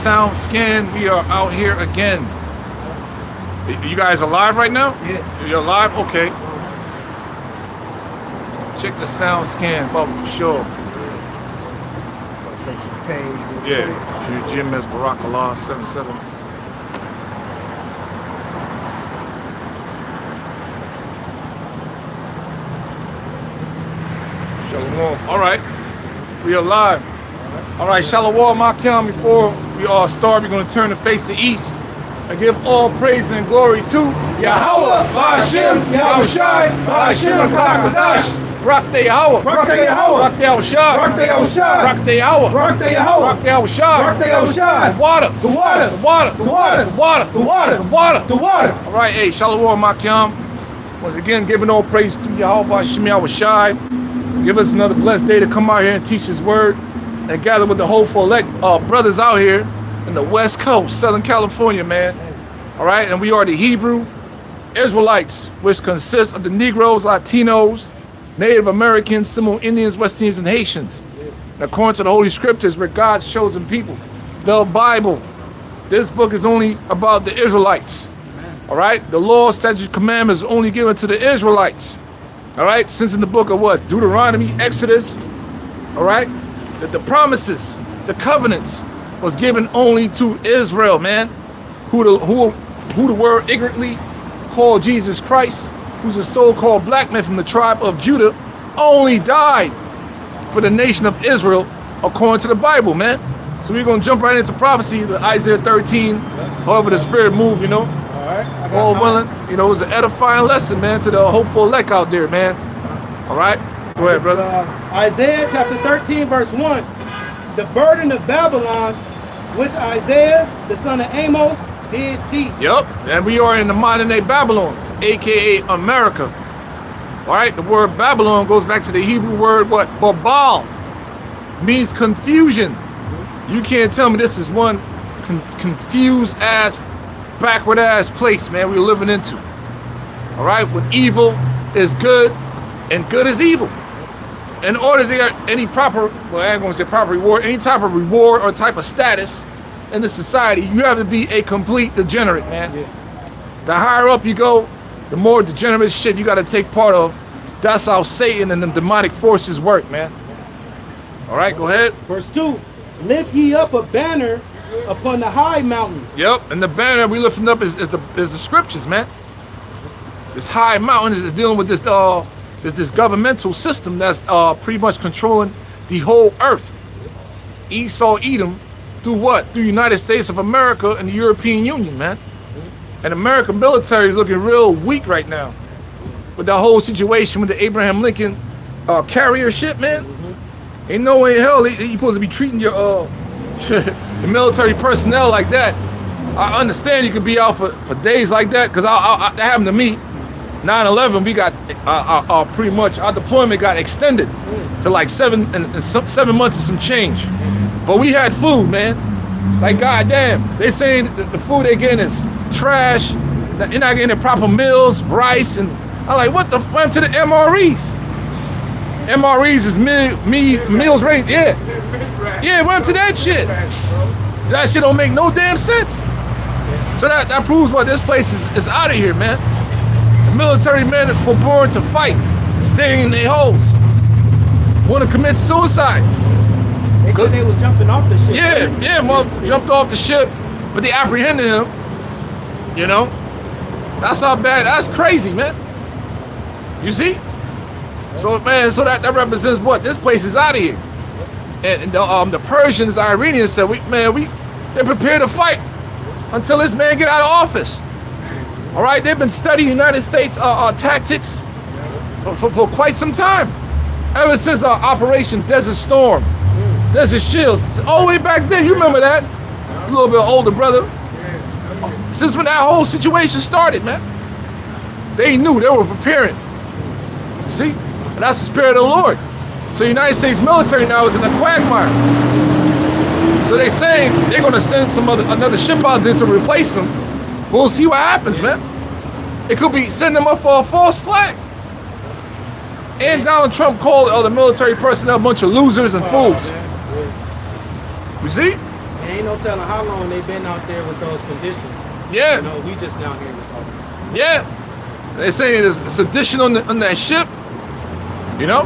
sound scan. We are out here again. You guys are live right now? Yeah. You're live? Okay. Check the sound scan, but sure. Straight to the page. Yeah. GMSLosAngeles 77. Shalom. All right. We are live. All right. Shalom, Makim. Before we all start, we're going to turn the face to east and give all praise and glory to Yahweh, Ba'ashem, Yahushai, Ba'ashem, HaKadosh. Rock the Yahweh. Rock the Yahweh. Rock the Yahushai. Rock the Yahushai. Rock the Yahweh. Rock the Yahweh. Rock the Yahushai. Rock the Yahushai. The water. The water. The water. The water. The water. The water. The water. The water. All right, hey, Shalom, Makim. Once again, giving all praise to Yahweh, Ba'ashem, Yahushai. Give us another blessed day to come out here and teach His word and gather with the hopeful elect brothers out here in the West Coast, Southern California, man. All right, and we are the Hebrew Israelites, which consists of the Negroes, Latinos, Native Americans, Seminole Indians, West Indians, and Haitians. And according to the Holy Scriptures, we're God's chosen people. The Bible. This book is only about the Israelites. All right, the law, statutes, commandments are only given to the Israelites. All right, since in the book of what? Deuteronomy, Exodus. All right, that the promises, the covenants was given only to Israel, man. Who the word ignorantly called Jesus Christ, who's a so-called black man from the tribe of Judah, only died for the nation of Israel according to the Bible, man. So we're gonna jump right into prophecy, Isaiah 13, however the spirit move, you know. All willing, you know, it was an edifying lesson, man, to the hopeful elect out there, man. All right, go ahead, brother. Isaiah chapter 13, verse 1. The burden of Babylon, which Isaiah, the son of Amos, did see. Yep, and we are in the modern day Babylon, aka America. All right, the word Babylon goes back to the Hebrew word what? Babal, means confusion. You can't tell me this is one confused ass, backward ass place, man, we're living into. All right, when evil is good and good is evil. In order to get any proper, well, I ain't gonna say proper reward, any type of reward or type of status in the society, you have to be a complete degenerate, man. Yeah. The higher up you go, the more degenerate shit you gotta take part of. That's how Satan and the demonic forces work, man. All right, go ahead. Verse 2. Lift ye up a banner upon the high mountain. Yep, and the banner we lifting up is the scriptures, man. This high mountain is dealing with this governmental system that's pretty much controlling the whole earth. Esau, Edom, through what? Through United States of America and the European Union, man. And American military is looking real weak right now. With that whole situation with the Abraham Lincoln carrier ship, man. Ain't no way in hell you supposed to be treating your the military personnel like that. I understand you could be out for days like that, because that happened to me. 9/11, we got pretty much our deployment got extended to like 7 months and some change. But we had food, man. Like goddamn, they saying the food they getting is trash. You're not getting the proper meals, rice, and I'm like, what the fuck to the MREs? MREs is meals ready. Yeah, went to that shit. That shit don't make no damn sense. So that proves what this place is out of here, man. The military men forbore to fight, staying in their holes, want to commit suicide. They said they was jumping off the ship. Yeah, jumped off the ship, but they apprehended him. You know, that's how bad. That's crazy, man. You see? So man, so that represents what? This place is out of here. And the Persians, the Iranians said, they're prepared to fight until this man get out of office. All right, they've been studying United States tactics for quite some time. Ever since Operation Desert Storm, Desert Shields, all the way back then. You remember that? A little bit older, brother. Since when that whole situation started, man, they knew, they were preparing. You see? And that's the spirit of the Lord. So the United States military now is in a quagmire. So they saying they're gonna send another ship out there to replace them. We'll see what happens, man. It could be sending them up for a false flag. And Donald Trump called the military personnel a bunch of losers and fools. You see? And ain't no telling how long they've been out there with those conditions. Yeah. You know, we just now hearing about it. Yeah. They're saying there's sedition on that ship. You know?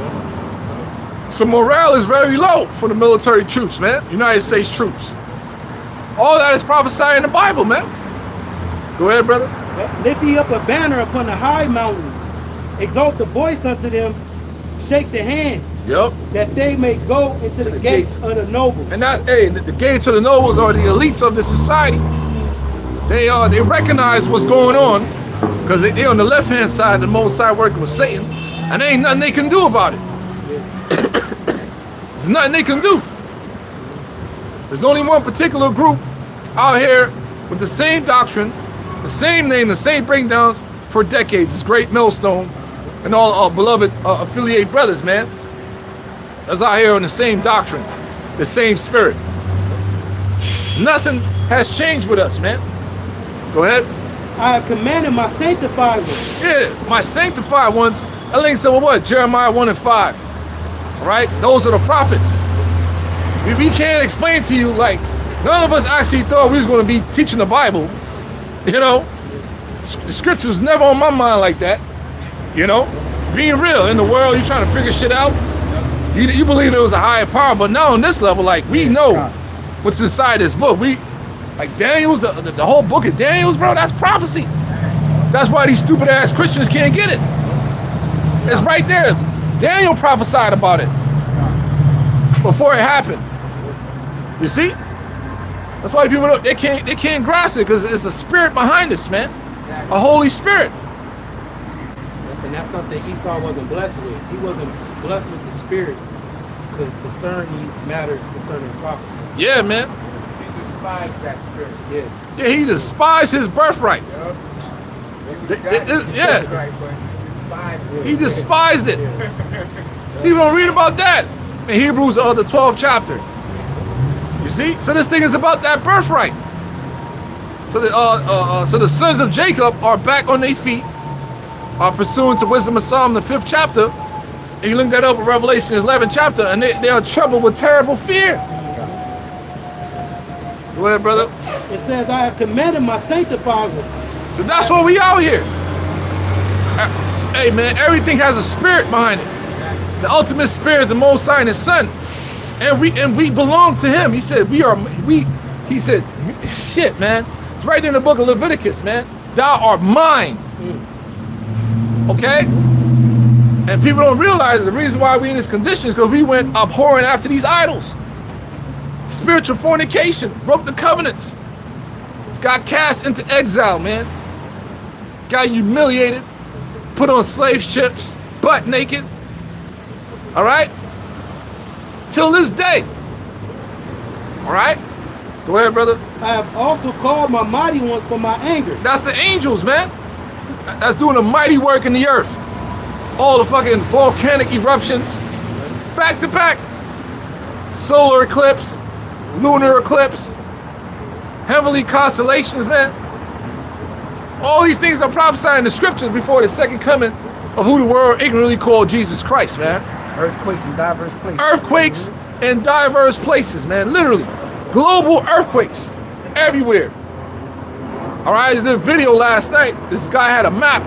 So morale is very low for the military troops, man. United States troops. All that is prophesied in the Bible, man. Go ahead, brother. Lift ye up a banner upon the high mountain. Exalt the voice unto them. Shake the hand. Yep. That they may go into the gates of the nobles. And that, hey, the gates of the nobles are the elites of this society. They recognize what's going on because they're on the left-hand side, the Most High working with Satan, and there ain't nothing they can do about it. There's nothing they can do. There's only one particular group out here with the same doctrine, the same name, the same breakdowns for decades. It's Great Millstone and all our beloved affiliate brothers, man. That's out here on the same doctrine, the same spirit. Nothing has changed with us, man. Go ahead. I have commanded my sanctified ones. Yeah, my sanctified ones. That links to what? Jeremiah 1 and 5. All right? Those are the prophets. We can't explain to you, like, none of us actually thought we was going to be teaching the Bible. You know? The scripture was never on my mind like that. You know? Being real. In the world, you're trying to figure shit out. You believe there was a higher power, but now on this level, like, we know what's inside this book. Like Daniel's, the whole book of Daniel's, bro, that's prophecy. That's why these stupid ass Christians can't get it. It's right there. Daniel prophesied about it before it happened. You see? That's why people they can't grasp it, because it's a spirit behind this, man. A Holy Spirit. And that's something Esau wasn't blessed with. He wasn't blessed with the spirit to discern these matters concerning prophecy. Yeah, man. He despised that spirit. Yeah. Yeah, he despised his birthright. He despised it. People don't read about that in Hebrews, the 12th chapter. You see? So this thing is about that birthright. So the sons of Jacob are back on their feet, pursuant to Wisdom of Psalm, the 5th chapter. And you link that up with Revelation, 11th chapter, and they are troubled with terrible fear. Go ahead, brother. It says, I have commanded my sanctified ones. So that's what we out here. Hey, man, everything has a spirit behind it. The ultimate spirit is the Most High and His Son. And we belong to Him. He said, he said, shit, man. It's right there in the book of Leviticus, man. Thou art mine. Okay? And people don't realize the reason why we in this condition is because we went abhorring after these idols. Spiritual fornication, broke the covenants. Got cast into exile, man. Got humiliated, put on slave ships, butt naked. All right? Till this day. All right? Go ahead, brother. I have also called my mighty ones for my anger. That's the angels, man. That's doing a mighty work in the earth. All the fucking volcanic eruptions, back to back. Solar eclipse, lunar eclipse, heavenly constellations, man. All these things are prophesied in the scriptures before the second coming of who the world ignorantly called Jesus Christ, man. Earthquakes in diverse places. Earthquakes in diverse places, man. Literally. Global earthquakes everywhere. All right, I just did a video last night. This guy had a map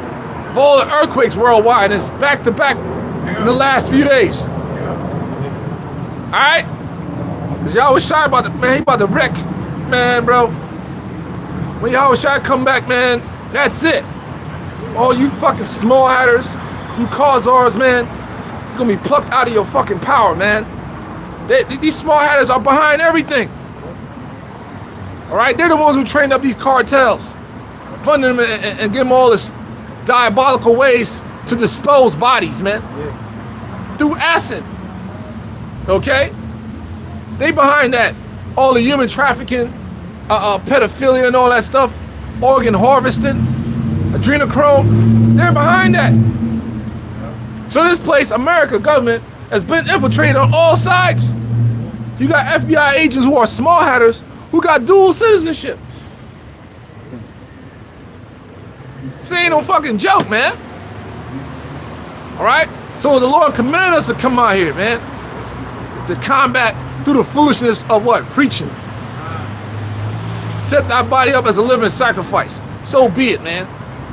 of all the earthquakes worldwide, and it's back to back in the last few days. All right? Because y'all was shy about man, he about to wreck, man, bro. When y'all was shy to come back, man, that's it. All you fucking small hatters, you causars, man, you're gonna be plucked out of your fucking power, man. These small hatters are behind everything. All right, they're the ones who trained up these cartels, funding them and give them all this diabolical ways to dispose bodies, man, through acid. Okay, they behind that, all the human trafficking, pedophilia and all that stuff, organ harvesting, adrenochrome. They're behind that. So this place, America government, has been infiltrated on all sides. You got FBI agents who are small hatters who got dual citizenship. This ain't no fucking joke, man. All right? So the Lord commanded us to come out here, man, to combat through the foolishness of what? Preaching. set thy body up as a living sacrifice. So be it, man.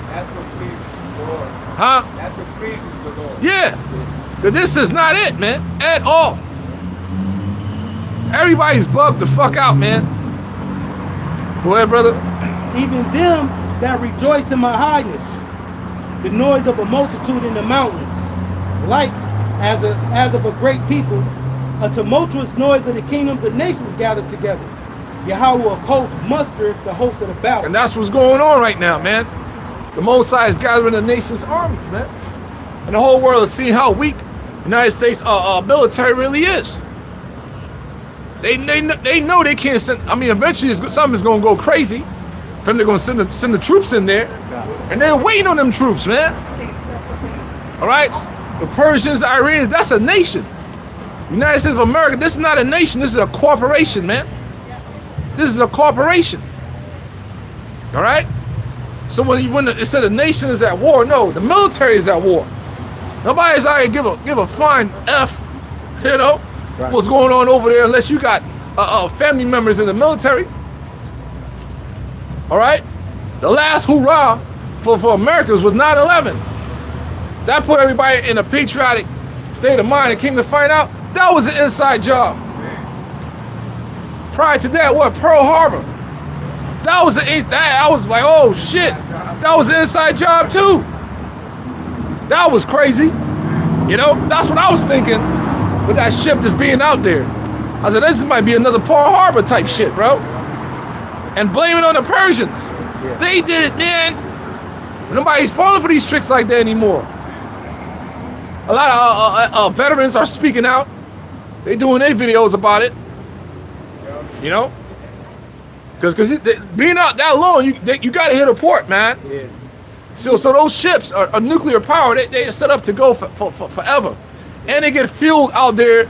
That's what pleases the Lord. Huh? That's what pleases the Lord. Yeah. But this is not it, man. At all. Everybody's bugged the fuck out, man. Go ahead, brother. Even them that rejoice in my highness, the noise of a multitude in the mountains, like as of a great people, a tumultuous noise of the kingdoms of nations gathered together. Yahweh of hosts mustered the hosts of the battle. And that's what's going on right now, man. The Most High is gathering the nation's armies, man. And the whole world is seeing how weak the United States military really is. They know they can't send. I mean, eventually something's gonna go crazy. Then they're gonna send the troops in there, and they're waiting on them troops, man. All right, the Persians, Iranians, that's a nation. United States of America, this is not a nation. This is a corporation, man. This is a corporation. All right. So when it said a nation is at war, no, the military is at war. Nobody's out here give a fine F, you know. Right. What's going on over there unless you got family members in the military. All right? The last hoorah for Americans was 9/11. That put everybody in a patriotic state of mind and came to find out that was an inside job. Prior to that, what? Pearl Harbor. That was I was like, oh shit. That was an inside job too. That was crazy. You know, that's what I was thinking. With that ship just being out there. I said, this might be another Pearl Harbor type shit, bro. And blame it on the Persians. Yeah. They did it, man. Nobody's falling for these tricks like that anymore. A lot of veterans are speaking out. They doing their videos about it. You know? Because being out that long, you got to hit a port, man. Yeah. So those ships are nuclear powered. They are set up to go for forever. And they get fueled out there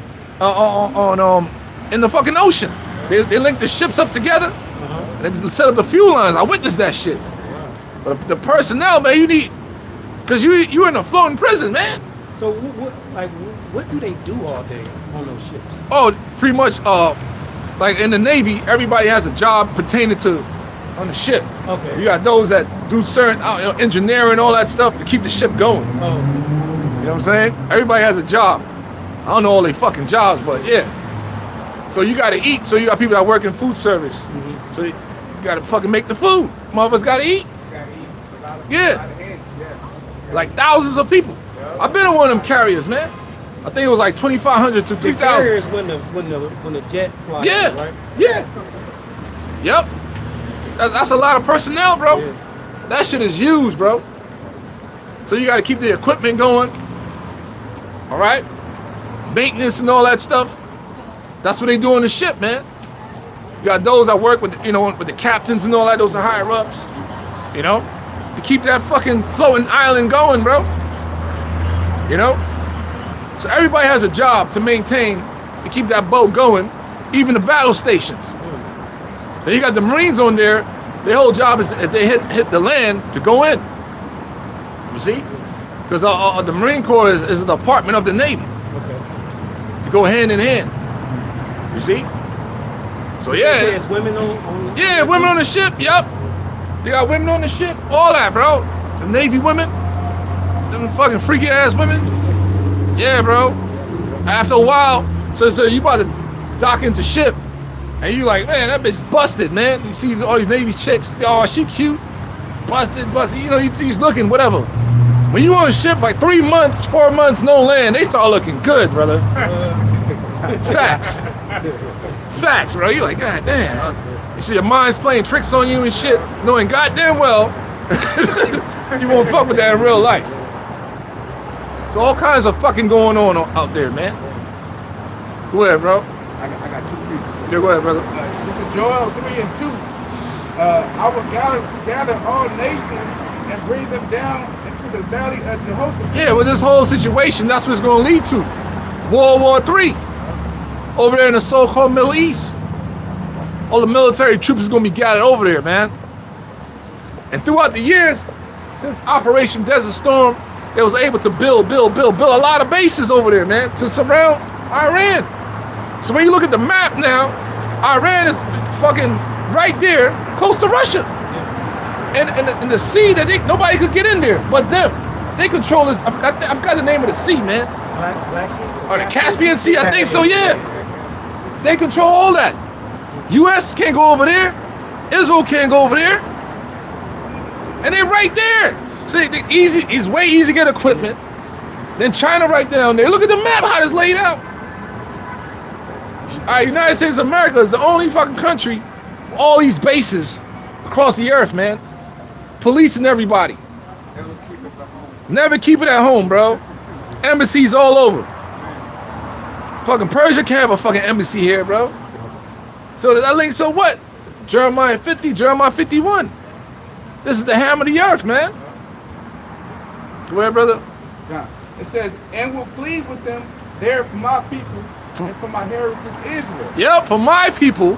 in the fucking ocean. They link the ships up together and they set up the fuel lines. I witnessed that shit. But the personnel, man, you need, because you're in a floating prison, man. So what do they do all day on those ships? Oh, pretty much like in the Navy, everybody has a job pertaining to on the ship. Okay. You got those that do certain engineering, all that stuff to keep the ship going. Oh. You know what I'm saying? Everybody has a job. I don't know all their fucking jobs, but yeah. So you gotta eat. So you got people that work in food service. Mm-hmm. So you gotta fucking make the food. Motherfuckers gotta eat. Yeah. Like thousands of people. I've been on one of them carriers, man. I think it was like 2,500 to 3,000. Carriers when the jet flies. Yeah. Right? Yeah. Yep. That's a lot of personnel, bro. Yeah. That shit is huge, bro. So you gotta keep the equipment going. All right, maintenance and all that stuff. That's what they do on the ship, man. You got those that work with, with the captains and all that. Those are higher ups, to keep that fucking floating island going, bro. So everybody has a job to maintain, to keep that boat going, even the battle stations. Then you got the Marines on there. Their whole job is if they hit the land to go in. You see? Because the Marine Corps is an department of the Navy. Okay. You go hand in hand. You see? So yeah. There's women on yeah, women on the ship. Yep. They got women on the ship. All that, bro. The Navy women. Them fucking freaky ass women. Yeah, bro. After a while, so you about to dock into ship, and you like, man, that bitch busted, man. You see all these Navy chicks. Oh, she cute. Busted. He's looking, whatever. When you on a ship like 3 months, 4 months, no land, they start looking good, brother. Facts. Facts, bro. You're like, God damn. You see your mind's playing tricks on you and shit, knowing goddamn well you won't fuck with that in real life. So all kinds of fucking going on out there, man. Go ahead, bro. I got 2 pieces. Yeah, go ahead, brother. This is Joel 3 and 2. I will gather all nations and bring them down into the valley of Jehoshaphat. Yeah, with this whole situation, that's what it's going to lead to. World War III. Over there in the so-called Middle East. All the military troops is going to be gathered over there, man. And throughout the years, since Operation Desert Storm, they was able to build a lot of bases over there, man, to surround Iran. So when you look at the map now, Iran is fucking right there, close to Russia. And the sea that nobody could get in there but them. They control this. I forgot the name of the sea, man. Black Sea? Or the Caspian Sea, I think so, yeah. They control all that. U.S. can't go over there. Israel can't go over there. And they're right there. So it's way easy to get equipment. Then China right down there. Look at the map, how it's laid out. All right, United States of America is the only fucking country with all these bases across the earth, man. Policing everybody. Never keep it at home, bro. Embassies all over. Fucking Persia can't have a fucking embassy here, bro. So that link, so what? Jeremiah 50, Jeremiah 51. This is the hammer of the earth, man. Go ahead, brother. John. It says, and will plead with them there for my people and for my heritage Israel. Yep, for my people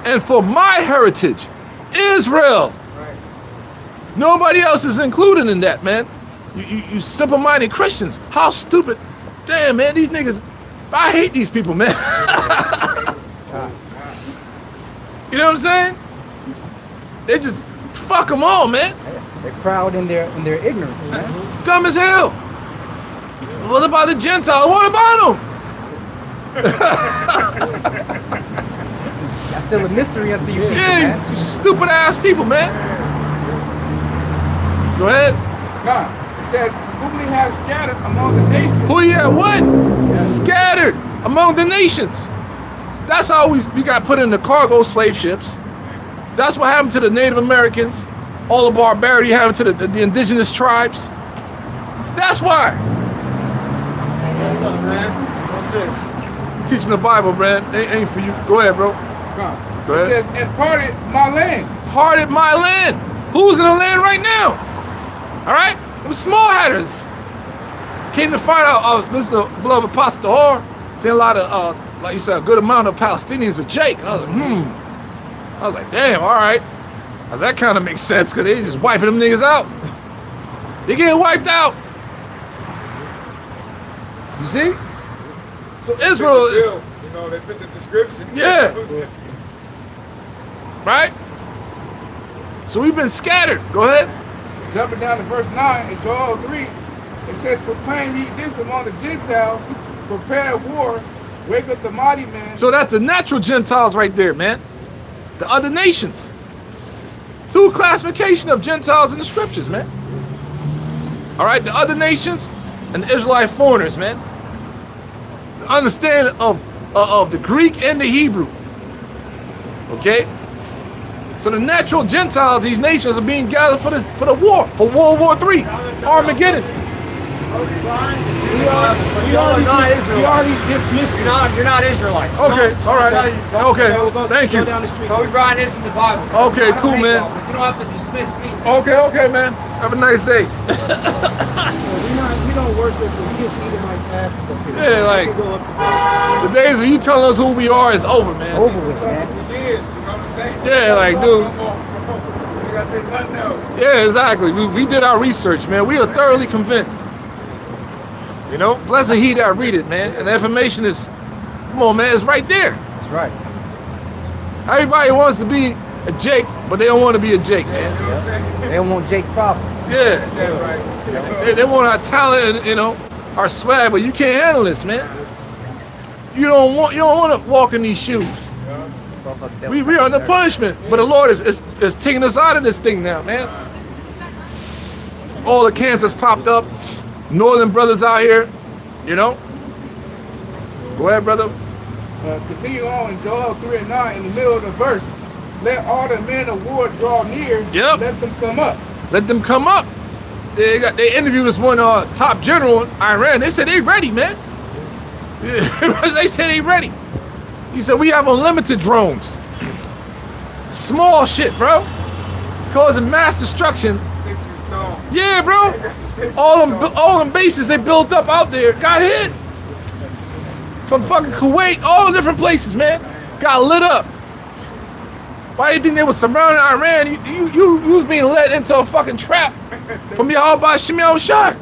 and for my heritage, Israel. Right. Nobody else is included in that, man. You simple-minded Christians. How stupid. Damn, man, these niggas, I hate these people, man. You know what I'm saying? They just fuck them all, man. They're proud in their ignorance, man. Dumb as hell. What about the Gentiles? What about them? That's still a mystery unto you people, Yeah, man. you stupid ass people, man. Go ahead. God, it says, whom he has scattered among the nations. Who you at what? Scattered among the nations. That's how we got put in the cargo slave ships. That's what happened to the Native Americans. All the barbarity happened to the indigenous tribes. That's why. What's up, man? What's this? Teaching the Bible, man. Ain't for you. Go ahead, bro. God. Go It ahead. says, and parted my land. Parted my land. Who's in the land right now? All right? It was small hatters. Came to find out, listen to beloved Apostle Hor, saying a lot of, like you said, a good amount of Palestinians are Jake. I was like, I was like, damn, all right. That kind of makes sense because they just wiping them niggas out. They getting wiped out. You see? So Israel is, You know, they put the description. yeah. Right? So we've been scattered. Go ahead. Jumping down to verse 9 in Joel 3, it says, proclaim ye this among the Gentiles, prepare war, wake up the mighty man. So that's the natural Gentiles right there, man. The other nations. Two classification of Gentiles in the scriptures, man. All right, the other nations and the Israelite foreigners, man. The understanding of the Greek and the Hebrew. Okay? So the natural Gentiles, these nations are being gathered for the war, for World War III, Armageddon. We already dismissed you. You're not Israelites. Okay, all right. Okay, thank you. Kobe Bryant is in the Bible. Okay, cool, man. You don't have to dismiss me. Okay, man. Have a nice day. We don't worship, we just Edomite asses up here. Yeah, like, We go up the days of you telling us who we are is over, man. over with, man. We did, you know what I'm saying? Yeah, like, dude. You gotta say nothing else. Yeah, exactly. We did our research, man. We are thoroughly convinced. You know, blessed he that read it, man. And the information is, come on, man, it's right there. That's right. Everybody wants to be a Jake, but they don't want to be a Jake, man. They don't want Jake problems. Yeah. Yeah, right. They want our talent and, you know, our swag, but you can't handle this, man. You don't want to walk in these shoes. We are under punishment, but the Lord is taking us out of this thing now, man. All the camps that's popped up, northern brothers out here, you know. Go ahead, brother. Continue on in Joel 3 and 9 in the middle of the verse. Let all the men of war draw near. Yep. Let them come up. Let them come up. They interviewed this one top general in Iran. They said they ready, man. They said they ready. He said we have unlimited drones. Small shit, bro. Causing mass destruction. Sticks and stones. Yeah, bro. All them bases they built up out there got hit. From fucking Kuwait, all the different places, man. Got lit up. Why do you think they were surrounding Iran? You was being led into a fucking trap from Yahweh Shemel Shah.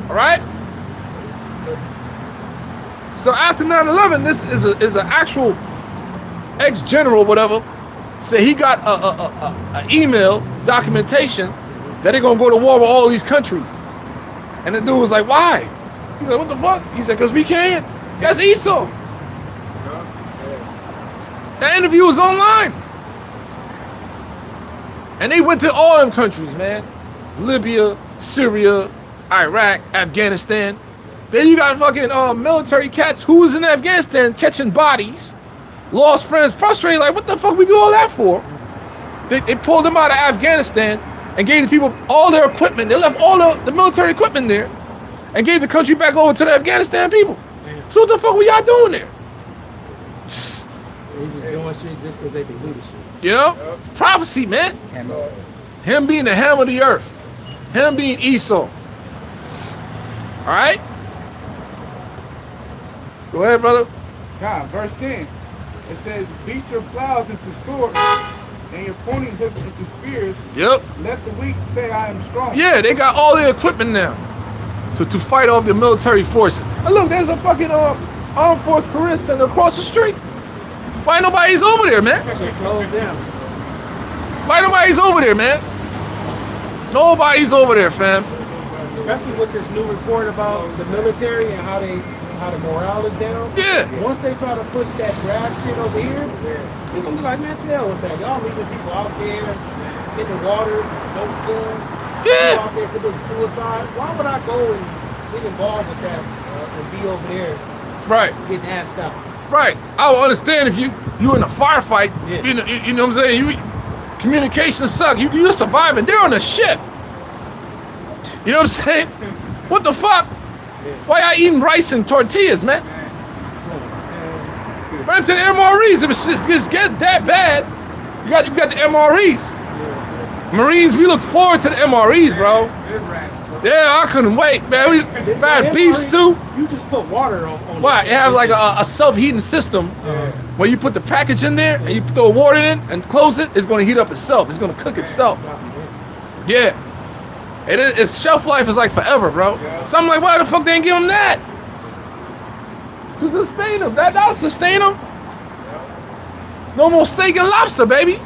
All right? So after 9/11, this is an actual ex-general, whatever, said he got a email documentation that they're gonna go to war with all these countries. And the dude was like, why? He said, what the fuck? He said, because we can. That's Esau. That interview was online. And they went to all them countries, man. Libya, Syria, Iraq, Afghanistan. Then you got fucking military cats who was in Afghanistan catching bodies, lost friends, frustrated, like, what the fuck we do all that for? They pulled them out of Afghanistan and gave the people all their equipment. They left all the military equipment there and gave the country back over to the Afghanistan people. So what the fuck were y'all doing there? They just doing shit just because they can do the shit. You know? Prophecy, man. Him being the ham of the earth. Him being Esau. Alright? Go ahead, brother. God, verse 10. It says, beat your plows into swords and your pruning hooks into spears. Yep. Let the weak say I am strong. Yeah, they got all their equipment now to fight off the military forces. And look, there's a fucking armed force career center across the street. Why nobody's over there, man? Close down. Why nobody's over there, man? Nobody's over there, fam. Especially with this new report about the military and how the morale is down. Yeah. Once they try to push that grab shit over here, they're gonna be like, man, to hell with that. Y'all leaving people out there in the water, no food. Yeah. People out there committing suicide. Why would I go and get involved with that and be over there Right. getting assed out? Right. I would understand if you in a firefight. Yeah. You know what I'm saying? Communications suck. You're surviving. They're on a ship. You know what I'm saying? What the fuck? Why y'all eating rice and tortillas, man? Run to the MREs. If it just get that bad, you got the MREs. Marines, we look forward to the MREs, bro. Yeah, I couldn't wait, man. We bad beef stew. You just put water on Why? It have like a self-heating system where you put the package in there and you throw water in and close it. It's going to heat up itself. It's going to cook itself. Yeah. Its shelf life is like forever, bro. So I'm like, why the fuck they ain't give them that? To sustain them. That'll sustain them. No more steak and lobster, baby.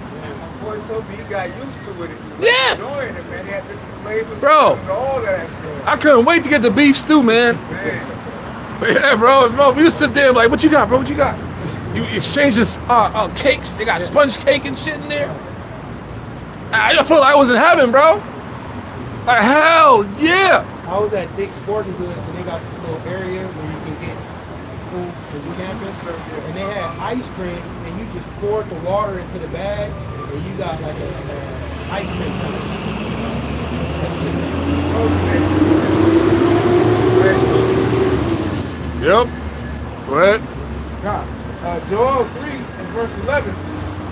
Boy told me he got used to it. Yeah. Enjoying it, man. He had different flavors. Bro. and all that shit. I couldn't wait to get the beef stew, man. Yeah, bro. We would sit there like, what you got, bro? What you got? You exchanging cakes. They got sponge cake and shit in there. I just felt like I was in heaven, bro. Like, hell yeah. I was at Dick's Sporting Goods and they got this little area where you can get food for the campus. And they had ice cream and you just poured the water into the bag and you got like a ice cream Yep. Go ahead. God. Joel 3 and verse 11.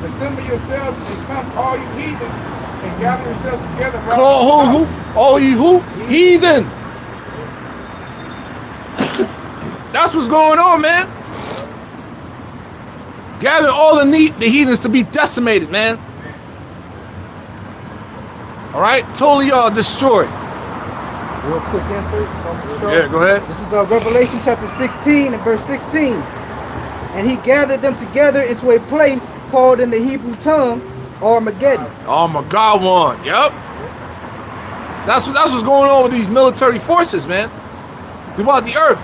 Assemble yourselves and come all you heathen and gather yourselves together. round Call who? All you who? Heathen. That's what's going on, man. Gather all the heathens to be decimated, man. All right, totally destroyed. Real quick answer. Yeah, go ahead. This is Revelation chapter 16 and verse 16. And he gathered them together into a place called in the Hebrew tongue Armageddon. Oh my God, one. Yep. That's what's going on with these military forces, man. Throughout the earth.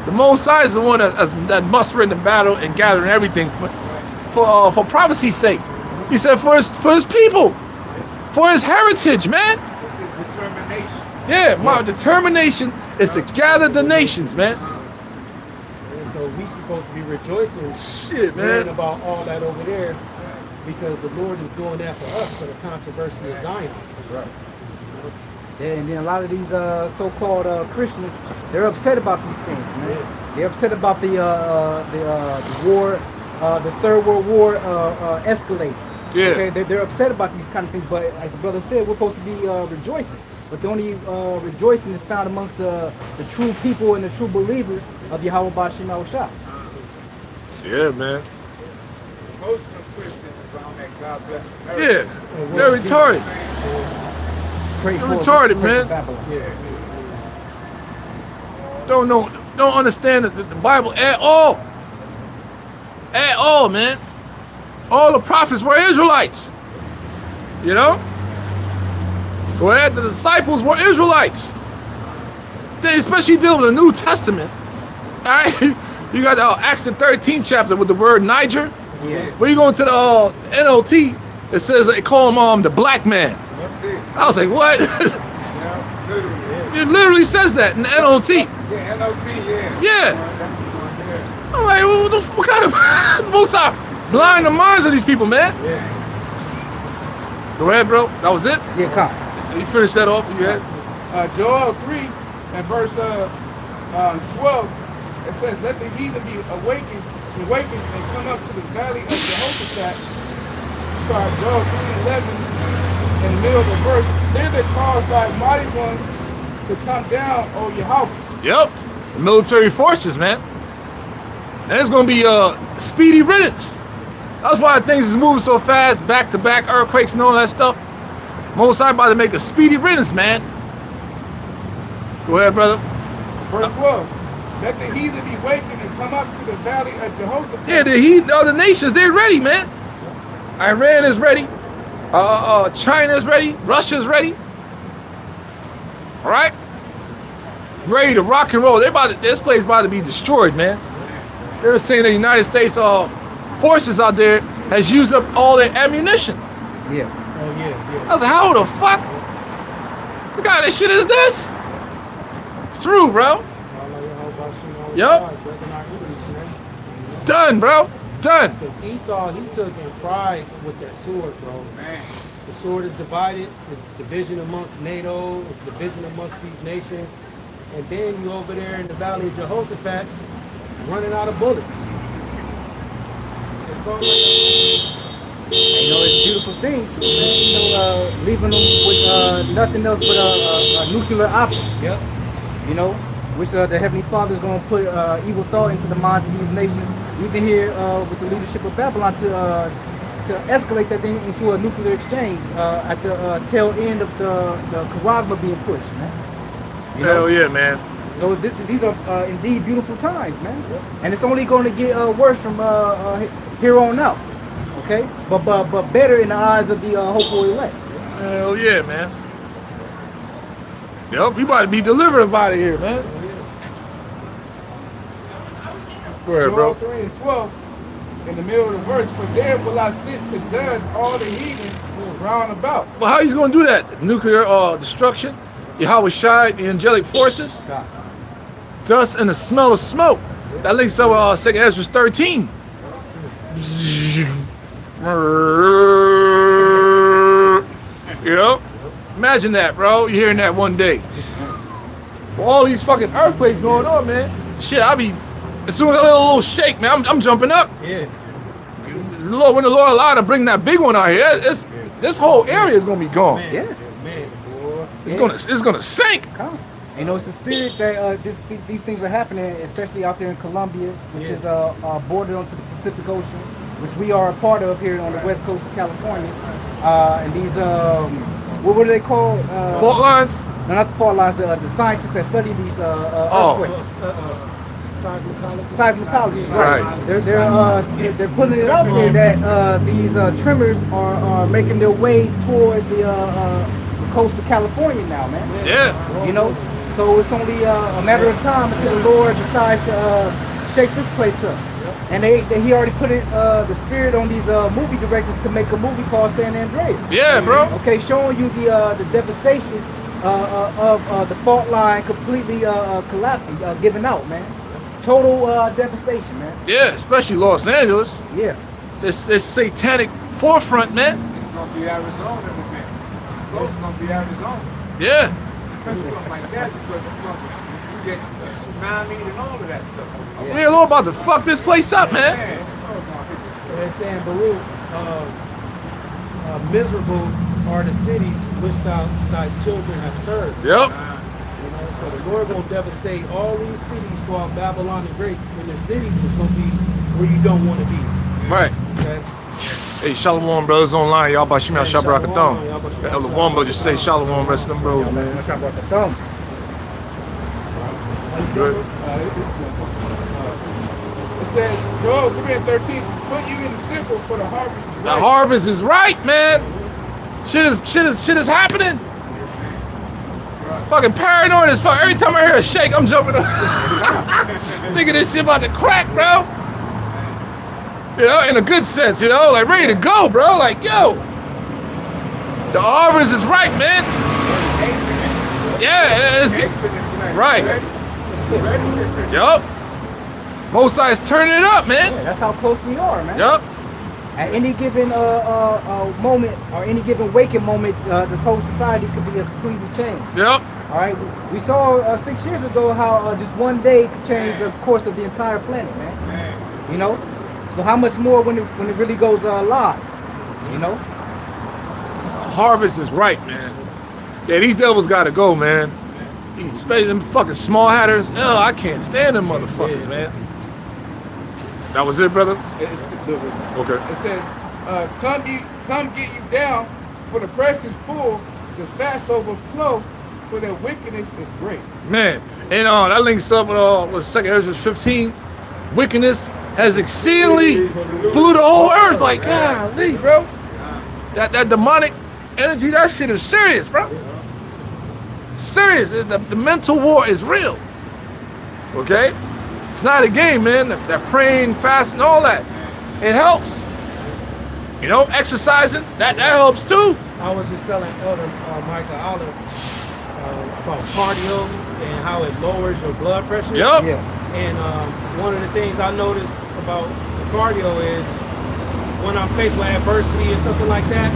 The Most High is the one that mustering the battle and gathering everything for prophecy's sake. He said for his people, for his heritage, man. This is determination. Yeah, my determination is to gather the nations, man. And so we supposed to be rejoicing Shit, hearing man. about all that over there because the Lord is doing that for us for the controversy of Zion. That's right. Yeah, and then a lot of these so-called Christians, they're upset about these things, man. They're upset about the war, this Third World War escalating. Yeah. Okay, they're upset about these kind of things, but like the brother said, we're supposed to be rejoicing. But the only rejoicing is found amongst the true people and the true believers of Yahweh B'Shem Yahushua. Yeah, man. Most of them Christians around that God bless America. Yeah, they're retarded. Pray They're for retarded, pray for man. Babylon. Don't understand the Bible at all. At all, man. All the prophets were Israelites. You know? Go ahead, the disciples were Israelites. They especially dealing with the New Testament. All right? You got Acts the 13th chapter with the word Niger. Yeah. When you go into the NLT, it says they call him the black man. That's it. I was like, what? Yeah, literally. It literally says that in the NLT. Yeah, NOT, yeah. Yeah. That's the one, yeah. I'm like, what kind of most blind the minds of these people, man? Yeah. Go ahead, bro. That was it? Yeah, come. You finished that off? You had? Joel 3 and verse 12, it says, let the heathen be awakened and come up to the valley of Jehoshaphat. Sorry, Joel 3:11 in the middle of the verse. Thither cause thy mighty ones to come down, O Yahweh. Yep. The military forces, man. And it's going to be speedy riddance. That's why things is moving so fast, back-to-back earthquakes and all that stuff. Most High about to make a speedy riddance, man. Go ahead, brother. Verse 12. Let the heathen be wakened and come up to the valley of Jehoshaphat. Yeah, the other nations, they're ready, man. Iran is ready. China is ready. Russia is ready. All right? Ready to rock and roll. This place is about to be destroyed, man. They're saying the United States forces out there has used up all their ammunition. Yeah. Oh yeah. I was like, how the fuck? What kind of shit is this? It's through, bro. Yup. Done, bro. Done. Because Esau, he took in pride with that sword, bro. Man. The sword is divided. It's division amongst NATO. It's division amongst these nations. And then you over there in the valley of Jehoshaphat, running out of bullets. You know, it's a beautiful thing, too, man. You know, leaving them with nothing else but a nuclear option. Yep. You know, which the Heavenly Father is going to put evil thought into the minds of these nations, even here with the leadership of Babylon, to escalate that thing into a nuclear exchange at the tail end of the Karagma being pushed, man. You know? Hell yeah, man. So these are indeed beautiful times, man. And it's only going to get worse from here on out. Okay, but better in the eyes of the hopeful elect. Hell yeah, man. Yep, we about to be delivered out of here, man. Go ahead, Joel bro. 3 and 12 in the middle of the verse. For there will I sit to judge all the heathen round about. Well, how he's gonna do that? Nuclear destruction? Yahweh Shai, the angelic forces? God. Dust and the smell of smoke. That links up 2nd Ezra 13. You know? Imagine that, bro. You're hearing that one day. Well, all these fucking earthquakes going on, man. Shit, as soon as a little shake, man, I'm jumping up. Yeah. When the Lord allowed to bring that big one out here, this whole area is gonna be gone. Man, Yeah. man, boy. It's gonna sink. Come. You know, it's the spirit that these things are happening, especially out there in Colombia, which is bordered onto the Pacific Ocean, which we are a part of here on the west coast of California. And these, what are they called? Fault lines. No, not the fault lines. The scientists that study these earthquakes. Seismology, right? Right. They're putting it up there that these tremors are making their way towards the coast of California now, man. Yeah. You know, so it's only a matter of time until the Lord decides to shake this place up. And he already put the spirit on these movie directors to make a movie called San Andreas. Yeah, bro. Okay, showing you the devastation of the fault line completely collapsing, giving out, man. Total devastation, man. Yeah, especially Los Angeles. Yeah. This satanic forefront, man. It's going to be Arizona in a minute. Close going to be Arizona. Yeah. Something like that because you get tsunami and all of that stuff. We're all about to fuck this place up, man. They're saying, Baruch, miserable are the cities which thy children have served. Yep. You know, so the Lord will devastate all these cities called Babylon the Great, and the cities is going to be where you don't want to be. Right. Okay? Hey, Shalom, brothers online. Y'all about Shemel Shalom, Shabarakathon. y'all about The Elder Wombo just say Shalom, rest of them bros, man. It says, Joel 3:13 says, put you in the sickle for the harvest is The ripe. harvest is right, man. Shit is happening. Fucking paranoid as fuck. Every time I hear a shake, I'm jumping up. Nigga, this shit about to crack, bro. You know, in a good sense, you know, like ready to go, bro. Like, yo, the harvest is right, man. Yeah, it's good. Right. Yup. Mosai's turning it up, man. Yeah, that's how close we are, man. Yup. At any given moment or any given waking moment, this whole society could be completely changed. Yup. All right, we saw 6 years ago how just one day could change the course of the entire planet, man. You know, so how much more when it really goes live? You know, Harvest is right, man. Yeah, these devils gotta go, man. Especially them fucking small hatters. Hell, I can't stand them motherfuckers, man. That was it, brother? Okay. It says, come get you down, for the press is full, the fast overflow, for their wickedness is great. Man, and that links up with 2 Ezra 15. Wickedness has exceedingly blew the whole earth. Like, golly, bro. That demonic energy, that shit is serious, bro. Serious. The mental war is real. Okay? It's not a game, man. That praying, fasting, all that. It helps. You know, exercising, that helps too. I was just telling Elder Michael Olive about cardio and how it lowers your blood pressure. Yep. yeah, And one of the things I noticed about cardio is when I'm faced with adversity or something like that,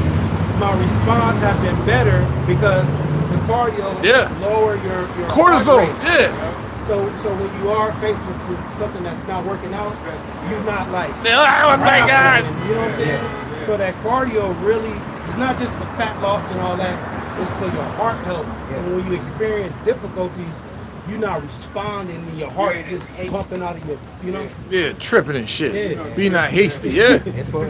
my response have been better because the cardio lower your cortisol. heart rate. Yeah. So when you are faced with something that's not working out, you're not like, Oh my God. you know what I'm saying? So that cardio really, it's not just the fat loss and all that, it's for your heart health. And when you experience difficulties, you're not responding and your heart just pumping out of your, you know? Yeah, tripping and shit. Yeah. Be not hasty, yeah. it's for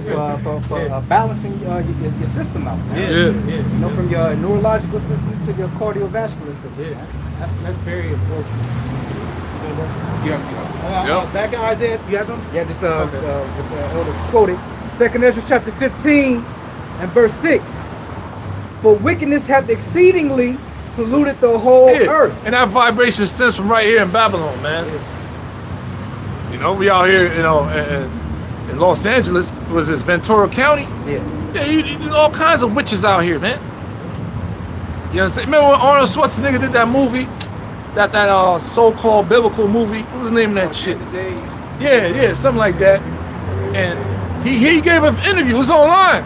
balancing your system out, man. Yeah. You know, from your neurological system to your cardiovascular system. Yeah. Man. That's very important. Yeah. Back in Isaiah, you got something? Yeah, just Elder quoted 2 Ezra chapter 15 and verse 6. For wickedness hath exceedingly polluted the whole earth. And that vibration stems from right here in Babylon, man. You know, we out here, you know, in Los Angeles, was this Ventura County? Yeah. Yeah, there's all kinds of witches out here, man. You understand? Remember when Arnold Schwarzenegger did that movie? That so-called biblical movie? What was the name of that shit? Yeah, something like that. And he gave an interview. It was online.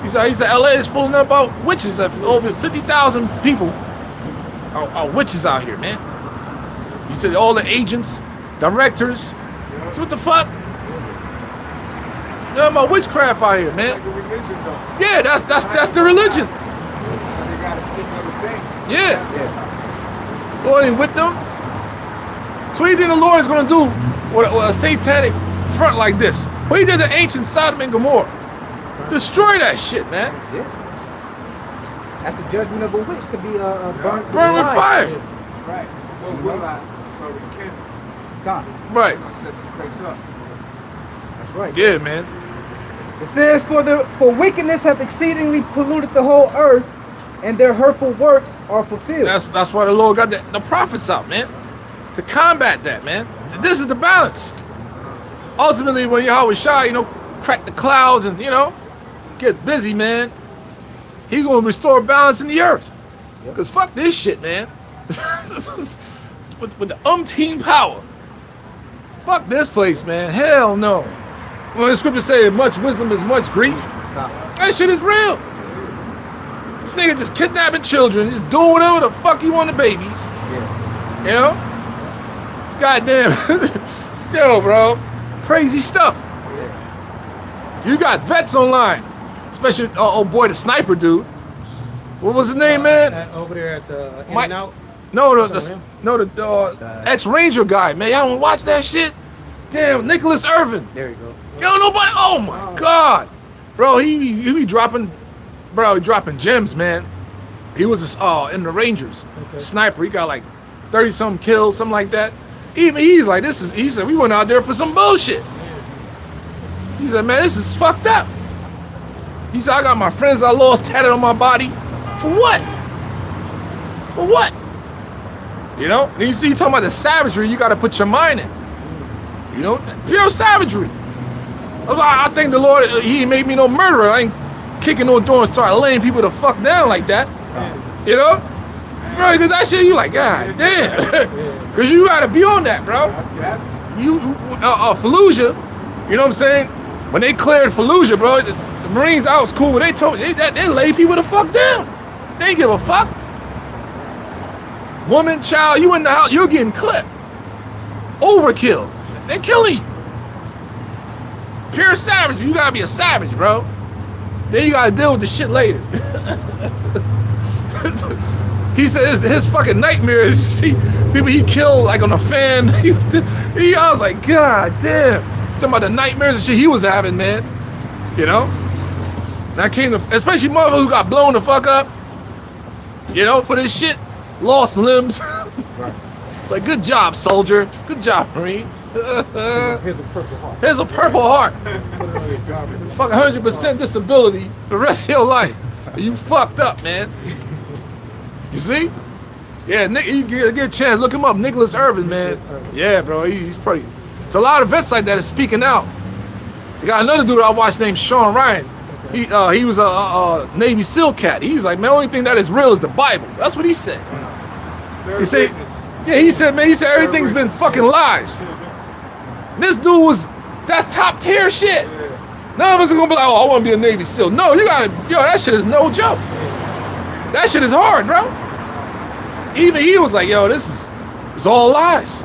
He said LA is full up about witches. Over 50,000 people are witches out here, man. He said all the agents, directors. So what the fuck? You know about witchcraft out here, man. Like a religion, though. Yeah, that's the religion. So they got to seek other things. Yeah. Lord ain't with them. So what do you think the Lord is going to do with a satanic front like this? What he did to ancient Sodom and Gomorrah? Destroy that shit, man. Yeah. That's the judgment of a witch to be burnt Burn with fire. That's right. Well, will I? So we can. God. Right. I set this place up. That's right. Yeah, man. It says, for wickedness hath exceedingly polluted the whole earth, and their hurtful works are fulfilled. That's why the Lord got the prophets out, man. To combat that, man. This is the balance. Ultimately, when Yahweh Shai, you know, crack the clouds and, you know, get busy, man. He's going to restore balance in the earth. Because fuck this shit, man. with the umpteen power. Fuck this place, man. Hell no. When the scripture say much wisdom is much grief, that shit is real. This nigga just kidnapping children, just doing whatever the fuck he want to babies. Yeah. You know? Goddamn. Yo, bro. Crazy stuff. You got vets online. Especially, oh boy, the sniper dude. What was his name, man? Over there at the Mike- In-N-Out. No, the ex-Ranger guy, man. Y'all wanna watch that shit? Damn, Nicholas Irvin. There you go. Yo, nobody. Oh my God, bro. He be dropping, bro. He dropping gems, man. He was in the Rangers, sniper. He got like 30 something kills, something like that. Even he's like, he said we went out there for some bullshit. He said, man, this is fucked up. He said, I got my friends I lost tatted on my body. For what? For what? You know? And you see, you talking about the savagery you got to put your mind in. You know? Pure savagery. I think the Lord, he made me no murderer. I ain't kicking no door and start laying people the fuck down like that. You know? Bro, because that shit, you like, God damn. Because you got to be on that, bro. Fallujah, you know what I'm saying? When they cleared Fallujah, bro, the Marines, I was cool, but they told me, they lay people the fuck down. They ain't give a fuck. Woman, child, you in the house, you're getting clipped. Overkill. They're killing you. Pure savage. You gotta be a savage, bro. Then you gotta deal with the shit later. He said his fucking nightmare is to see people he killed like on a fan. I was like, God damn. Some of the nightmares and shit he was having, man. You know? That came to, especially motherfuckers who got blown the fuck up. You know, for this shit. Lost limbs. Right. Like, good job, soldier. Good job, Marine. Here's a purple heart. Here's a purple heart. Fuck 100% disability for the rest of your life. You fucked up, man. You see? Yeah, Nick, you get a chance. Look him up, Nicholas Irvin, man. Yeah, bro, he's pretty. It's a lot of vets like that is speaking out. You got another dude I watched named Sean Ryan. He was a Navy SEAL cat. He's like, man, the only thing that is real is the Bible. That's what he said. He said, yeah, he said, man, he said everything's been fucking lies. This dude was, that's top tier shit. None of us are gonna be like, oh, I wanna be a Navy SEAL. No, you gotta, that shit is no joke. That shit is hard, bro. Even he was like, yo, it's all lies.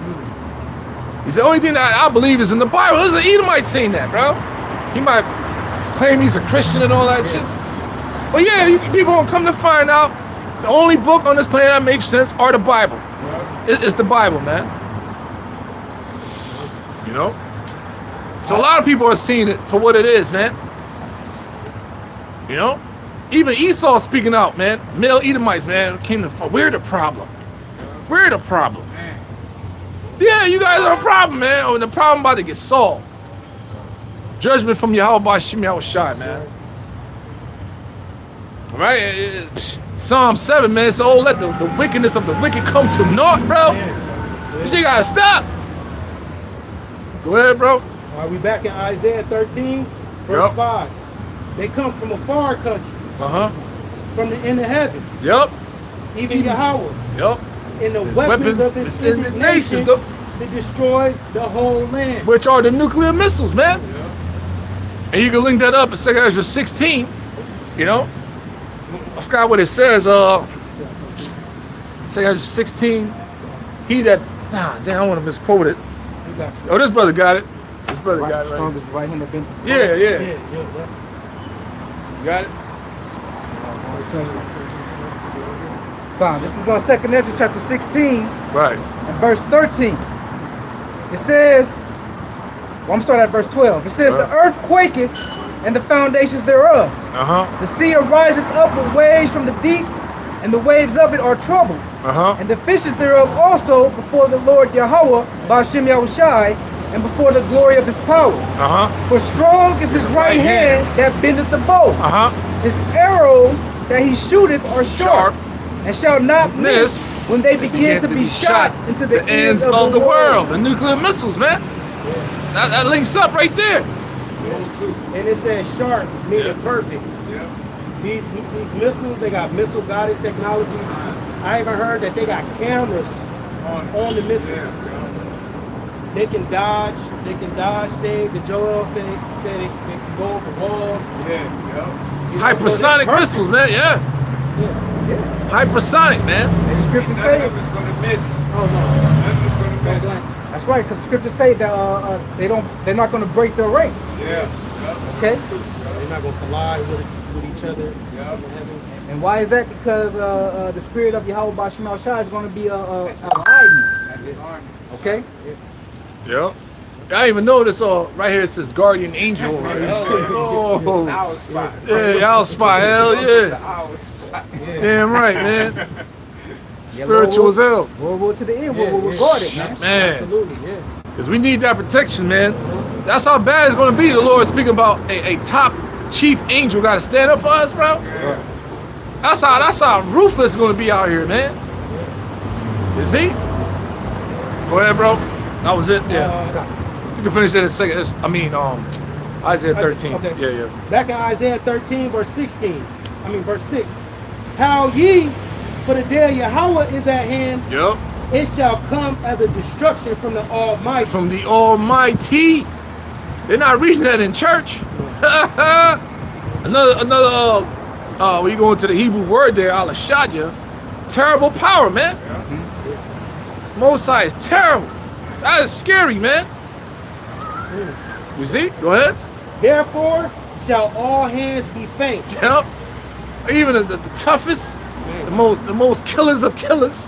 He said, the only thing that I believe is in the Bible. There's an Edomite saying that, bro. He might claim he's a Christian and all that shit. But yeah, people gonna come to find out the only book on this planet that makes sense are the Bible. It's the Bible, man. You know? So a lot of people are seeing it for what it is, man. You know? Even Esau speaking out, man. Male Edomites, man, came to, we're the problem. We're the problem. Yeah, you guys are a problem, man. Oh, and the problem about to get solved. Judgment from Yahweh Bashim Yahushai, man. All right? Psalm 7, man. So, oh, let the wickedness of the wicked come to naught, bro. This shit gotta stop. Go ahead, bro. All right, we back in Isaiah 13, verse 5. They come from a far country. From the end of heaven. Even Yahweh. In the weapons of his indignation to destroy the whole land. Which are the nuclear missiles, man. And you can link that up in 2 Ezra 16. You know? I forgot what it says. 2 Ezra 16. He that, damn, I want to misquote it. Oh, this brother got it. This brother got it. Strongest right hand been. Yeah. You got it? Fine. This is on 2 Ezra chapter 16. Right. And verse 13. It says, well, I'm starting at verse 12. It says, the earth quaketh and the foundations thereof. The sea ariseth up with waves from the deep, and the waves of it are troubled. And the fishes thereof also before the Lord Yahweh, Ba'ashem Yahushai, and before the glory of his power. For strong is his right hand that bendeth the bow. His arrows that he shooteth are sharp, and shall not miss when they begin to be shot into the ends of the world. The nuclear missiles, man. That links up right there. And it says sharp, meaning perfect. These missiles, they got missile guided technology. I even heard that they got cameras on the missiles. They can dodge things. And Joel said they can go over walls. Hypersonic missiles, man. Hypersonic, man. And the scriptures say None of it's gonna miss. Oh no. None of it's gonna miss. that's right, because the scriptures say that they're not going to break their ranks. Okay. They're not gonna collide with each other in the heavens. And why is that? Because the spirit of Yahweh Ba'ashem Yahushai is going to be hiding. Okay. Yep. I didn't even know this right here. It says guardian angel. Oh, Our spot. yeah, y'all spot. Hell yeah. Our spot. Damn right, man. Spiritual as hell. World War to the end. We'll guard it, man. Man. Absolutely, yeah. Because we need that protection, man. That's how bad it's gonna be. The Lord speaking about a top chief angel got to stand up for us, bro. That's how ruthless it's gonna be out here, man. You see? Go ahead, bro. That was it. Yeah. You can finish that in a second. Isaiah 13. Okay. Yeah. Back in Isaiah 13, verse 6. How ye, for the day of Yahweh is at hand, Yep. it shall come as a destruction from the Almighty. From the Almighty. They're not reading that in church. another when you go into the Hebrew word there, Alashadja, terrible power, man. Mosai is terrible. That is scary, man. You see? Go ahead. Therefore shall all hands be faint. Yep. Even the toughest, the most killers of killers,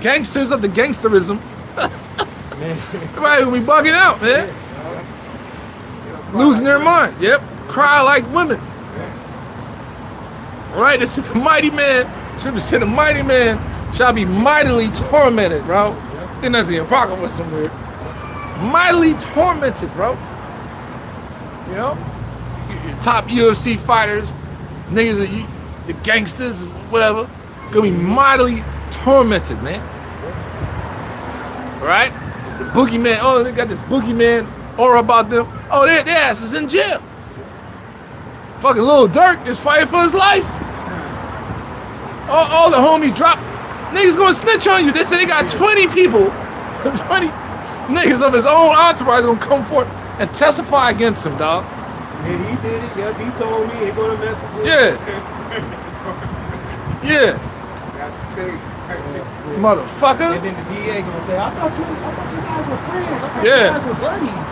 gangsters of the gangsterism. Everybody gonna be bugging out, man. Losing their mind. Yep. Cry like women. All right. This is the mighty man. Scripture said the mighty man shall be mightily tormented, bro. I think that's the Apocrypha somewhere. Mightily tormented, bro. You know, your top UFC fighters, niggas, the gangsters, whatever, gonna be mightily tormented, man. All right? The boogeyman. Oh, they got this boogeyman aura about them. Oh, their ass is in jail. Fucking Lil Durk is fighting for his life. All the homies drop. Niggas gonna snitch on you. They say they got 20 people, 20 niggas of his own entourage gonna come forth and testify against him, dog. And he did it. Yep, he told me. He gonna mess with Yeah. Motherfucker. And then the DA gonna say, I thought you guys were friends. I thought Yeah. you guys were buddies.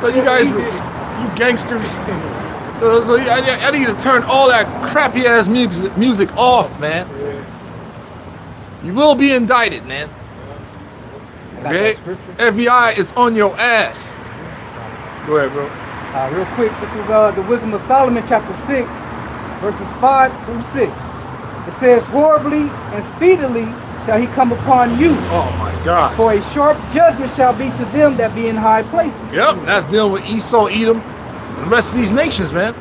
So you guys, you gangsters. So I need to turn all that crappy ass music off, man. You will be indicted, man. Okay? FBI is on your ass. Go ahead, bro. Real quick, this is the Wisdom of Solomon, chapter 6, verses 5 through 6. It says, horribly and speedily shall he come upon you. Oh my God. For a sharp judgment shall be to them that be in high places. Yep, that's dealing with Esau, Edom, and the rest of these nations, man.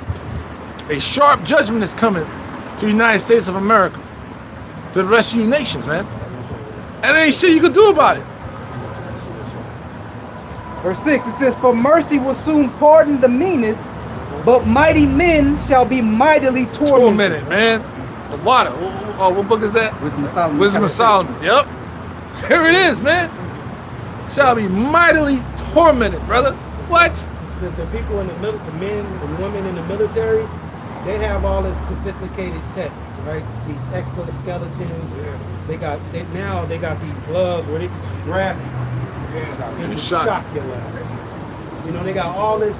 A sharp judgment is coming to the United States of America, to the rest of you nations, man. And there ain't shit you can do about it. Verse 6, it says, for mercy will soon pardon the meanest, but mighty men shall be mightily tormented. Man. The water. What book is that? Wisdom of Solomon. Wisdom of Solomon. Yep. Here it is, man. Shall be mightily tormented, brother. What? Because the people in the men and women in the military, they have all this sophisticated tech, right? These exoskeletons. They got these gloves where they grab you and just shock your ass. You know, they got all this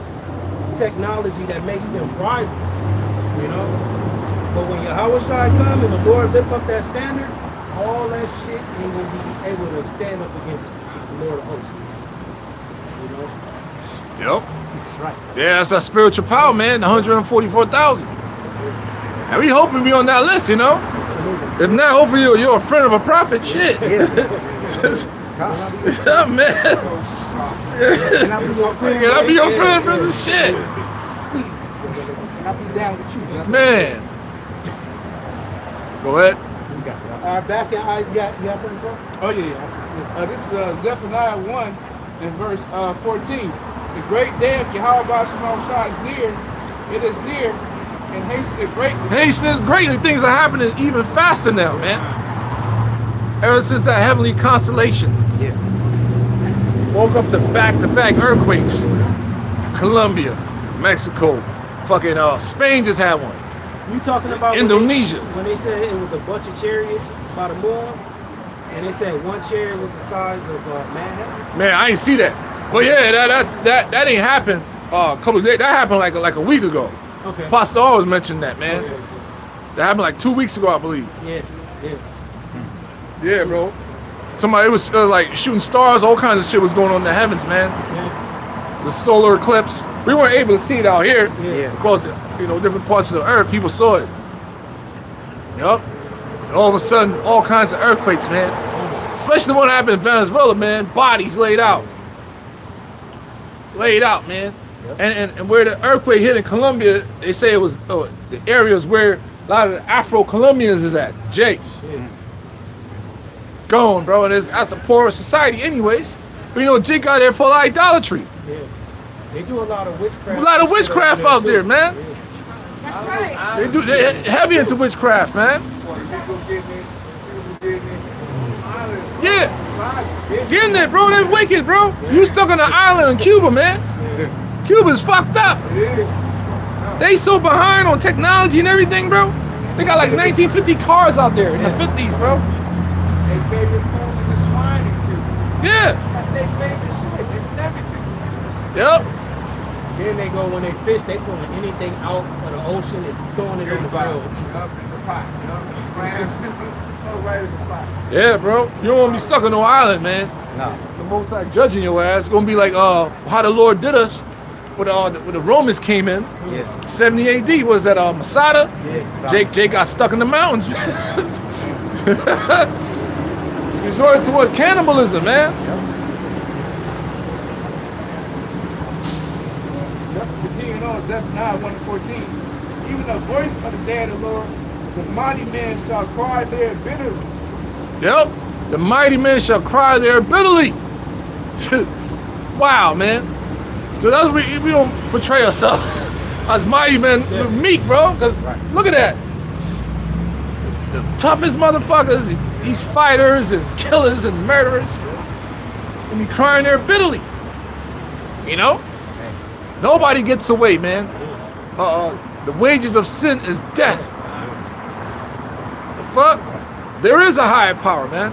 technology that makes them rival. You know? But when Yahweh Shai come and the Lord lift up that standard, all that shit ain't gonna be able to stand up against the Lord of hosts. You know? Yep. That's right. Yeah, that's our spiritual power, man. 144,000. And we hoping we on that list, you know? If not, hopefully you're a friend of a prophet. Shit. Yeah. Yeah, man. Can I be your friend? Can I be your friend, brother? Shit. Can I be down with you, brother? Man. Go ahead. Back in, you got something, bro? Oh, yeah. This is Zephaniah 1 and verse 14. The great day of Yahweh Shai is near. It is near and hasteneth greatly. Hasteneth greatly. Things are happening even faster now, man. Ever since that heavenly constellation. Yeah. Woke up to back-to-back earthquakes. Colombia, Mexico, fucking Spain just had one. You talking about Indonesia. When they said it was a bunch of chariots by the moon, and they said one chariot was the size of Manhattan? Man, I ain't see that. But yeah, that ain't happened a couple of days. That happened like a week ago. Okay. Pastor always mentioned that, man. Okay. That happened like 2 weeks ago, I believe. Yeah. Yeah, bro. Somebody, it was like shooting stars, all kinds of shit was going on in the heavens, man. Yeah. The solar eclipse. We weren't able to see it out here. Yeah. Because, different parts of the earth, people saw it. Yup. And all of a sudden, all kinds of earthquakes, man. Especially the one that happened in Venezuela, man. Bodies laid out. laid out, man. And where the earthquake hit in Colombia, they say it was the areas where a lot of the Afro-Colombians is at. Jay. It's gone, bro. And that's a poorer society anyways. But you know, Jay got there for idolatry. Yeah. They do a lot of witchcraft. A lot of witchcraft out there, man. That's right. They're heavy into witchcraft, man. Yeah. Get in there, bro. They're wicked, bro. You stuck on an island in Cuba, man. Cuba's fucked up. They so behind on technology and everything, bro. They got like 1950 cars out there in the 50s, bro. They favorite food is the swine in Cuba. Yeah. That's their favorite shit. It's everything. Yep. Then they go, when they fish, they pulling anything out of the ocean and throwing it on the grill. Up in the pot. Right in the pot. Yeah, bro. You don't want to be stuck on no island, man. No. The Most High judging your ass. It's gonna be like how the Lord did us when the Romans came in. Yes. 70 AD was that Masada. Yeah. Jake got stuck in the mountains. Resorted toward cannibalism, man. Continuing on, Zephaniah 1:14. Even the voice of the day of the Lord, the mighty man shall cry there bitterly. Yep. The mighty men shall cry there bitterly. Wow, man. So that's what we don't portray ourselves as mighty men. We're meek, bro. Because look at that. The toughest motherfuckers, these fighters and killers and murderers, and be crying there bitterly. You know? Nobody gets away, man. The wages of sin is death. The fuck? There is a higher power, man.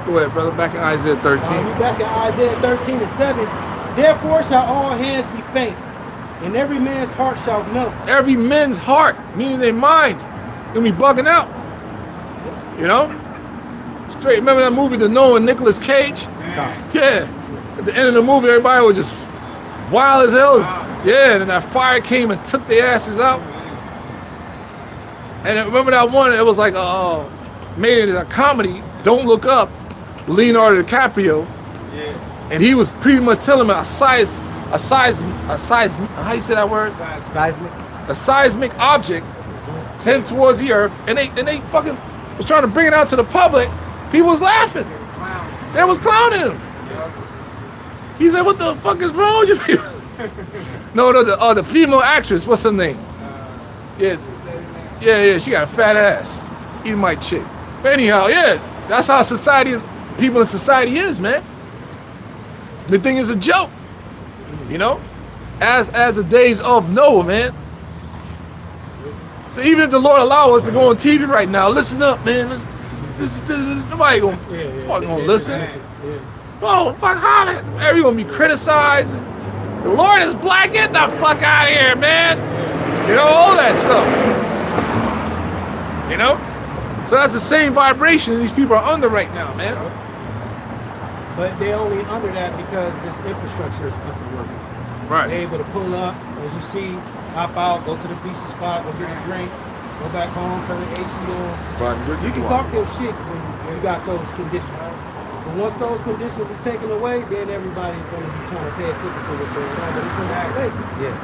Go ahead, brother. Back in Isaiah 13. We back in Isaiah 13:7. Therefore shall all hands be faint, and every man's heart shall melt. Every man's heart, meaning their minds, gonna be bugging out. You know? Straight. Remember that movie, The Known, with Nicolas Cage? Yeah. At the end of the movie, everybody was just wild as hell. Yeah, and then that fire came and took their asses out. And I remember that one, it was like made it a comedy, Don't Look Up, Leonardo DiCaprio. Yeah. And he was pretty much telling him how you say that word? Seismic. A seismic object heading towards the earth, and they fucking was trying to bring it out to the public. People was laughing. They was clowning him. He said, "What the fuck is wrong with you people?" No, the female actress, what's her name? Yeah, she got a fat ass. Eat my chick. But anyhow, yeah, that's how people in society is, man. The thing is a joke, you know, as the days of Noah, man. So even if the Lord allow us to go on TV right now, listen up, man. Nobody gonna listen. Whoa, fuck how that? Everybody gonna be criticized. The Lord is black. Get the fuck out of here, man. You know, all that stuff. You know? So that's the same vibration these people are under right now, man. But they only under that because this infrastructure is up and working. Right. They're able to pull up, as you see, hop out, go to the pizza spot, go get a drink, go back home, turn the AC on. You can talk your shit when you got those conditions. But once those conditions is taken away, then everybody's going to be trying to pay attention to what's going on. But it's going to happen. Yeah.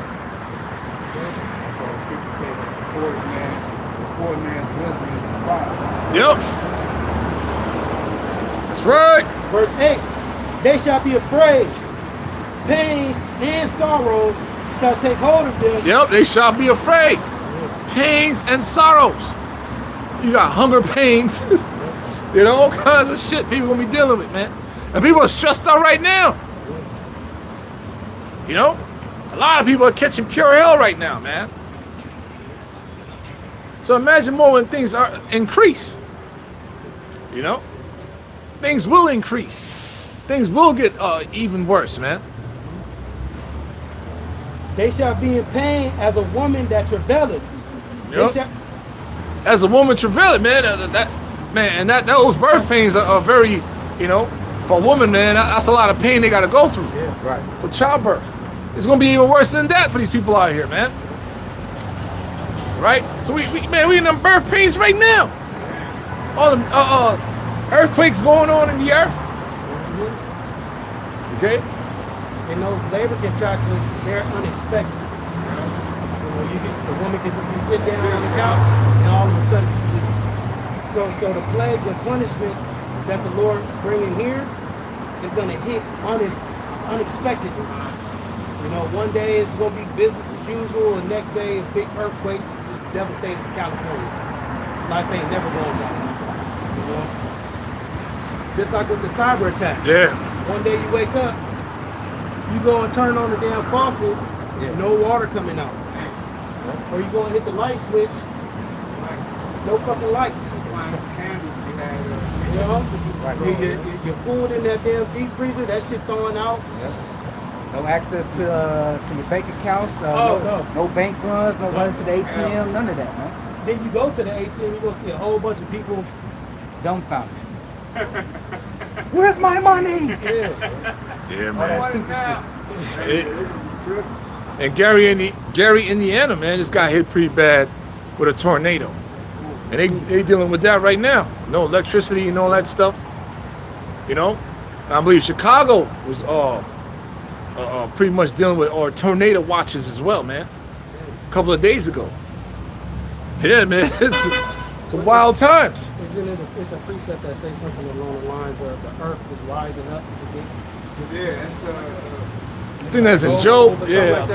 That's why the scripture says the poor man's wisdom is the pride. Yep. That's right. Verse 8, they shall be afraid. Pains and sorrows shall take hold of them. Yep, they shall be afraid. Pains and sorrows. You got hunger pains. You know, all kinds of shit people gonna be dealing with, man. And people are stressed out right now. You know? A lot of people are catching pure hell right now, man. So imagine more when things are increase. You know? Things will increase. Things will get even worse, man. They shall be in pain as a woman that travaileth. Yep. As a woman travailing, man, those birth pains are very, you know, for a woman, man, that's a lot of pain they got to go through. Yeah. Right. For childbirth. It's going to be even worse than that for these people out here, man. Right? So we in them birth pains right now. All the earthquakes going on in the earth. Okay? And those labor contractions, they're unexpected. You know, the woman can just be sitting down on the couch, and all of a sudden she just. So the plagues and punishments that the Lord bringing here is going to hit unexpectedly. You know, one day it's going to be business as usual, and next day a big earthquake just devastated California. Life ain't never going down. You know, just like with the cyber attacks. Yeah. One day you wake up, you go and turn on the damn faucet, no water coming out. Or you go and hit the light switch, no fucking lights. You know, your food in that damn deep freezer, that shit thawing out. Yep. No access to your bank accounts. No bank runs. No running to the ATM. None of that, man. Then you go to the ATM, you go see a whole bunch of people Dumbfounded. Where's my money? Yeah. Yeah, All that man. stupid shit. And Gary, Indiana, man, just got hit pretty bad with a tornado. And they dealing with that right now. No electricity and all that stuff. You know? And I believe Chicago was pretty much dealing with tornado watches as well, man. A couple of days ago. Yeah, man. It's wild times. It's a precept that says something along the lines of the earth is rising up against. Yeah, that's I think that's in Job. Yeah.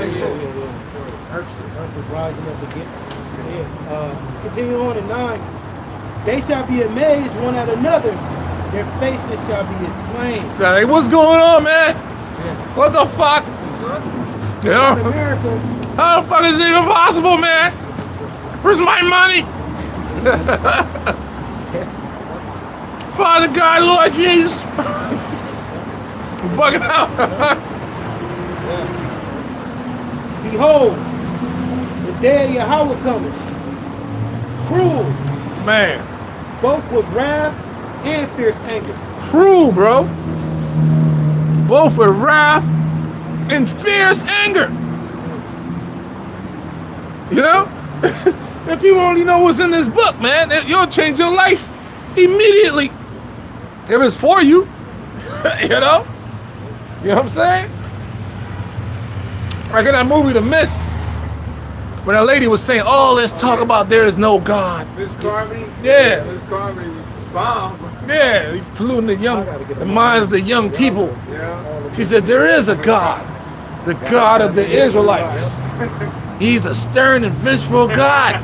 Earth is rising up against. Continue on in 9. They shall be amazed one at another. Their faces shall be as flames. Hey, what's going on, man? What the fuck? In Yeah. America, How the fuck is it even possible, man? Where's my money? Father God, Lord Jesus. I'm bugging out. behold, the day of Yahweh cometh, cruel, Man, both with wrath and fierce anger. cruel, bro. Both with wrath and fierce anger. You know? If you only know what's in this book, man, you'll change your life immediately. If it's for you. You know? You know what I'm saying? Like in that movie, The Mist, when that lady was saying, oh, let's talk about there is no God. Miss Carmody? Yeah. Miss Carmody was bomb. Yeah, he's polluting the minds of the young people. Yeah. She said, there is a God, the God of the Israelites. He's a stern and vengeful God.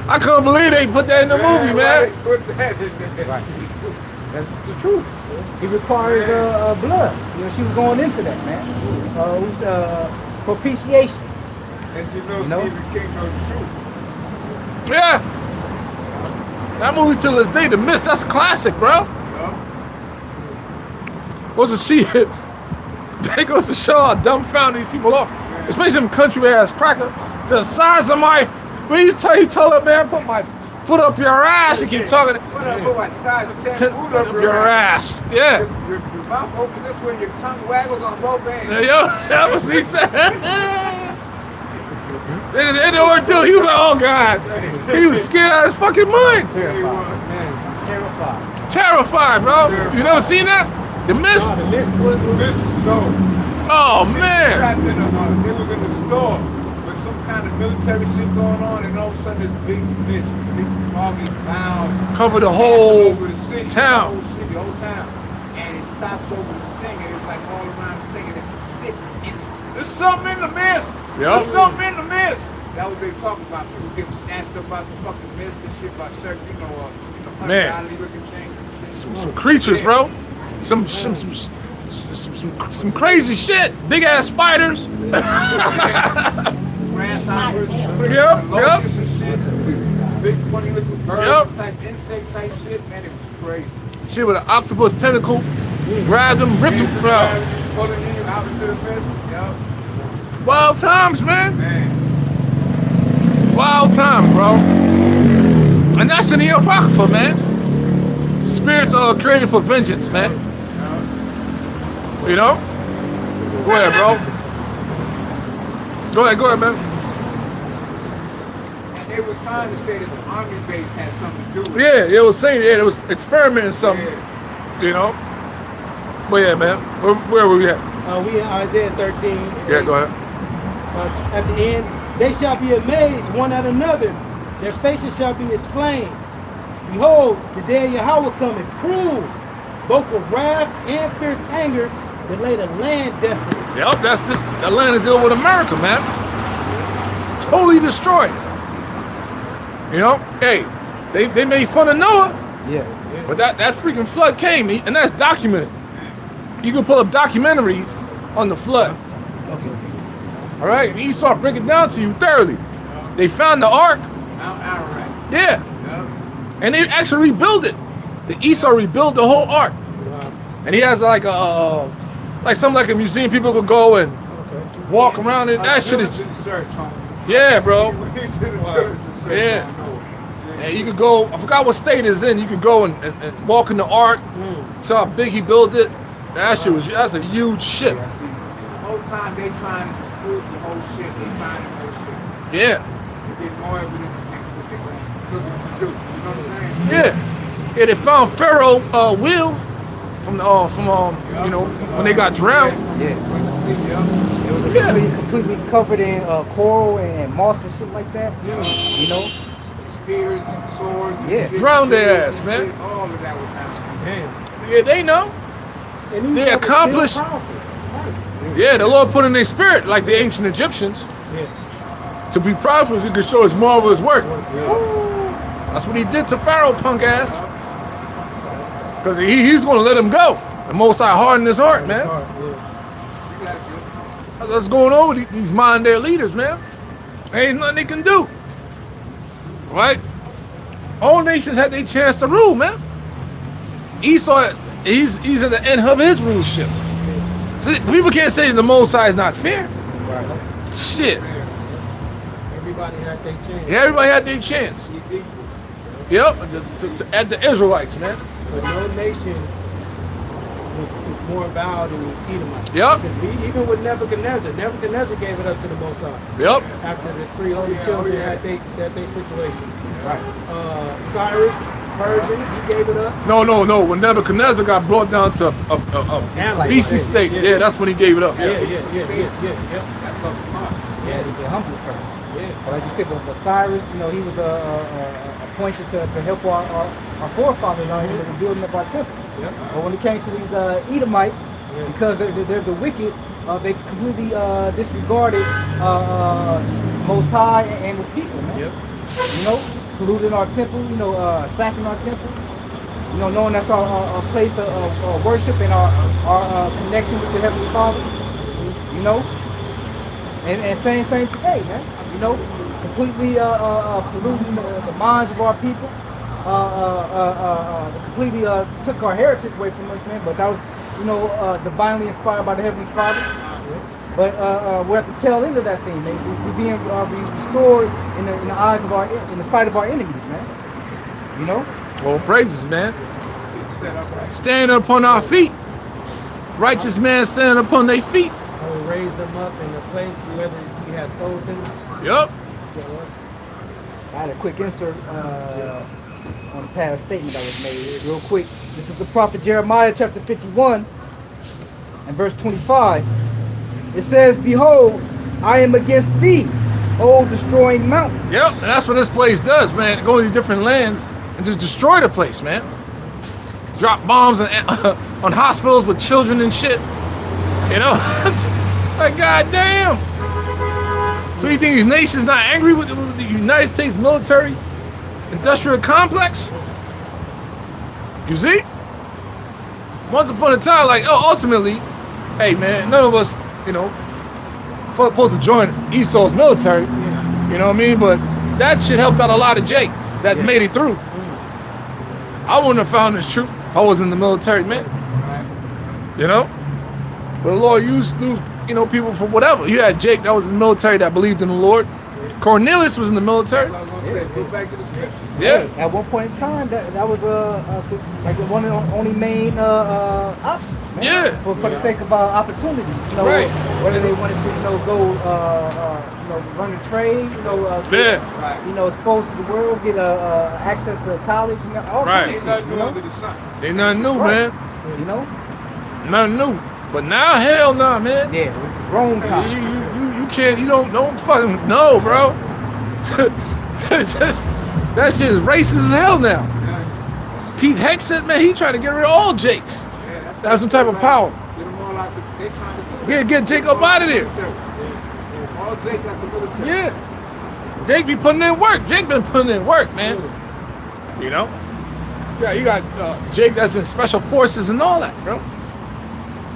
I couldn't believe they put that in the movie, man. Put that in there. Right. That's the truth. It requires blood. You know, she was going into that, man. Propitiation. And she knows You know? Stephen King knows the truth. Yeah. That movie till this day, The Mist, that's a classic, bro. Goes to see it. It goes to show how dumbfounded these people are. Especially them country ass cracker. The size of my, when he told her, man, put my foot up your ass. He keep talking. What up, what size of 10 food up Your ass. Yeah. Your mouth opens this way, your tongue waggles on both ends. Yo, that was what he said. They didn't know what to do. He was like, oh God. He was scared out of his fucking mind. Terrified. Man, terrified. Terrified, bro. You never seen that? The Mist? The mist was This store. Oh, man. Trapped in they was in the store with some kind of military shit going on, and all of a sudden this big bitch, big foggy cloud, Cover the passing whole over the city, town. the whole town, and it stops over this thing, and it's like all around the thing, and it's sick. There's something in the mist. Yup. There's something in the mist. That was they talking about. People getting snatched up out the fucking mist and shit by certain, Man. ungodly looking things and shit. Some creatures, bro. Some crazy shit. Big ass spiders. Grasshoppers, Yep, locusts and shit. Big funny looking bird Yep. type insect type shit, man, it was crazy. Shit with an octopus tentacle. Grabbed them, ripped them. Bro. Pulling you out into the mist. Yep. Wild times, man. Man. Wild times, bro. And that's in the Apocrypha, man. Spirits are created for vengeance, man. You know? Go ahead, bro. Go ahead, man. And they was trying to say that the army base had something to do with it. Yeah, they was saying, yeah, they was experimenting something. Yeah. You know? But yeah, man. Where were we at? We in Isaiah 13. Yeah, go ahead. At the end, they shall be amazed one at another. Their faces shall be as flames. Behold, the day of Yahweh cometh, cruel, both with wrath and fierce anger, that lay the land desolate. Yep, that's this. The land is dealing with America, man. Totally destroyed. You know, hey, they made fun of Noah, Yeah. but that freaking flood came, and that's documented. You can pull up documentaries on the flood. All right, and Esau break it down to you thoroughly. They found the ark. Mount Ararat. Yeah, Yep. and they actually rebuilt it. The Esau rebuilt the whole ark, and he has like something like a museum. People could go and walk around it. That shit is, Search, homie. yeah, bro. We went to the diligent search Yeah. on Noah. And you could go. I forgot what state it's in. You could go and walk in the ark. See how big he built it. That's a huge ship. The whole time they trying to prove the whole shit, they find the whole shit. Yeah, They get more evidence against what they're looking to do. You know what I'm saying? yeah. Yeah, they found Pharaoh wheels from you know, when they got drowned. Yeah. It was Yeah. completely covered in coral and moss and shit like that. You know? Spears and swords and Yeah. shit, Drown their shields ass, and man. shit, all of that was happening. Damn. Yeah, they know. And these They brothers still accomplished. powerful. Yeah, the Lord put in their spirit, like the ancient Egyptians, Yeah. to be proud he could show his marvelous work. That's what he did to Pharaoh, punk ass. Because he's going to let him go. The Most High hardened his heart, man. That's what's going on with these modern day leaders, man. There ain't nothing they can do. Right? All nations had their chance to rule, man. Esau, he's at the end of his rulership. So people can't say the Most High is not fair. Shit. Everybody had their chance. Yeah, everybody had their chance. Yep, at the Israelites, man. But no nation was more vowed than the Edomites. Yep. Because even with Nebuchadnezzar gave it up to the Most High. Yep. After the three holy children had their situation. Right. Cyrus, Persian, he gave it up. No. When Nebuchadnezzar got brought down to a BC state, yeah, that's when he gave it up. Yeah. Yeah, to get humble first. Yeah. But like you said, but Cyrus, you know, he was appointed to help our forefathers out here with the building of our temple. Yep. But when it came to these Edomites, because they're the wicked, they completely disregarded Most High and His people, man. Yep. You know, polluting our temple, you know, sacking our temple. You know, knowing that's our place of worship and our connection with the Heavenly Father. You know, and same today, man. You know, completely polluting the minds of our people. Completely took our heritage away from us, man. But that was, you know, divinely inspired by the Heavenly Father. But we're at the tail end of that thing, man. We're being restored in the eyes of in the sight of our enemies, man. You know. Well, praises, man. Stand upon our feet. Righteous man standing upon their feet. I will raise them up in the place whether we have sold them. Yup. I had a quick insert on the past statement that was made real quick. This is the prophet Jeremiah chapter 51 and verse 25. It says, "Behold, I am against thee, O destroying mountain." Yep, and that's what this place does, man. Go to different lands and just destroy the place, man. Drop bombs on hospitals with children and shit. You know? Like, goddamn. So you think these nations not angry with the United States military industrial complex? You see? Once upon a time, like, ultimately, hey, man, none of us, you know, supposed to join Esau's military. You know what I mean? But that shit helped out a lot of Jake that made it through. I wouldn't have found this truth if I was in the military, man. You know? But the Lord used, you know, people for whatever. You had Jake that was in the military that believed in the Lord. Cornelius was in the military. I was gonna say, go back to the scripture. Yeah. At one point in time, that was like one of the only main options, man. Yeah. For the sake of opportunities, you know, Right. whether they wanted to, you know, go, you know, run a trade, you know, get, you know, exposed to the world, get access to college, you know, all Right. kinds Ain't of nothing shit, new under the sun. Ain't nothing new, Right. man. you know. Nothing new. But now, hell no, man. Yeah, it was wrong time. You can't, you don't fucking know, bro. That shit is racist as hell now. Pete Heck said, man, he trying to get rid of all Jakes. Have some type of power. Get them all out. They trying to do Get Jake up out of there. All Jake got the military. Yeah. Jake be putting in work. Jake been putting in work, man. You know? Yeah, you got Jake that's in special forces and all that, bro.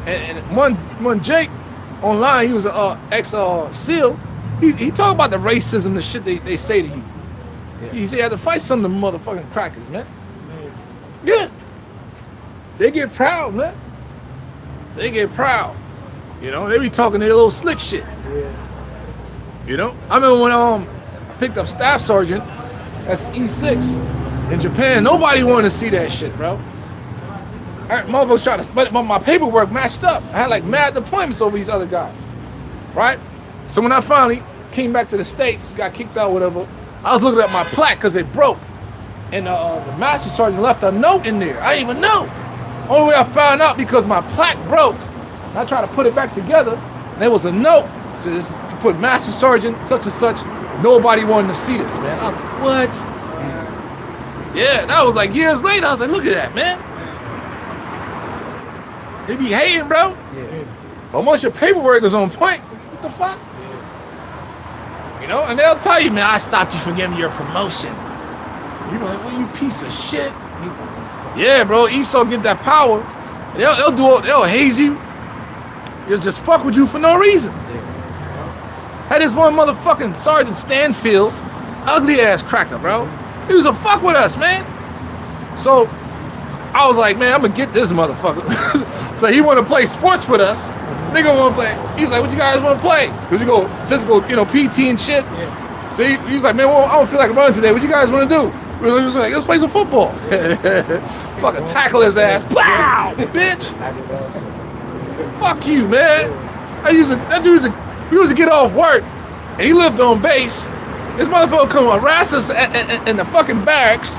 And one Jake online, he was an ex-SEAL. He talked about the racism, the shit they say to you. Yeah. He said you had to fight some of them motherfucking crackers, man. Yeah. They get proud, man. They get proud. You know, they be talking their little slick shit. Yeah. You know? I remember when I picked up Staff Sergeant, that's E6 in Japan, nobody wanted to see that shit, bro. Motherfuckers tried to, but my paperwork matched up. I had like mad deployments over these other guys, right? So when I finally came back to the States, got kicked out, whatever, I was looking at my plaque because it broke. And the master sergeant left a note in there. I didn't even know. Only way I found out because my plaque broke. And I tried to put it back together, and there was a note. Says you put master sergeant such and such. Nobody wanted to see this, man. I was like, what? Yeah, that was like years later. I was like, look at that, man. They be hating, bro. Yeah. But once your paperwork is on point, what the fuck? You know, and they'll tell you, man, I stopped you from getting your promotion. You be like, well, you piece of shit. Yeah, bro, Esau get that power. They'll haze you. They'll just fuck with you for no reason. Had this one motherfucking Sergeant Stanfield, ugly ass cracker, bro. He was a fuck with us, man. So I was like, man, I'm gonna get this motherfucker. So he wanna play sports with us. Nigga wanna play. He's like, what you guys wanna play? Cause you go physical, PT and shit. Yeah. So he's like, man, well, I don't feel like running today. What you guys wanna do? We was like, let's play some football. Fucking tackle his ass. Pow! Bitch! Fuck you, man. We used to get off work, and he lived on base. This motherfucker come harass us in the fucking barracks,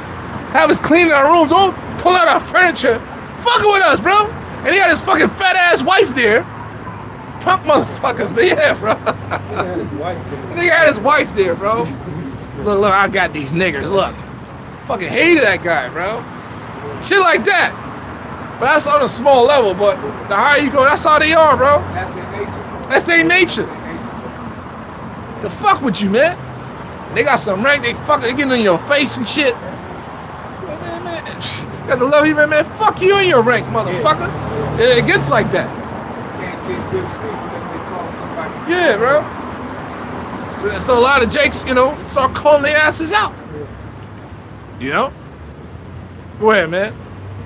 have us cleaning our rooms, pull out our furniture, fucking with us, bro. And he had his fucking fat ass wife there. Punk motherfuckers, but yeah, bro. He had his wife there, bro. Look, I got these niggers, look. Fucking hated that guy, bro. Shit like that. But that's on a small level, but the higher you go, that's how they are, bro. That's their nature. The fuck with you, man. They got some rank, they getting in your face and shit. Man, you got to love you, man. Fuck you in your rank, motherfucker. Yeah. It gets like that. Can't get good sleep unless they call somebody. Yeah, bro. So a lot of Jakes, start calling their asses out. You know? Go ahead, man.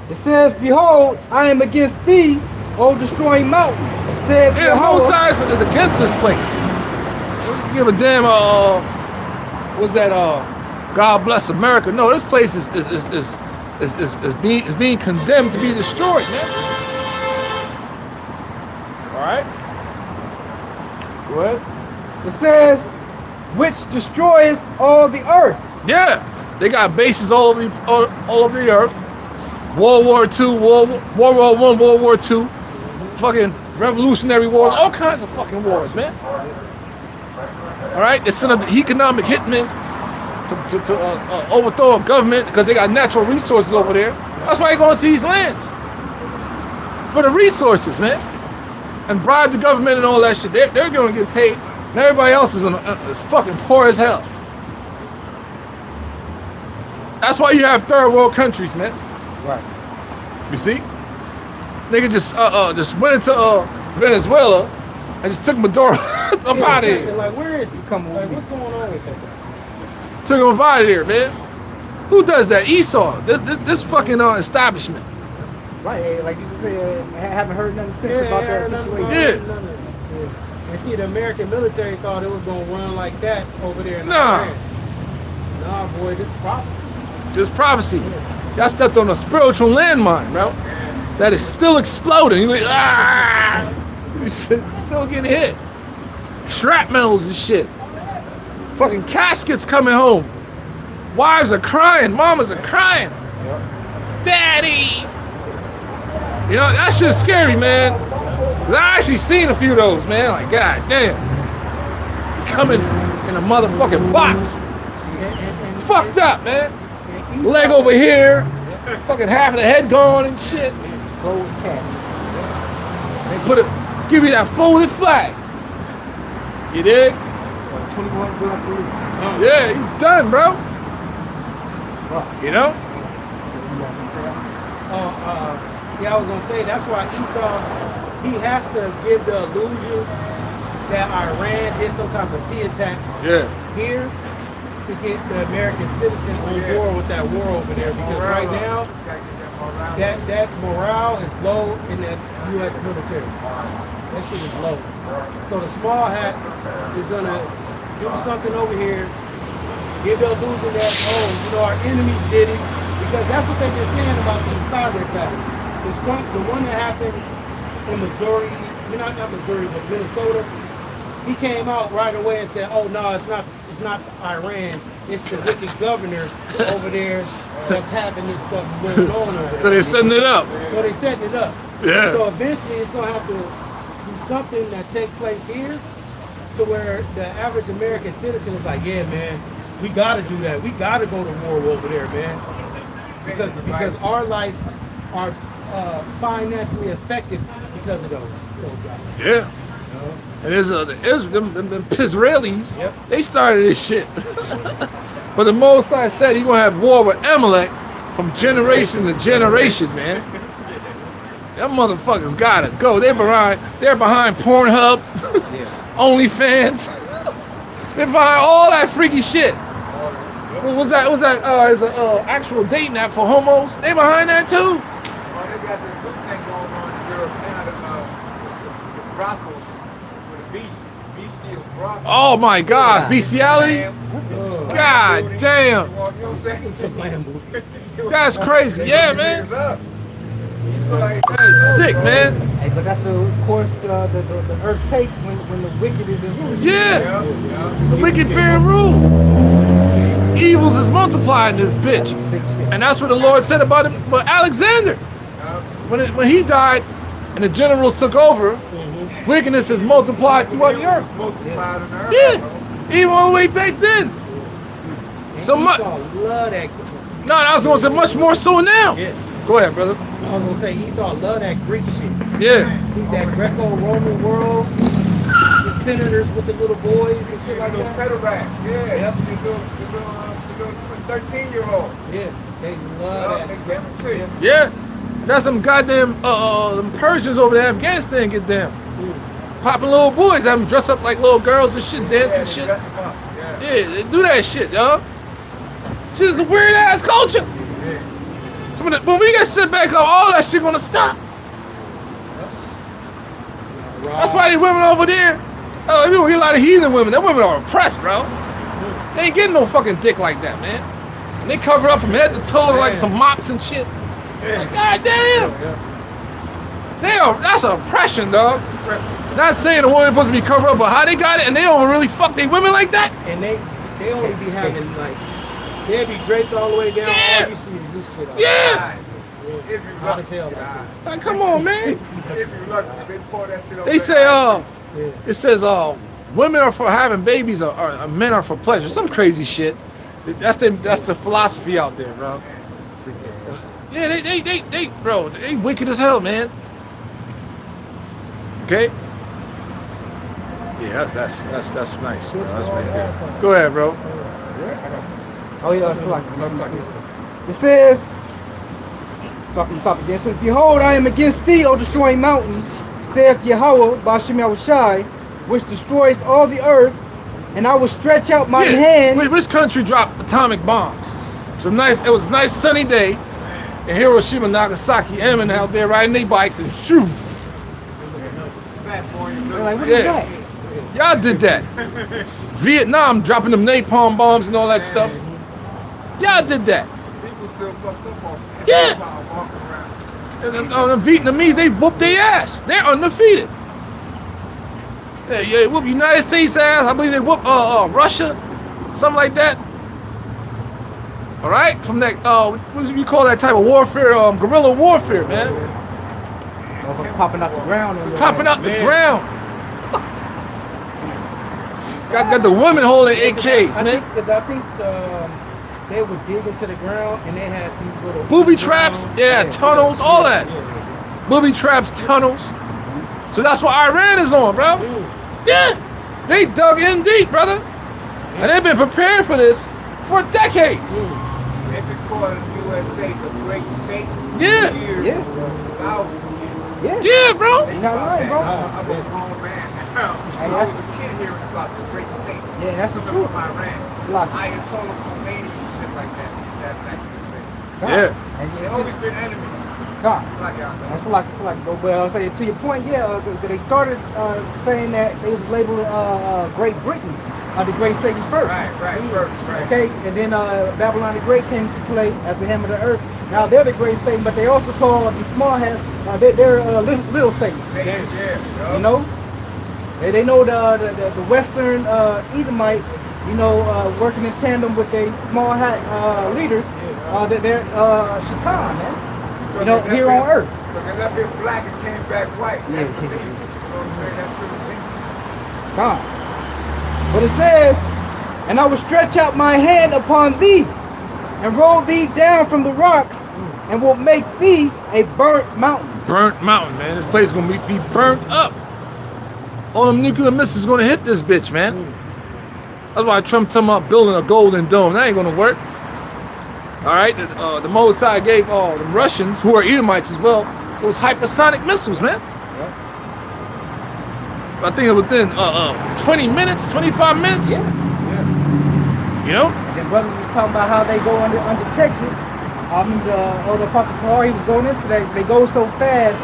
It says, behold, I am against thee, O destroying mountain. Said Yeah, both sides is against this place. Give a damn, what's that, God bless America. No, this place is being condemned to be destroyed, man. All right? Go ahead. It says, which destroys all the earth. Yeah. They got bases all over the earth. World War II, World War I, World War II, fucking Revolutionary Wars, all kinds of fucking wars, man. All right, they send up economic hitmen to overthrow a government because they got natural resources over there. That's why they go into these lands for the resources, man, and bribe the government and all that shit. They're going to get paid, and everybody else is fucking poor as hell. That's why you have third world countries, man. Right. You see? Nigga just went into Venezuela and just took Maduro up out of here. Like, where is he? Like, What's going on with that? Took him up out of here, man. Who does that? Esau. This fucking establishment. Right, like you just said, I haven't heard nothing since about that situation. Yeah. And see, the American military thought it was going to run like that over there in Nah. Iran. Nah, boy, this is prophecy. This prophecy. Y'all stepped on a spiritual landmine, bro. That is still exploding. You're like, ah! Still getting hit. Shrapnels and shit. Fucking caskets coming home. Wives are crying. Mamas are crying. Daddy! You know, that shit's scary, man. 'Cause I actually seen a few of those, man. Like, god damn. Coming in a motherfucking box. Fucked up, man. Leg over here. Fucking half of the head gone and shit. Closed casket. They put it, give you that folded flag. You dig? 21 guns to leave. Yeah, you done, bro. You know? Yeah, I was gonna say that's why Esau, he has to give the illusion that Iran did some type of tea attack Yeah. here to get the American citizen on board with that war over there, because right now that morale is low in the U.S. military. That shit is low. So the small hat is gonna do something over here, give the illusion that, oh, you know, our enemies did it, because that's what they've been saying about these cyber attacks. The one that happened in Missouri, not Missouri, but Minnesota, he came out right away and said, oh no, it's not Iran, it's the wicked governor over there that's having this stuff going on over there. So they're setting it up. So they setting it up. Yeah. So eventually it's gonna have to be something that takes place here to where the average American citizen is like, yeah man, we gotta do that. We gotta go to war over there, man. Because our life are financially affected because of those guys. Yeah. And there's them Israelis. Yep. They started this shit. But the Most High said he gonna have war with Amalek from generation to generation, man. Them motherfuckers gotta go. They're behind Pornhub, OnlyFans. They're behind all that freaky shit. What was that? Is an actual dating app for homos? They behind that too. Oh, they got this good thing going on in Europe now, the brothels with the bestial brothels. Oh my God, bestiality. God damn. You know what I'm saying? That's crazy. Yeah, man. He's like, That's sick, man. Hey, but that's the course the earth takes when the wicked is in rule. Yeah. The wicked bear rule. Evils is multiplying this bitch. And that's what the Lord said about him. But Alexander, when he died and the generals took over, wickedness is multiplied throughout the earth. multiplied in the earth. Yeah. Even all the way back then. So much. Esau love that. No, I was gonna say much more so now. Yeah. Go ahead, brother. I was gonna say Esau love that Greek shit. Yeah. That Greco-Roman world, the senators with the little boys and shit like Little that. pederact, yeah. Yep. The little 13-year-old. Yeah, they love They that. get them too. Yeah. That's some goddamn them Persians over there in Afghanistan get them. Popping little boys, have them dress up like little girls and shit, dance and shit. Dress them up, yeah. Yeah, they do that shit, yo. Shit is a weird ass culture. So when we get sit back up, all that shit gonna stop. That's why these women over there, oh, we get a lot of heathen women. Them women are oppressed, bro. They ain't getting no fucking dick like that, man. And they cover up from head to toe like some mops and shit. Like, god damn. That's oppression, dog. Not saying the woman supposed to be covered up, but how they got it and they don't really fuck their women like that? And they only be having like, they'll be draped all the way down. Yeah. All you see is this shit. Yeah. If you Hot as lucky, hell. Like, come on, man. if you lucky, they pour that shit over They say, Yeah. it says, women are for having babies or men are for pleasure. Some crazy shit. That's the philosophy out there, bro. Yeah, they bro, they wicked as hell, man. Okay. Yeah, that's nice, bro. That's right there. Go ahead, bro. Oh yeah, it's like it says, start from the top again. It says, behold, I am against thee, O destroying mountain, saith Yahweh, Bashem Yahushai, which destroys all the earth, and I will stretch out my hand. Wait, which country dropped atomic bombs? It was a nice sunny day in Hiroshima, Nagasaki. Airmen out there riding their bikes and shoo. They're like, what is Yeah. that? Y'all did that. Vietnam dropping them napalm bombs and all that stuff. Y'all did that. People still fucked up on Yeah. walking around. And the Vietnamese, they whooped their ass. They're undefeated. Yeah, whoop United States ass. I believe they whoop Russia, something like that. All right, from that what do you call that type of warfare? Guerrilla warfare, man. Popping out the ground. Popping out the ground. Got the women holding AKs, man. Because I think they would dig into the ground and they had these little Booby traps, yeah, tunnels, all that. Booby traps, tunnels. So that's what Iran is on, bro. Yeah, they dug in deep, brother. And they've been preparing for this for decades. They've been calling the USA the Great Satan. Yeah. Yeah. Thousands of years. Yeah. Yeah, bro. You're not lying, bro. I'm a grown man now. I was a kid hearing about the Great Satan. Yeah, that's the Coming truth. from Iran. It's like, Ayatollah Khomeini and shit like that. That back in the day. Yeah. and They've always been enemies. God. Like y'all know. It's like, well, say to your point, yeah. They started saying that they was labeled Great Britain, the Great Satan first. Right, right. Okay, and then Babylon the Great came to play as the hem of the earth. Now they're the Great Satan, but they also call the small hats. They're little Satan. Yeah. You know, they know the Western Edomite. You know, working in tandem with their small hat leaders. That they're Shaitan, man. You know, here on earth. But they left it black and came back white. Yeah. That's the thing. You know what I'm saying? That's the thing. God. But it says, and I will stretch out my hand upon thee, and roll thee down from the rocks, and will make thee a burnt mountain. Burnt mountain, man. This place is gonna be burnt up. All them nuclear missiles gonna hit this bitch, man. That's why Trump talking about building a golden dome. That ain't gonna work. All right, the Mossad gave all the Russians, who are Edomites as well, those hypersonic missiles, man. I think it was within 20 minutes, 25 minutes. Yeah. You know? And then brothers was talking about how they go undetected. I remember the Apostle Tahar, he was going into that. They go so fast,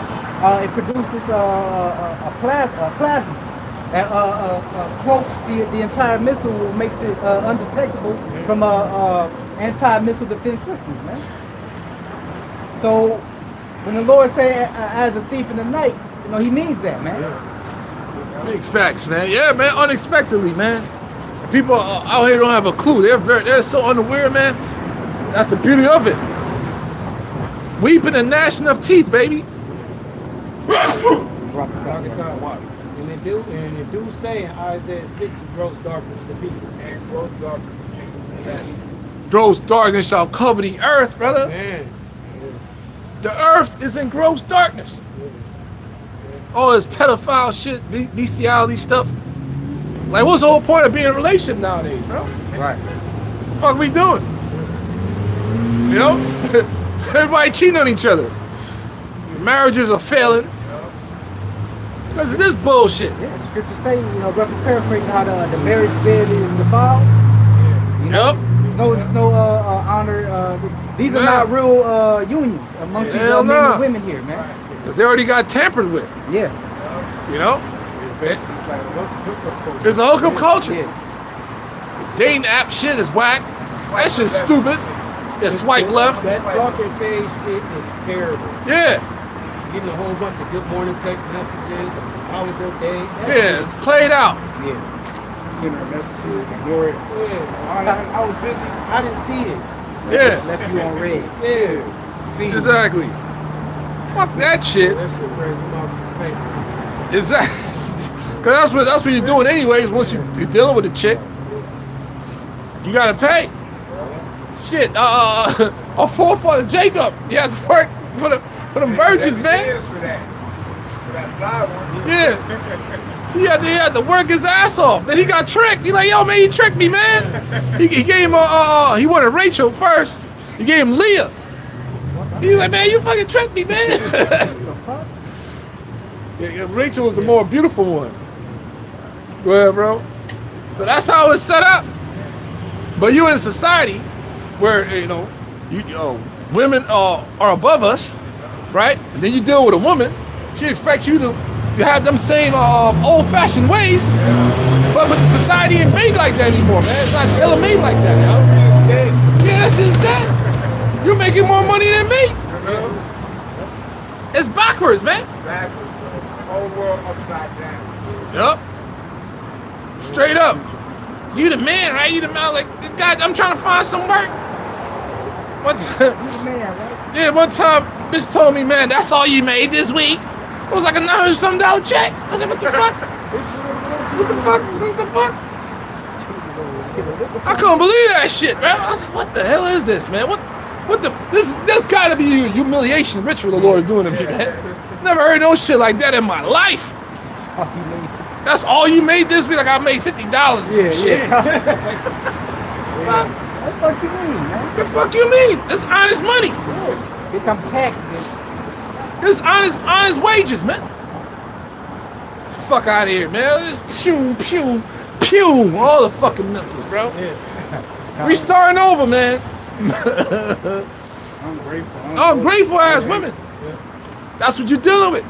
it produces a plasma that cloaks the entire missile, makes it undetectable from anti-missile defense systems, man. So when the Lord say as a thief in the night, you know, he means that, man. Big facts, man. Yeah, man, unexpectedly, man. People out here don't have a clue. They're so unaware, man. That's the beauty of it. Weeping and gnashing of teeth, baby. And it do say in Isaiah 6, it grows darkness to people. And grows darkness to people. Gross darkness shall cover the earth, brother. Man. The earth is in gross darkness. All this pedophile shit, bestiality stuff. Like, what's the whole point of being in a relationship nowadays, bro? Right. What the fuck we doing? You know? Everybody cheating on each other. Marriages are failing. Because of this bullshit. Yeah, the scriptures say, you know, roughly paraphrasing how the marriage bed is defiled. You know? Yep. There's no honor. These are not real unions amongst these men and women here, man. Because they already got tampered with. Yeah. You know? It's like a hookup culture. There's a hookup culture. Yeah. Dating app shit is whack. That shit's stupid. Yeah, swipe left. That talking phase shit is terrible. Yeah. Getting a whole bunch of good morning text messages. How was your day? Yeah, played out. Yeah. Send her messages, ignore it. Yeah. I was busy. I didn't see it. Yeah. Left you on red. Yeah. See. Exactly. Fuck that shit. That shit crazy. Motherfuckers pay. Exactly. Cause that's what you're doing anyways. Once you're dealing with a chick, you gotta pay. Shit. Our forefather Jacob, he had to work for them virgins, man. For that fly one. Yeah. He had to work his ass off. Then he got tricked. He like, yo, man, he tricked me, man. He gave him he wanted Rachel first. He gave him Leah. He was like, man, you fucking tricked me, man. Yeah, Rachel was the more beautiful one. Go ahead, bro. So that's how it's set up. But you in a society where, you know, women are above us, right? And then you deal with a woman, she expects you to have them same old-fashioned ways, but the society ain't made like that anymore, man. It's not tailor-made like that, yo. Yeah, that shit's dead. You're making more money than me. It's backwards, man. Backwards, bro. Whole world upside down. Yup. Straight up. You the man, right? You the man. Like, God, I'm trying to find some work. One time, Man, right? yeah, one time, bitch told me, man, that's all you made this week. It was like a $900-something check. I said, what the fuck? What the fuck? What the fuck? I couldn't believe that shit, bro. I was like, what the hell is this, man? What the, this gotta be a humiliation ritual the Lord is doing to me, man. Never heard no shit like that in my life. That's all you made this be like I made $50 or some shit. What the fuck you mean, man? The fuck you mean? It's honest money. Bitch, I'm taxed, bitch. It's honest wages, man. Fuck out of here, man. It's pew, pew, pew. All the fucking missiles, bro. We starting over, man. Ungrateful ass women. That's what you're dealing with.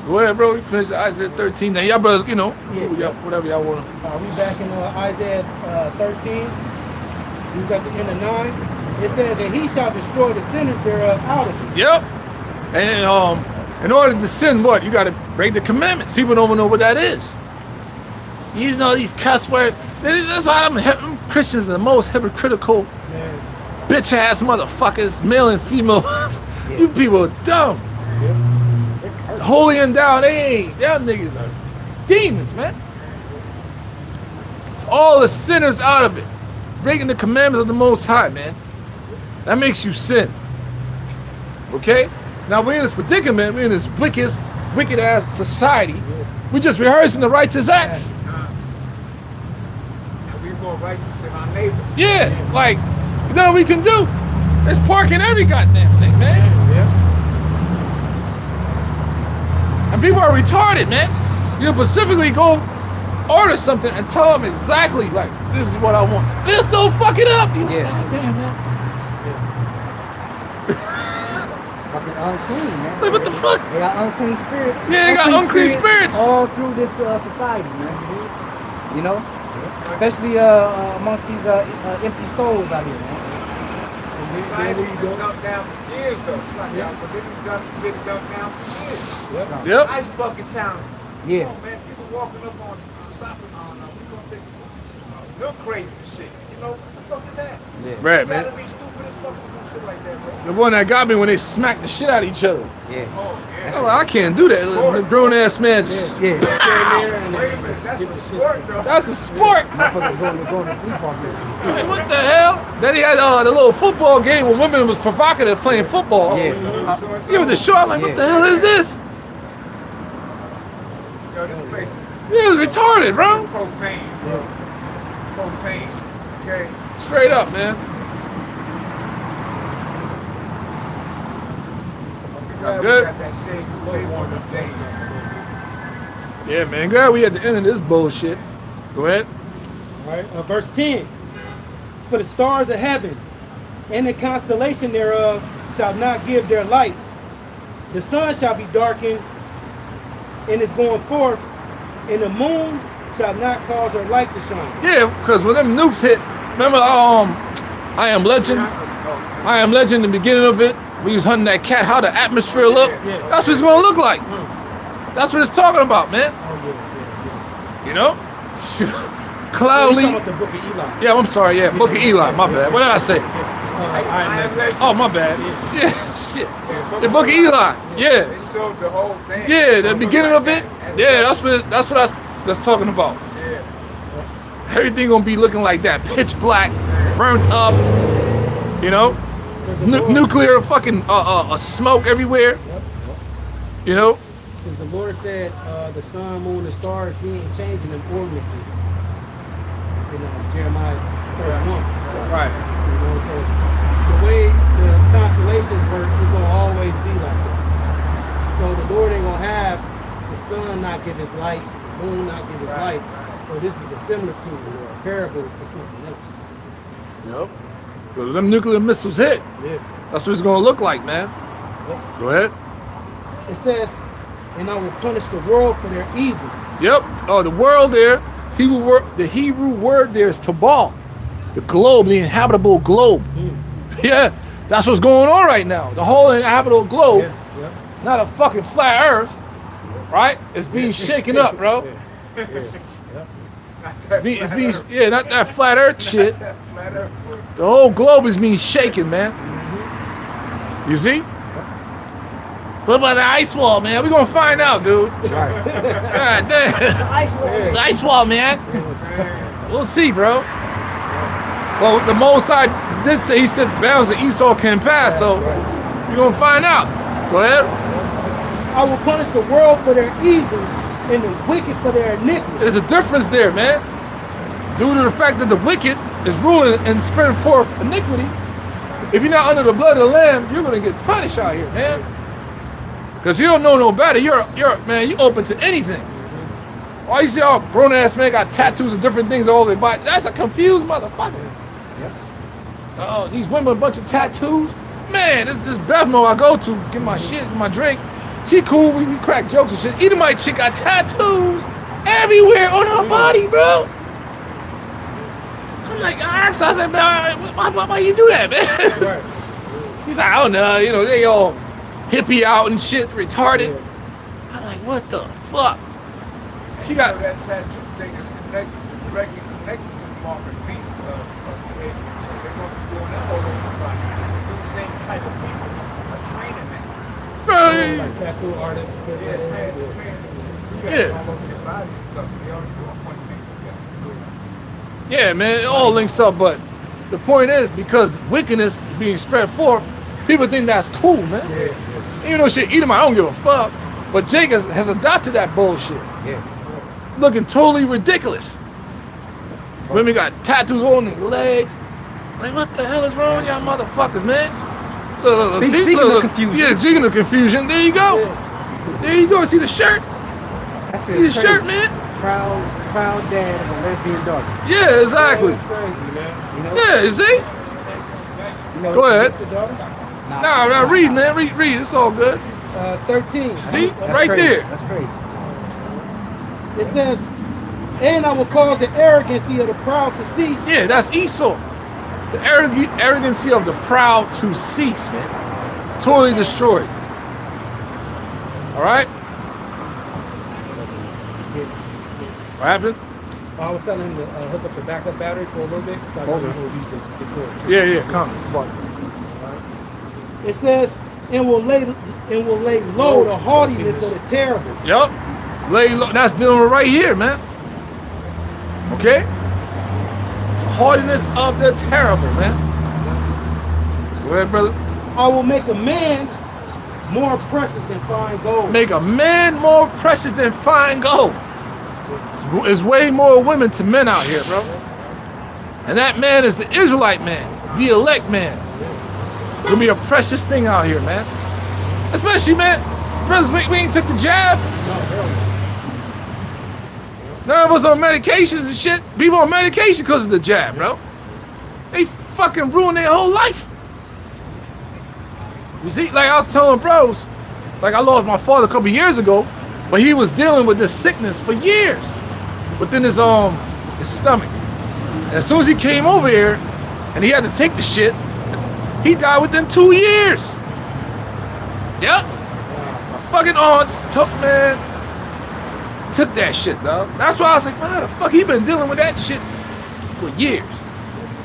Go ahead, bro. We finished Isaiah 13. Now, y'all brothers, you know, whatever y'all want to. We back in Isaiah 13. He's at the end of 9. It says, and he shall destroy the sinners thereof out of it. Yep. And in order to sin, what? You got to break the commandments. People don't even know what that is. You know these cuss words. That's why them Christians are the most hypocritical, bitch ass motherfuckers, male and female. You people are dumb. Holy and down, them niggas are demons, man. It's all the sinners out of it. Breaking the commandments of the Most High, man. That makes you sin. Okay? Now we're in this predicament, we're in this wicked ass society. We're just rehearsing the righteous acts. And we're more righteous than our neighbor. Yeah, like, you know what we can do? There's parking every goddamn thing, man. And people are retarded, man. You specifically go order something and tell them exactly, like, this is what I want. They still fuck it up. You like, God damn, man. Fucking unclean, man. Like, what the fuck? They got unclean spirits. Yeah, they got unclean spirits. All through this society, man. You know? Especially amongst these empty souls out here, man. Society was dumped down for years, though. But then it's been dumped down for years. Yep. Ice bucket challenge. Yeah. Come on, man. People walking up on shopping on, we gonna take no crazy shit. You know, what the fuck is that? Yeah. Right, You man. gotta be stupid as fuck to do shit like that, bro. The one that got me when they smacked the shit out of each other. Yeah. Oh, yeah. I'm like, I can't do that. The grown ass man just. Yeah. Wait a minute, that's a sport, though. That's a sport. Motherfuckers going to sleep off this. Like, what the hell? Then he had the little football game where women was provocative playing football. Yeah. You with the short, like, what the hell is this? Yo, this place is He was retarded, bro. profane, bro. Profane. Okay? Straight up, man. Glad good. we got that shade on them days. Yeah, man. Glad we at the end of this bullshit. Go ahead. All right, verse 10. For the stars of heaven and the constellation thereof shall not give their light. The sun shall be darkened in its going forth, and the moon shall not cause her light to shine. Yeah, because when them nukes hit, remember I Am Legend? I Am Legend, the beginning of it, we was hunting that cat, how the atmosphere look. Yeah. That's what it's gonna look like. That's what it's talking about, man. You know? Cloudy. Talking about the book of Eli. Yeah, I'm sorry, yeah. Book of Eli, my bad. What did I say? I am legend. Oh, my bad. Yeah, shit. The book of Eli. Yeah. They showed the whole thing. Yeah, the beginning of it. Yeah, that's what that's talking about. Yeah. Everything gonna be looking like that, pitch black, burnt up. You know, nuclear fucking smoke everywhere. You know. Because the Lord said the sun, moon, and stars, he ain't changing them ordinances. In Jeremiah 31. Right. You know, so the way the constellations work is going to always be like that. So the Lord ain't going to have the sun not give his light, the moon not give his light. So this is a similitude or a parable for something else. Yep. Well, them nuclear missiles hit. Yeah. That's what it's gonna look like, man. Yep. Go ahead. It says, and I will punish the world for their evil. Yep. Oh, the world there. The Hebrew word there is tabal, the globe, the inhabitable globe. Yeah, that's what's going on right now. The whole inhabitable globe, not a fucking flat Earth, right? It's being shaken up, bro. It's being, not that flat Earth shit. The whole globe is being shaken, man. You see? What about the ice wall, man? We're gonna find out, dude. Right. God damn. Ice wall. The ice wall, man. We'll see, bro. Well, the Mosai did say, he said bounds that Esau can pass, so we're gonna find out. Go ahead. I will punish the world for their evil and the wicked for their iniquity. There's a difference there, man. Due to the fact that the wicked is ruling and spreading forth iniquity, if you're not under the blood of the Lamb, you're gonna get punished out here, man. Because you don't know no better. You're man, you open to anything. Why you see all grown ass men got tattoos of different things all over their body? That's a confused motherfucker. Oh, these women with a bunch of tattoos. Man, this Bevmo I go to get my shit, my drink. She cool, we crack jokes and shit. Either my chick got tattoos everywhere on her body, bro. I'm like, I asked her, I said, man, why you do that, man? She's like, I don't know, you know, they all hippie out and shit, retarded. I'm like, what the fuck? She got that tattoo thing is directly connected to the mark of beast of the head. So they're going to be doing that all over the body. The same type of people are training that. right. Like tattoo artists. Yeah. All over their body and stuff. They already doing one thing together. Yeah, man, it all links up, but the point is, because wickedness is being spread forth, people think that's cool, man. Even though shit, Edom, I don't give a fuck. But Jake has adopted that bullshit. Yeah. Looking totally ridiculous. Women got tattoos on their legs. Like, what the hell is wrong with y'all motherfuckers, man? Look. See, Speaking look. of confusion. Yeah, speaking of confusion, there you go. There you go. See the shirt? That's See the shirt, man? Proud dad of a lesbian daughter. Yeah, exactly. That's crazy, man. You know? Yeah, you see? You know, Go ahead. The daughter? Nah, read, man. Read. It's all good. 13. See? That's Right crazy. there. That's crazy. It says, and I will cause the arrogancy of the proud to cease. Yeah, that's Esau. The arrogancy of the proud to cease, man. Totally destroyed. All right? What happened? I was telling him to hook up the backup battery for a little bit. So I Okay. know he'll use the cord. Yeah, come. It says, and will lay low the haughtiness of the terrible. Yup. Lay low. That's dealing with right here, man. Okay? Haughtiness of the terrible, man. Go ahead, brother. I will make a man more precious than fine gold. Make a man more precious than fine gold. There's way more women to men out here, bro. And that man is the Israelite man, the elect man. It'll be a precious thing out here, man. Especially, man, brothers, we ain't took the jab. None of us on medications and shit. People on medication because of the jab, bro. They fucking ruin their whole life. You see, like I was telling bros, like I lost my father a couple years ago, but he was dealing with this sickness for years within his stomach. And as soon as he came over here and he had to take the shit, he died within 2 years. Yep. My fucking aunts took that shit, dog. That's why I was like, man, how the fuck he been dealing with that shit for years?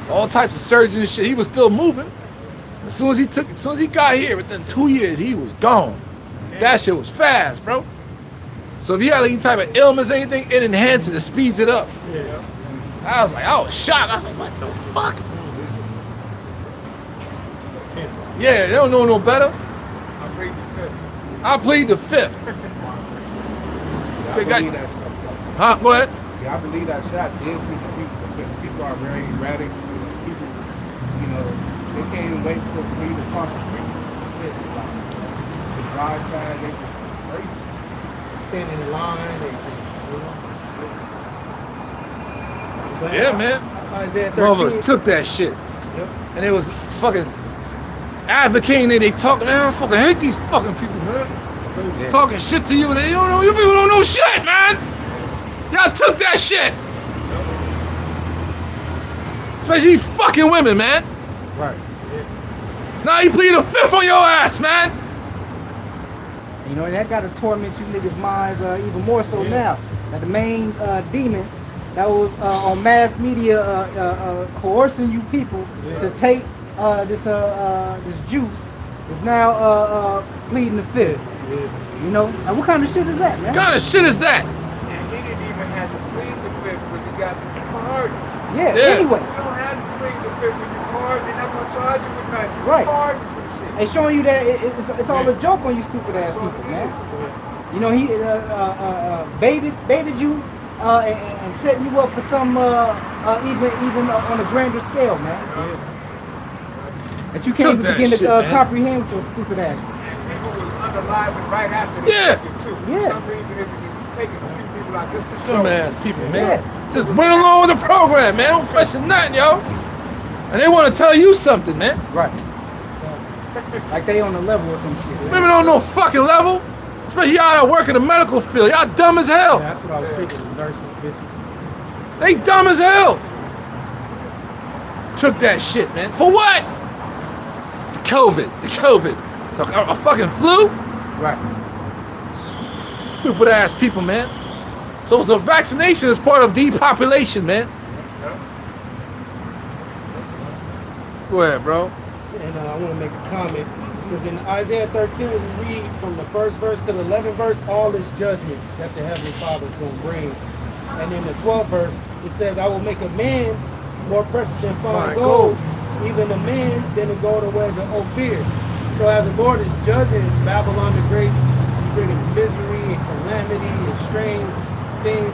All types of surgery and shit. He was still moving. As soon as he got here, within 2 years, he was gone. That shit was fast, bro. So if you had any type of illness, anything, it enhances it, speeds it up. Yeah. I was shocked. I was like, what the fuck? Yeah, they don't know no better. I plead the fifth. They got- Huh? Go ahead. Yeah, I believe that shot did see the people. The people are very erratic. People, you know, they can't even wait for you to cross the street. They drive past, they just crazy. Standing in line. Yeah, man. Isaiah 13. Brothers took that shit. Yep. And it was fucking advocating that they talk, man, I fucking hate these fucking people, man. Yeah. Talking shit to you and you don't know, you people don't know shit, man. Y'all took that shit. Especially you fucking women, man. Right. Now you plead the fifth on your ass, man. You know, and that got to torment you niggas' minds even more so now. That the main demon that was on mass media coercing you people to take this juice is now pleading the fifth. Yeah. You know? And what kind of shit is that, man? What kind of shit is that? And he didn't even have to plead the fifth because he got pardoned. Yeah, Yeah. anyway. You don't have to plead the fifth when you're pardoned. They're not going to charge you with nothing. You're Right. pardoned for shit. They showing you that it's all a joke on you stupid ass people, man. You know, he baited you and setting you up for some even on a grander scale, man. That you can't Took even that begin shit, to man. comprehend with your stupid asses. And people was unaliving right after they Yeah. took it too. Yeah. For some reason, it was just taking a few people out just to show. Some ass people, man. Yeah. Just went along with the program, man. Don't question nothing, yo. And they want to tell you something, man. Right. Like they on the level or some shit. Women don't know fucking level. Especially y'all that work in the medical field. Y'all dumb as hell. Yeah, that's what I was thinking. Nurses, bitches. They dumb as hell. Took that shit, man. For what? The COVID. So a fucking flu? Right. Stupid ass people, man. So vaccination is part of depopulation, man. Go ahead, bro. And I want to make a comment. Because in Isaiah 13, we read from the first verse to the 11th verse, all this judgment that the Heavenly Father is going to bring. And in the 12th verse, it says, I will make a man more precious than fine gold, even a man than a golden wedge of Ophir. So as the Lord is judging Babylon the Great, bringing misery and calamity and strange things,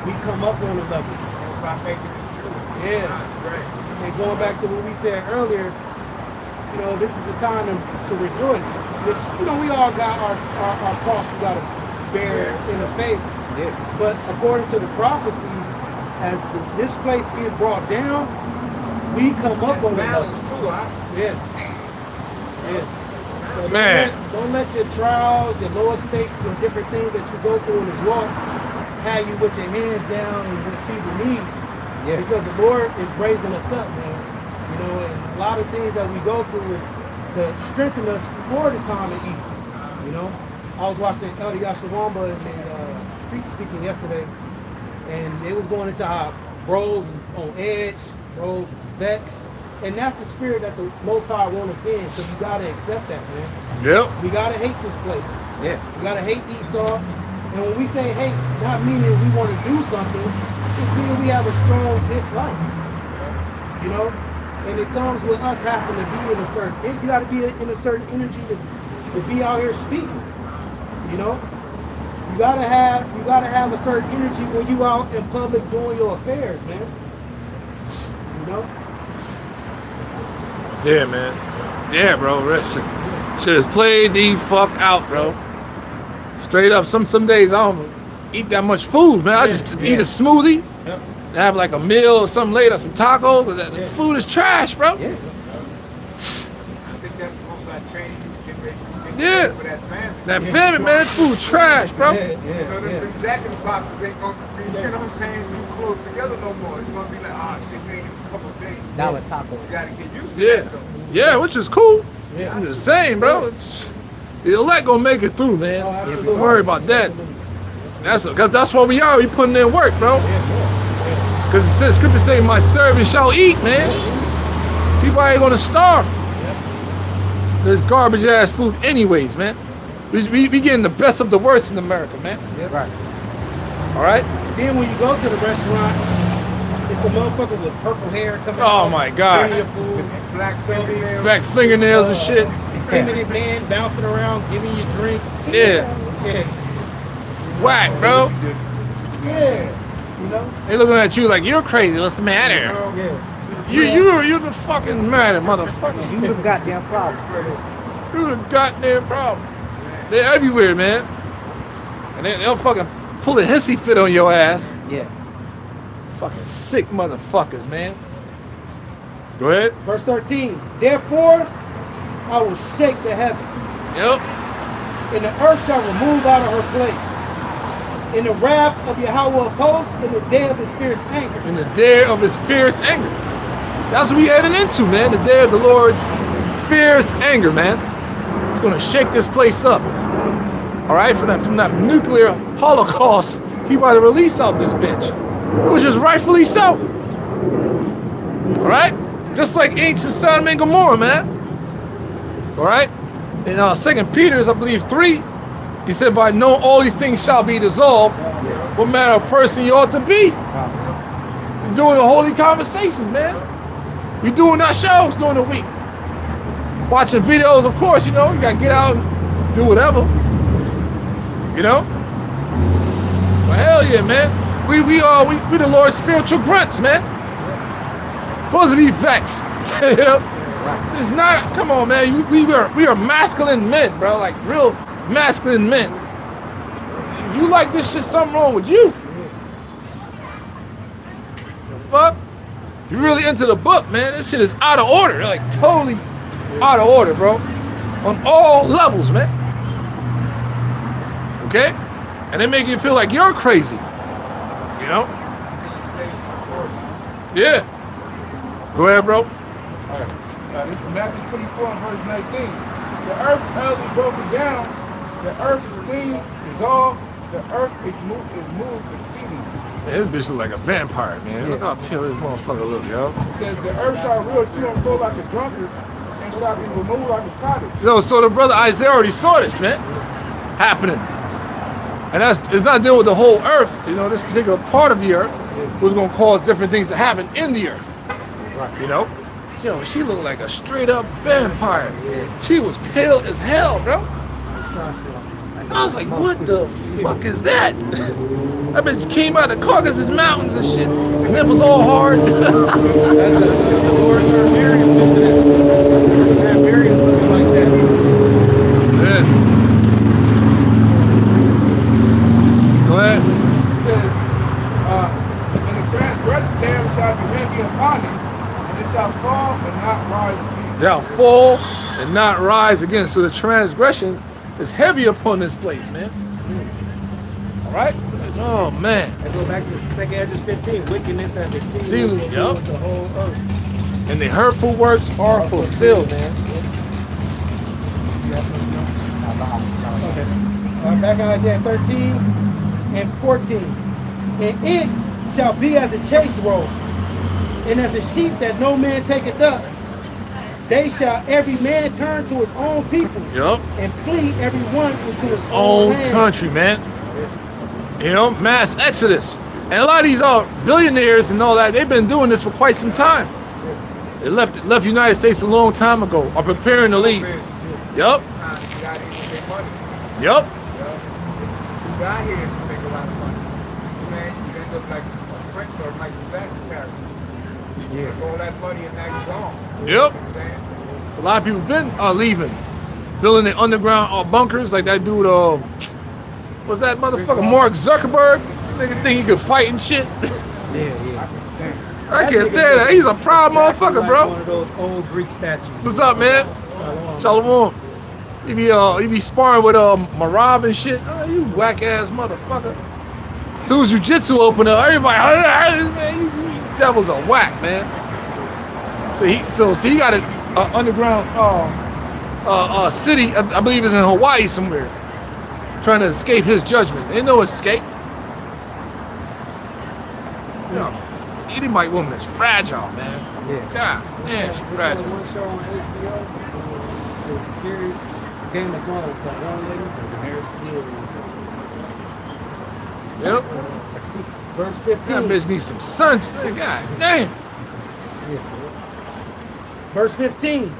we come up on a level. So I make it true. Yeah. Great. And going back to what we said earlier, you know, this is a time to rejoice. Which, you know, we all got our cross we got to bear in the faith. Yeah. But according to the prophecies, as this place being brought down, we come up on the level. Balance too, huh? Yeah. Yeah. So Man. don't let your trials, your lower stakes, and different things that you go through in this walk have you with your hands down and with feeble knees. Yeah. Because the Lord is raising us up, man. You know, and a lot of things that we go through is to strengthen us for the time of evil. You know, I was watching Elder Yashawamba and street speaking yesterday, and they was going into how bros is on edge, bros is vexed, and that's the spirit that the Most High want us in. So you gotta accept that, man. Yep. We gotta hate this place. Yeah. We gotta hate Esau. And when we say hate, not meaning we want to do something, it's meaning we have a strong dislike. You know? And it comes with us having to be in a certain, you gotta be in a certain energy to be out here speaking. You know? You gotta have a certain energy when you out in public doing your affairs, man. You know? Yeah, man. Yeah, bro. Shit has played the fuck out, bro. Straight up. Some days I don't eat that much food, man. I just eat a smoothie. Yep. Have like a meal or something later, some tacos. The food is trash, bro. Yeah. I think that's most I training you to get Yeah. ready for that family. That family, man, that food trash, bro. Yeah, You know, yeah. them jacket boxes ain't gonna be, you know what I'm saying, too close together no more. It's gonna be like, ah, shit, we ain't in a couple of days. Dollar taco. You gotta get used to Yeah. that, though. Yeah, which is cool. Yeah. I'm just saying, bro. The elect gonna make it through, man. Oh, Don't absolutely. worry about that. Absolutely. Cause that's what we are. We putting in work, bro. Cause it says, scripture say, my servant shall eat, man. People ain't gonna starve. There's garbage ass food anyways, man. We getting the best of the worst in America, man. Right. All right? Then when you go to the restaurant, it's a motherfucker with purple hair coming Oh out, my God. bringing your food. Black fingernails. Black fingernails and shit. Feminine man bouncing around, giving you drink. Yeah. Yeah. Whack, bro. Yeah. You know? They looking at you like, you're crazy. What's the matter? Yeah. You're the fucking matter, motherfucker. You the goddamn problem. You're the goddamn problem. They're everywhere, man. And they'll fucking pull a hissy fit on your ass. Yeah. Fucking sick motherfuckers, man. Go ahead. Verse 13. Therefore, I will shake the heavens, Yep. and the earth shall remove out of her place. In the wrath of Yahweh of hosts, in the day of his fierce anger. In the day of his fierce anger. That's what we heading into, man. The day of the Lord's fierce anger, man. It's gonna shake this place up. All right, from that nuclear holocaust, he about to release out this bitch, which is rightfully so. All right, just like ancient Sodom and Gomorrah, man. All right, In 2 Peter, I believe 3, he said, by knowing all these things shall be dissolved, what manner of person you ought to be. We're doing the holy conversations, man. We doing our shows during the week. Watching videos, of course, you know, you gotta get out and do whatever. You know? Well, hell yeah, man. We the Lord's spiritual grunts, man. Supposed to be vexed. You know? It's not, come on, man. We are masculine men, bro. Like real masculine men. If you like this shit, something wrong with you. The fuck? You really into the book, man. This shit is out of order. Like totally out of order, bro. On all levels, man. Okay? And they make you feel like you're crazy. You know? Yeah. Go ahead, bro. This is Matthew 24 and verse 19. The earth shall be broken down. The earth is clean, dissolved. The earth is moved exceedingly. Man, this bitch look like a vampire, man. Look how pale this motherfucker look, yo. It says the earth shall rule to and fro like a drunkard, and shall be removed like a cottage. Yo, so the brother Isaiah already saw this, man, happening. And it's not dealing with the whole earth. You know, this particular part of the earth was going to cause different things to happen in the earth. You know? Yo, she looked like a straight up vampire. She was pale as hell, bro. I was like, what the fuck is that? That bitch came out of the Caucasus Mountains and shit. And it was all hard. That's the Lord's Miriam, isn't it? Miriam looking like that. Yeah. Go ahead. It says, and the transgression thereof shall be heavy upon it, and it shall fall and not rise again. They'll fall and not rise again. So the transgression is heavy upon this place, man. All right? Oh, man. I go back to 2 Edges 15. Wickedness and deceit. See, will yup. fill the whole earth. And the hurtful works are fulfilled, man. Okay. Back in Isaiah 13 and 14. And it shall be as a chase robe, and as a sheep that no man taketh up. They shall every man turn to his own people, Yup. and flee every one into his Own land. country, man. You know, mass exodus. And a lot of these billionaires and all that, they've been doing this for quite some time. They left the United States a long time ago, are preparing to leave. Yup. Yup. You got here to make a lot of money. Man, you end up like a French or Michael Jackson character. Yeah. All that money and now you're gone. Yep. You know what I'm saying? A lot of people been leaving, building their underground bunkers like that dude. What's that motherfucker? Mark Zuckerberg. Nigga think he could fight and shit. I can't stand that. He's a proud motherfucker, Like bro. one of those old Greek statues. What's up, man? Shalom. He be sparring with Marab and shit. Oh, you whack ass motherfucker. As soon as jiu-jitsu open up, everybody, man, you devils are whack, man. So he got an underground city. I believe it's in Hawaii somewhere, trying to escape his judgment. Ain't no escape. You know, Edomite woman is fragile, man. Yeah. God, man, she's fragile. One show on HBO. It was a series, Game of Thrones, that one lady, Yep. verse That 15. bitch needs some suns. God damn. Verse 15.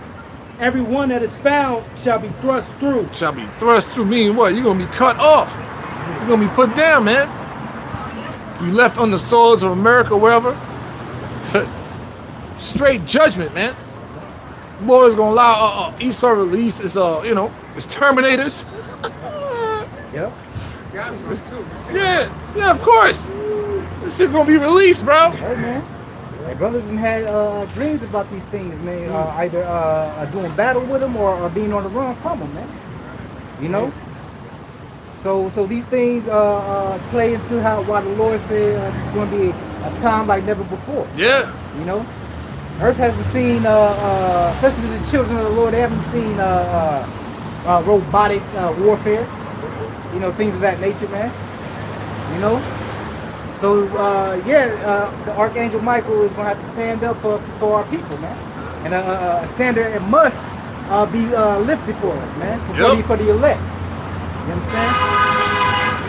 Every one that is found shall be thrust through. Shall be thrust through. Meaning what? You're gonna be cut off. You're gonna be put down, man. You left on the soils of America, wherever. Straight judgment, man. Lord is gonna allow Esau release is it's Terminators. Yep. Got some too. Yeah, of course. This shit's gonna be released, bro. Hey, man. Hey, brothers and had dreams about these things, man. Either doing battle with them or being on the run from them, man. You know. So these things play into why the Lord said this is going to be a time like never before. Yeah. You know, Earth hasn't seen, especially the children of the Lord, they haven't seen robotic warfare. You know, things of that nature, man. You know. So the Archangel Michael is going to have to stand up for our people, man. And a standard it must be lifted for us, man. Yep. For the elect. You understand?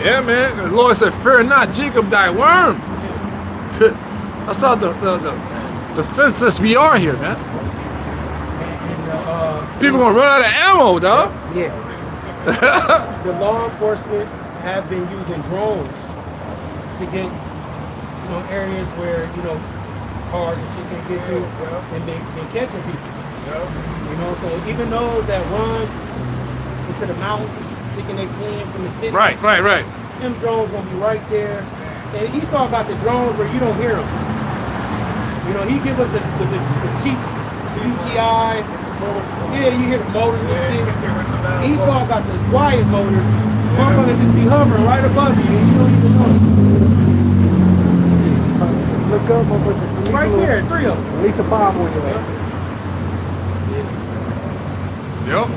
Yeah, man. The Lord said, "Fear not, Jacob, thy worm." That's how the defenseless we are here, man. People gonna run out of ammo, dog. Yeah. The law enforcement have been using drones to get, areas where, cars and shit can't get to, and been catching people. So even those that run into the mountains, thinking they fleeing from the city. Right. Them drones gonna be right there. And Esau got the drones where you don't hear them. He give us the cheap UTI. Yeah, you hear the motors and shit. Esau got the quiet motors. Motherfucker just be hovering right above you and you don't even know. Look up, motherfucker. Right there, 3 of them. Release a bomb on your head. Yep.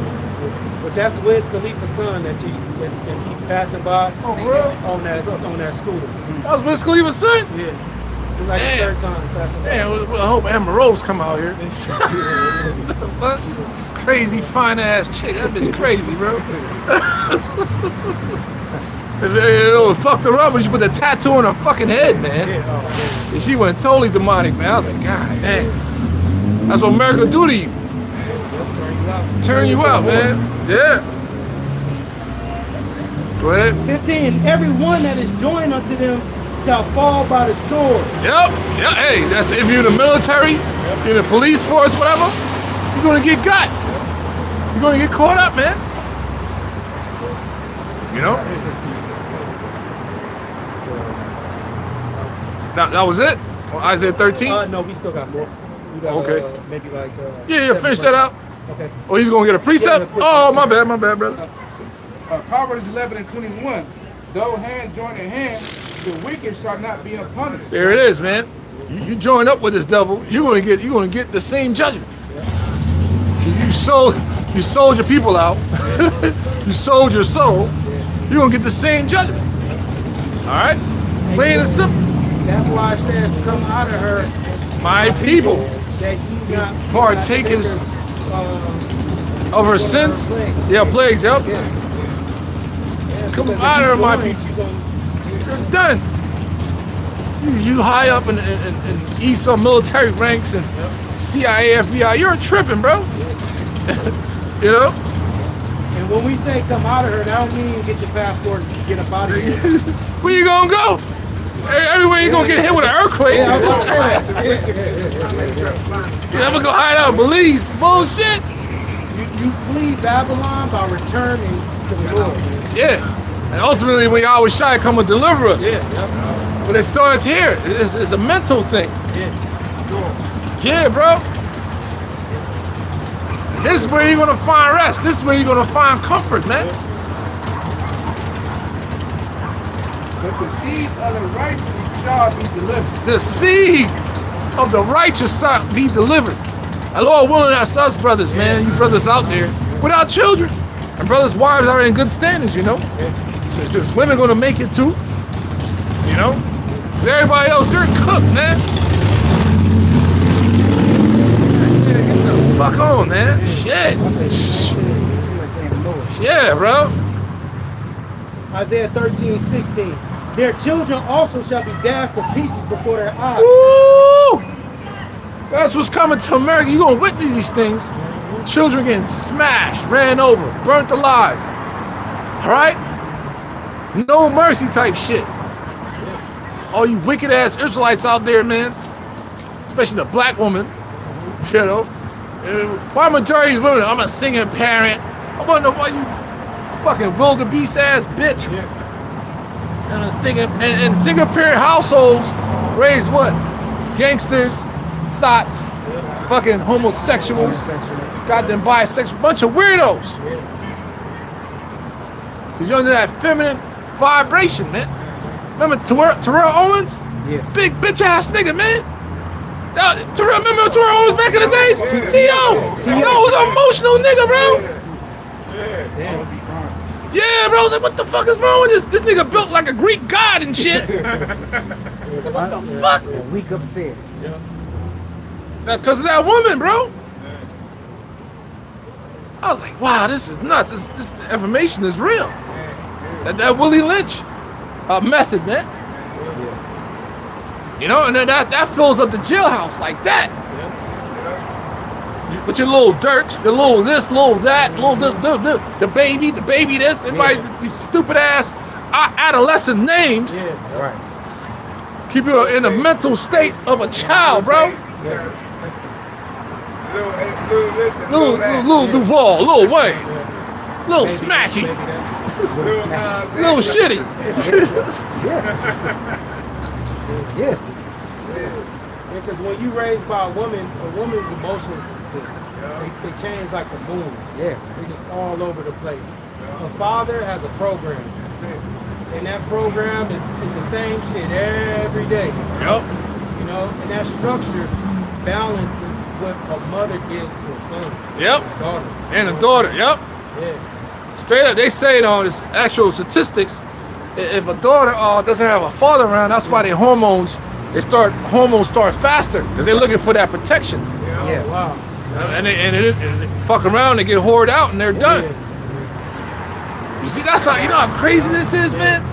But that's Wiz Khalifa's son that keep passing by on that scooter. That was Wiz Khalifa's son. Yeah. It's like the third time passing by. Man, I hope Amber Rose come out here. What? Crazy fine ass chick. That bitch crazy, bro. It fucked her up when she put the tattoo on her fucking head, man. And she went totally demonic, man. I was like, God damn. That's what America do to you. Turn you out, man. Yeah. Go ahead. 15. Every one that is joined unto them shall fall by the sword. Yep. Hey, that's if you're in the military, you're in the police force, whatever, you're gonna get got. You're gonna get caught up, man. That was it? Isaiah 13? No, we still got more. We got, Okay. Maybe like. Yeah, finish that up. Okay. Oh, he's gonna get a precept? Oh, my bad, brother. Proverbs 11:21. Though hand join in hand, the wicked shall not be punished. There it is, man. You join up with this devil, you're gonna get the same judgment. You sold your people out. You sold your soul. You're gonna get the same judgment. All right, plain and simple. That's why it says, "Come out of her, My people, that ye not partakers of her sins." Yeah, plagues. Yep. Come out of her, my people. You're done. You high up in Esau military ranks and CIA, FBI. You're tripping, bro. And when we say come out of her, that don't mean get your passport and get up out of here. Where you gonna go? Everywhere you gonna get hit with an earthquake. Yeah, I'm gonna say that. I'm gonna go hide out in Belize. Bullshit. You flee Babylon by returning to the Lord. Yeah. And ultimately, when Yahweh Shai come and deliver us. But it starts here. It's a mental thing. Yeah, bro. This is where you're gonna find rest. This is where you're gonna find comfort, man. But the seed of the righteous shall be delivered. The seed of the righteous shall be delivered. And Lord willing, that's us brothers, man. You brothers out there without children. And brothers' wives are in good standings, So there's women gonna make it too. Everybody else, they're cooked, man. Get the fuck on, man. Shit. Yeah, bro. Isaiah 13:16. Their children also shall be dashed to pieces before their eyes. Woo! That's what's coming to America. You're gonna witness these things. Children getting smashed, ran over, burnt alive. All right? No mercy type shit. All you wicked ass Israelites out there, man. Especially the black woman. Why majority of these women? I'm a singing parent. I wonder why you fucking wildebeest ass bitch. And I'm thinking, and single parent households raise what? Gangsters, thoughts, fucking homosexuals, goddamn bisexual, bunch of weirdos. Cause you're under that feminine vibration, man. Remember Terrell Owens? Yeah. Big bitch ass nigga, man. Remember Terrell Owens back in the days? T.O. No, was an emotional nigga, bro. Yeah, bro. I was like, what the fuck is wrong with this? This nigga built like a Greek god and shit. What the fuck? Weak upstairs. Because of that woman, bro. I was like, wow, this is nuts. This information is real. That Willie Lynch method, man. You know, and then that fills up the jailhouse like that. With your little dirks, the little this, little that, the baby this, everybody, these stupid ass adolescent names. Yeah, right. Keep you in a mental state of a child, bro. Little Duval, Lil Wayne, Lil Smacky, Lil Shitty. Yeah. Because when you raised by a woman's emotions, they change like the moon. Yeah. They're just all over the place. A father has a program. And that program is the same shit every day. Yep. You know, and that structure balances what a mother gives to a son. Yep. A daughter. And a daughter. Yep. Yeah. Straight up, they say it on this actual statistics. If a daughter doesn't have a father around, that's why their hormones start faster because they're looking for that protection. Yeah. Wow. And they fuck around, they get whored out, and they're done. You see, that's how, you know how crazy this is, man?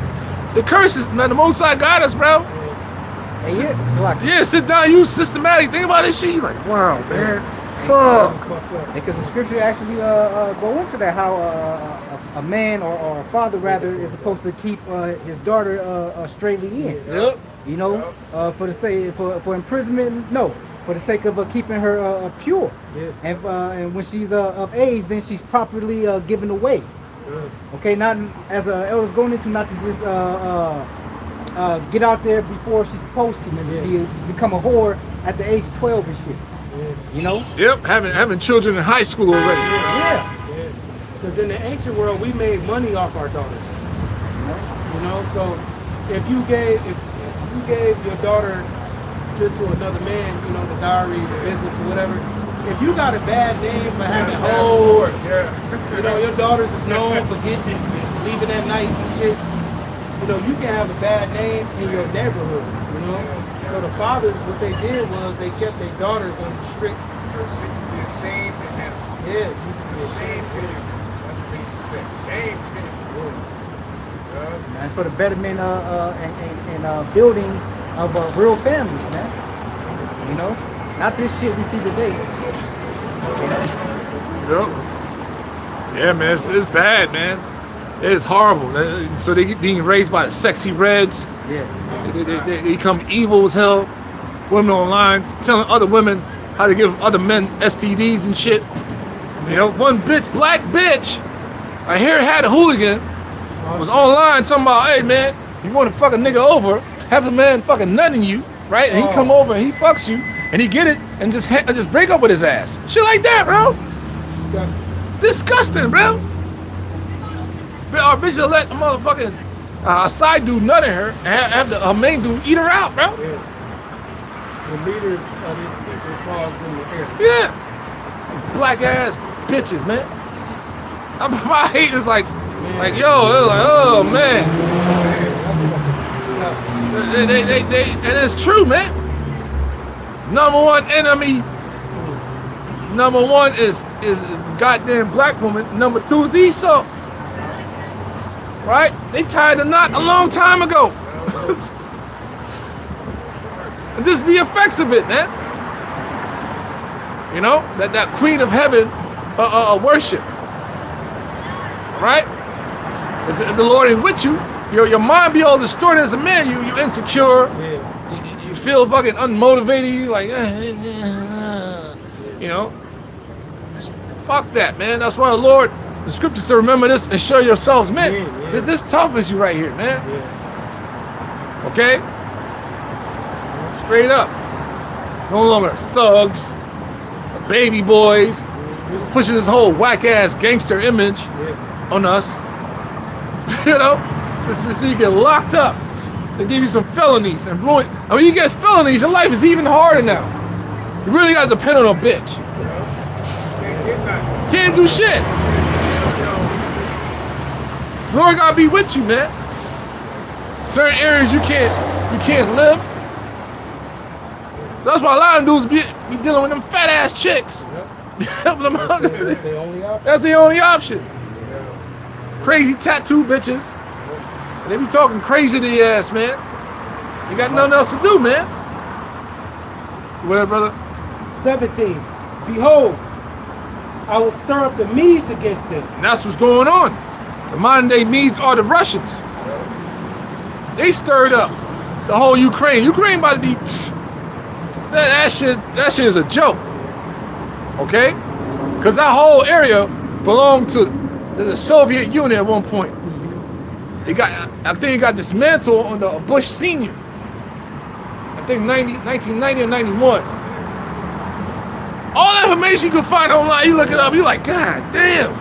The curses, man, the Most High got us, bro. Sit down, you systematic, think about this shit. You're like, wow, man. Fuck. Because the scripture actually go into that, how a man or a father rather is supposed to keep his daughter straightly in. Yep. You know, for the sake for imprisonment, no, for the sake of keeping her pure. Yeah. And when she's of age, then she's properly given away. Okay, not as elders going into, not to just get out there before she's supposed to, and just become a whore at the age 12 and shit. You know? Yep, having children in high school already. Yeah. Because in the ancient world, we made money off our daughters. You know, so if you gave your daughter to another man, you know, the dowry, the business, or whatever. If you got a bad name for having hoes, you know, your daughters is known for leaving at night and shit. You know, you can have a bad name in your neighborhood. You know. So the fathers, what they did was they kept their daughters on strict. Shame to him. Yeah. Shame to him. That's what he said. Shame to him. And it's for the betterment and building of real families, man. You know, not this shit we see today. Yep. Yeah, man, it's bad, man. It's horrible. So they get being raised by the sexy reds. Yeah. They become evil as hell. Women online telling other women how to give other men STDs and shit. You know, one black bitch, I hear had a hooligan, was online talking about, hey man, you want to fuck a nigga over, have a man fucking nutting you, right? And he come over and he fucks you, and he get it and just break up with his ass. Shit like that, bro. Disgusting, bro. Our bitch will let a motherfucking side dude nut in her and have her main dude eat her out, bro. Yeah. The leaders of these people falls in the air. Yeah. Black ass bitches, man. My hate is like yo, they're like, oh man. And it's true, man. Number one enemy. Number one is the goddamn black woman. Number two is Esau. Right? They tied the knot a long time ago. And this is the effects of it, man. You know, that queen of heaven worship. Right? If the Lord is with you, your mind be all distorted as a man. You insecure. Yeah. You feel fucking unmotivated. You like, you know. Fuck that, man. That's why the scripture said, remember this and show yourselves, man. Yeah. This toughens you right here, man. Yeah. Okay? Straight up. No longer thugs, baby boys, just pushing this whole whack ass gangster image on us. You know? So you get locked up. So give you some felonies and ruin. I mean, you get felonies, your life is even harder now. You really got to depend on a bitch. Can't do shit. Lord gotta be with you, man. Certain areas you can't live. That's why a lot of dudes be dealing with them fat ass chicks. Helping them out. That's the only option. That's the only option. Crazy tattoo bitches. And they be talking crazy to your ass, man. You got nothing else to do, man. What, brother? 17. Behold, I will stir up the Medes against them. And that's what's going on. The modern day Medes are the Russians. They stirred up the whole Ukraine. Ukraine about to be that shit is a joke. Okay? Because that whole area belonged to the Soviet Union at one point. I think it got dismantled under Bush Senior. I think 1990 or 91. All that information you can find online, you look it up, you're like, God damn.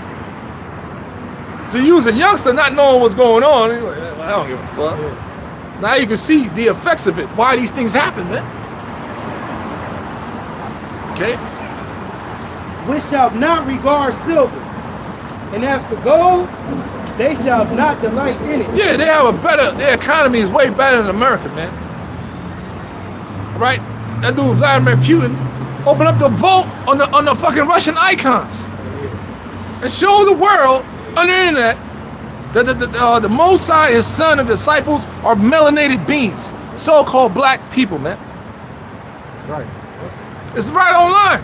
So you was a youngster not knowing what's going on, you're like, well, I don't give a fuck. Yeah. Now you can see the effects of it, why these things happen, man. Okay? Which shall not regard silver, and as for gold, they shall not delight in it. Yeah, they have their economy is way better than America, man. Right? That dude Vladimir Putin opened up the vault on the fucking Russian icons and showed the world on the internet that the Mosai, his son, and disciples are melanated beings, so-called black people, man. That's right. It's right online.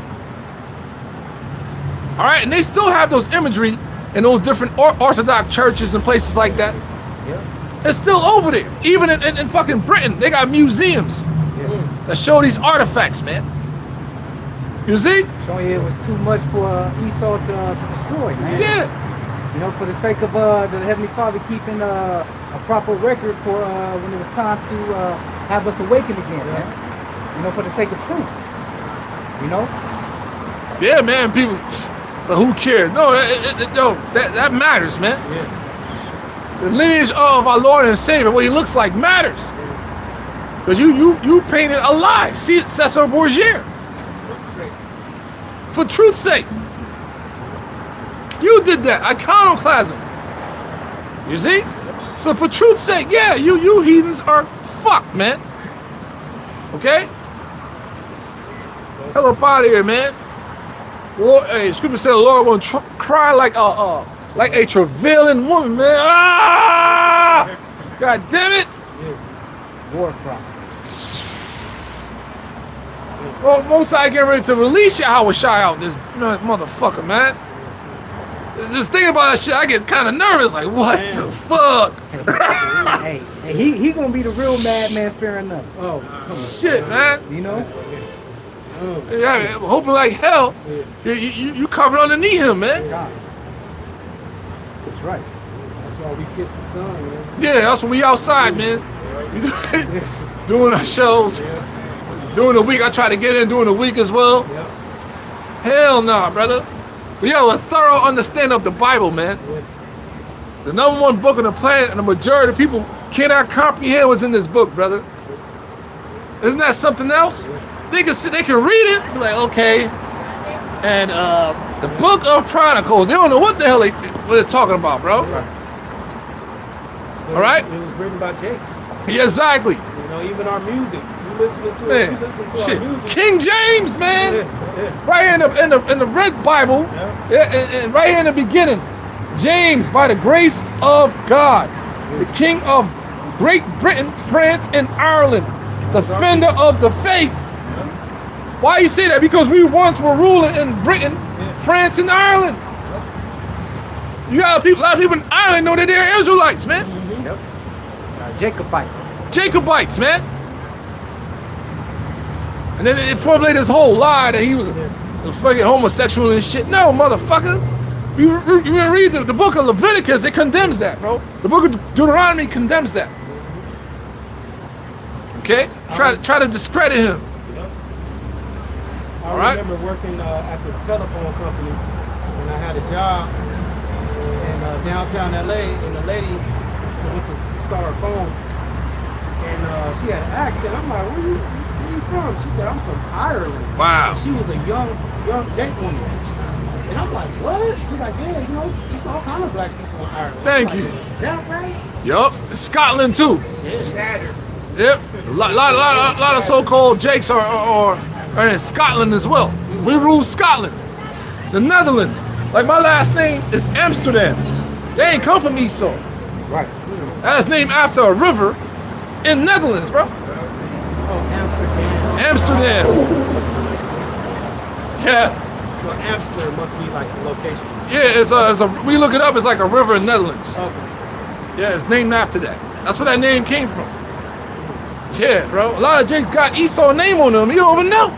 All right, and they still have those imagery in those different Orthodox churches and places like that. Yeah. It's still over there. Even in fucking Britain, they got museums that show these artifacts, man. You see? Showing you it was too much for Esau to destroy, man. Yeah. You know, for the sake of the Heavenly Father keeping a proper record for when it was time to have us awaken again, man. You know, for the sake of truth. You know? Yeah, man, people, but who cares? No, that matters, man. Yeah. The lineage of our Lord and Savior, what he looks like matters. Because you painted a lie. See, Cesar Borgia. For truth's sake. You did that, iconoclasm. You see? So for truth's sake, yeah, you heathens are fucked, man. Okay? Hell up out of here, man. Lord, hey, scripture said the Lord will cry like a travailing woman, man. Ah! God damn it! War cry. Well, Mosai getting ready to release Yahweh Shai out this motherfucker, man. Just thinking about that shit, I get kind of nervous. Like, what the fuck? hey, he gonna be the real madman sparing nothing. Oh, come on. Shit, man. You know? Yeah, hoping like hell. You covered underneath him, man. God. That's right. That's why we kiss the sun, man. Yeah, that's when we outside, man. Doing our shows. During the week, I try to get in during the week as well. Hell nah, brother. We have a thorough understanding of the Bible, man. The number one book on the planet, and the majority of people cannot comprehend what's in this book, brother. Isn't that something else? They can read it, be like, okay. And the Book of Chronicles, they don't know what the hell what it's talking about, bro. All right? It was written by Jakes. Yeah, exactly. You know, even our music. You listening to Man, it, you listen to shit. our music. King James, man. Yeah. Right here in the Red Bible, and right here in the beginning, James, by the grace of God, the King of Great Britain, France, and Ireland, defender of the faith. Why you say that? Because we once were ruling in Britain, France, and Ireland. You got a lot of people in Ireland know that they're Israelites, man. Yep. Jacobites. Jacobites, man. And then it formulated this whole lie that he was a fucking homosexual and shit. No, motherfucker. You read the book of Leviticus, it condemns that, bro. The book of Deuteronomy condemns that. Okay? Try to discredit him. I remember working at the telephone company when I had a job in downtown LA, and the lady went to start her phone, and she had an accent. I'm like, where you from? She said, I'm from Ireland. Wow. And she was a young Jake woman. And I'm like, what? She's like, yeah, you know, it's all kind of black people in Ireland. Thank you. Is that right? Yup. Scotland too. Yeah. Yep. A lot of so-called Jakes are in Scotland as well. We rule Scotland. The Netherlands. Like my last name is Amsterdam. They ain't come from Esau. Right. That's named after a river in Netherlands, bro. Oh, Amsterdam. Amsterdam. Yeah. So Amsterdam must be like the location. Yeah, it's a we look it up, it's like a river in Netherlands. Okay. Yeah, it's named after that. That's where that name came from. Yeah, bro. A lot of Jakes got Esau name on them. You don't even know.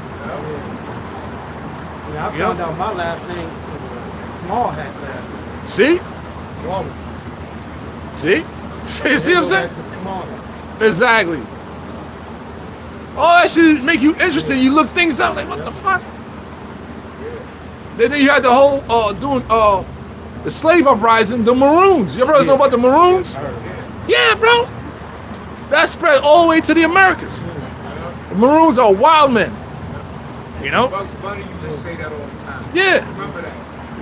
Yeah, I found out my last name was a small hat last name. See? Wallace. See? See what I'm saying? Back to the small hat. Exactly. All that shit make you interested. You look things up like, what the fuck? Then you had the whole doing the slave uprising, the Maroons. You ever know about the Maroons? Yeah, bro. That spread all the way to the Americas. The Maroons are wild men. You know? Bugs Bunny used to say that all the time. Yeah. Remember that?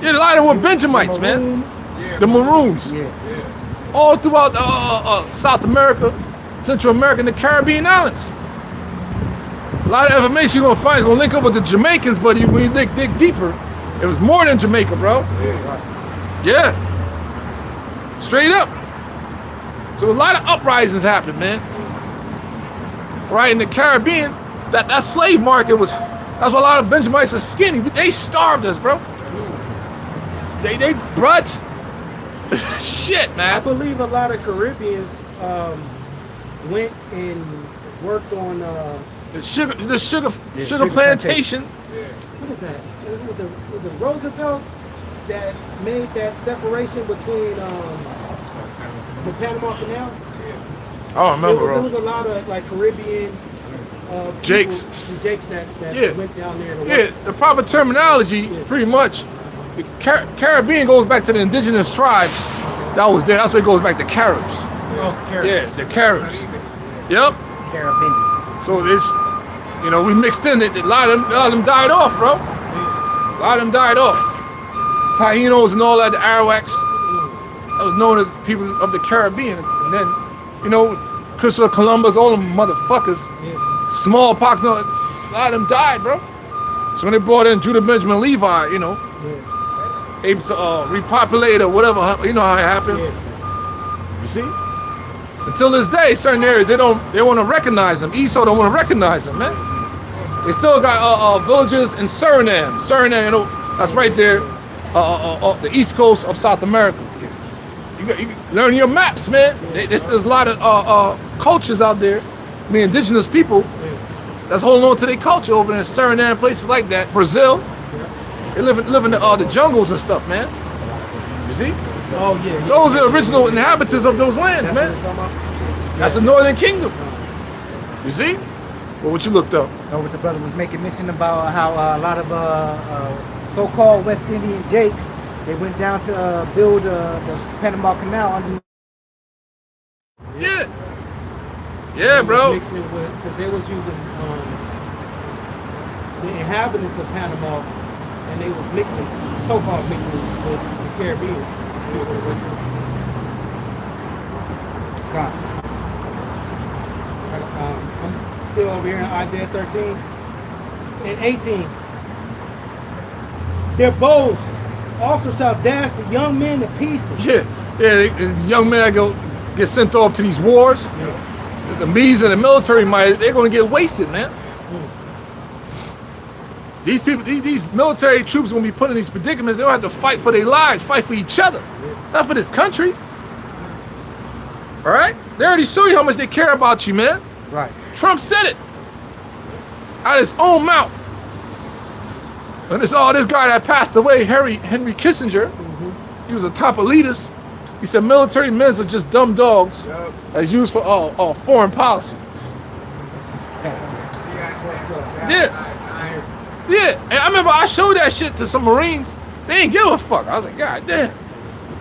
Yeah, a lot of them were Benjamites, man. The Maroons. Yeah. All throughout South America, Central America, and the Caribbean islands. A lot of information you're gonna find is gonna link up with the Jamaicans, but when you dig deeper, it was more than Jamaica, bro. Yeah. Straight up. So a lot of uprisings happened, man. Right in the Caribbean, that slave market was. That's why a lot of Benjamites are skinny. They starved us, bro. They brought shit, I man. believe a lot of Caribbeans went and worked on The sugar sugar plantation. what is that? Was it Roosevelt that made that separation between the Panama Canal? I don't remember, There was bro. a lot of like Caribbean Jakes. Jakes that Yeah. went down there to work. Yeah, the proper terminology, pretty much, the Caribbean goes back to the indigenous tribes that was there. That's where it goes back to Caribs. Oh, Caribs. Yeah, the Caribs. Yep. Caribbean. So it's, we mixed in it. A lot of them died off, bro. A lot of them died off. Taínos and all that, the Arawaks. That was known as people of the Caribbean. And then, Christopher Columbus, all them motherfuckers, smallpox, a lot of them died, bro. So when they brought in Judah Benjamin Levi, able to repopulate or whatever, you know how it happened. You see? Until this day, certain areas they want to recognize them. Esau don't want to recognize them, man. They still got villages in Suriname. Suriname, that's right there, the east coast of South America. You learn your maps, man. There's a lot of cultures out there. I mean, indigenous people that's holding on to their culture over in Suriname, places like that. Brazil, they live in the jungles and stuff, man. You see? Oh yeah. Those are the original inhabitants of those lands, man. That's the Northern Kingdom. You see? Well, what you looked up? What the brother was making mention about how a lot of so-called West Indian Jakes, they went down to build the Panama Canal under. Yeah. Yeah, bro. Mixing with, because they was using the inhabitants of Panama, and they was mixing, so-called mixing with the Caribbean. I'm still over here in Isaiah 13 and 18. Their bows also shall dash the young men to pieces. Yeah. The young men get sent off to these wars. The Medes and the military they're going to get wasted, man. These people, these military troops are going to be put in these predicaments. They don't have to fight for their lives, fight for each other, not for this country. All right? They already show you how much they care about you, man. Right. Trump said it out of his own mouth. And this guy that passed away, Henry Kissinger, he was a top elitist. He said military men are just dumb dogs that's used for foreign policy. Yeah. Yeah, and I remember I showed that shit to some Marines. They didn't give a fuck. I was like, God damn.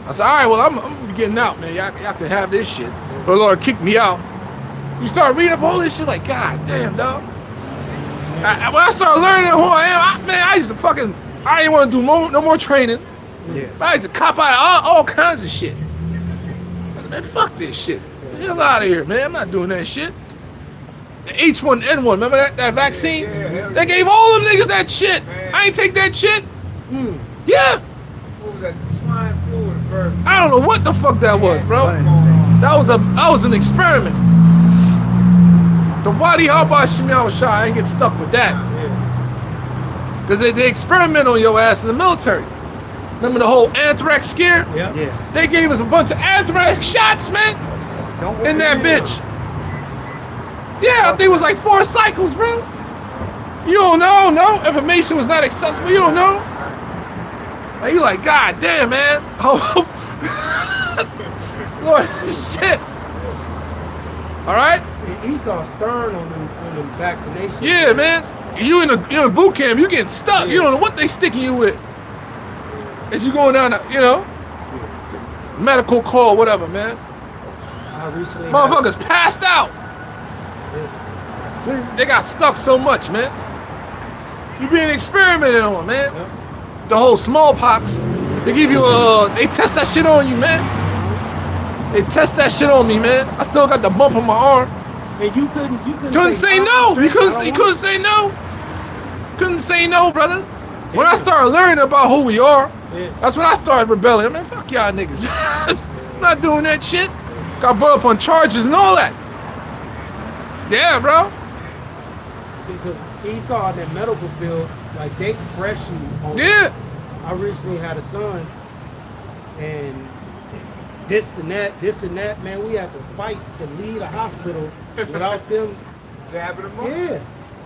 I said, all right, well, I'm getting out, man. Y'all can have this shit. But Lord kicked me out. You start reading up all this shit, like, God damn, dog. When I started learning who I am, I used to I didn't want to do no more training. Yeah. I used to cop out of all kinds of shit. I said, man, fuck this shit. Get the hell out of here, man. I'm not doing that shit. The H1N1, remember that vaccine? They gave all them niggas that shit. I ain't take that shit. Yeah. What was that? The swine flu or the bird? I don't know what the fuck that was, bro. That was an experiment. The Wadi Haba Shemyaw Shah, I ain't get stuck with that. Because they experiment on your ass in the military. Remember the whole anthrax scare? Yeah. They gave us a bunch of anthrax shots, man. In that bitch. Yeah, I think it was like 4 cycles, bro. You don't know, no? Information was not accessible, you don't know? Like, you like, God damn, man. Oh, Lord, shit. All right? Esau stern on them vaccinations. Yeah, man. You in boot camp, you getting stuck. You don't know what they sticking you with. As you going down, medical call, whatever, man. I recently Motherfuckers passed out. See, they got stuck so much, man. You being experimented on, man. The whole smallpox. They give you they test that shit on you, man. They test that shit on me, man. I still got the bump on my arm. And you couldn't say no. You couldn't say no. Couldn't say no, brother. When I started learning about who we are, that's when I started rebelling. Man, fuck y'all niggas. I'm not doing that shit. Got brought up on charges and all that. Yeah, bro. Because Esau in that medical field, like they press you on. Yeah. I recently had a son, and this and that, man, we had to fight to leave the hospital without them Jabbing them up? Yeah.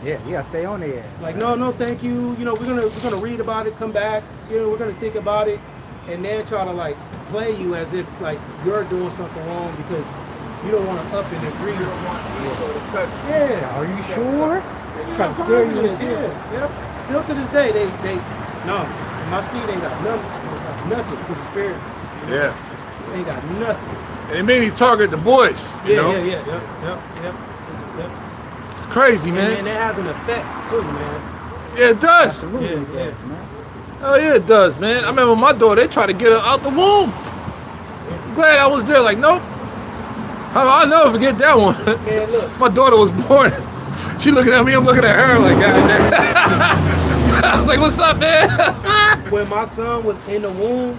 Yeah, you gotta stay on there. Like, no, thank you. You know, we're gonna read about it, come back, you know, we're gonna think about it, and then try to like play you as if like you're doing something wrong because you don't want to up and agree. You don't want Esau to touch you. Yeah. Are you sure? Try to scare you and shit. Yeah. Still to this day, they no. My seed ain't got nothing to the spirit. Yeah. They ain't got nothing. And they mainly target the boys, you know? Yep. It's crazy, man. And it has an effect too, man. Yeah, it does. Absolutely, Yeah. man. Oh yeah, it does, man. I remember my daughter, they tried to get her out the womb. I'm glad I was there, like, nope. I'll never forget that one. Man, look. My daughter was born. She looking at me, I'm looking at her like, God damn. I was like, what's up, man? When my son was in the womb,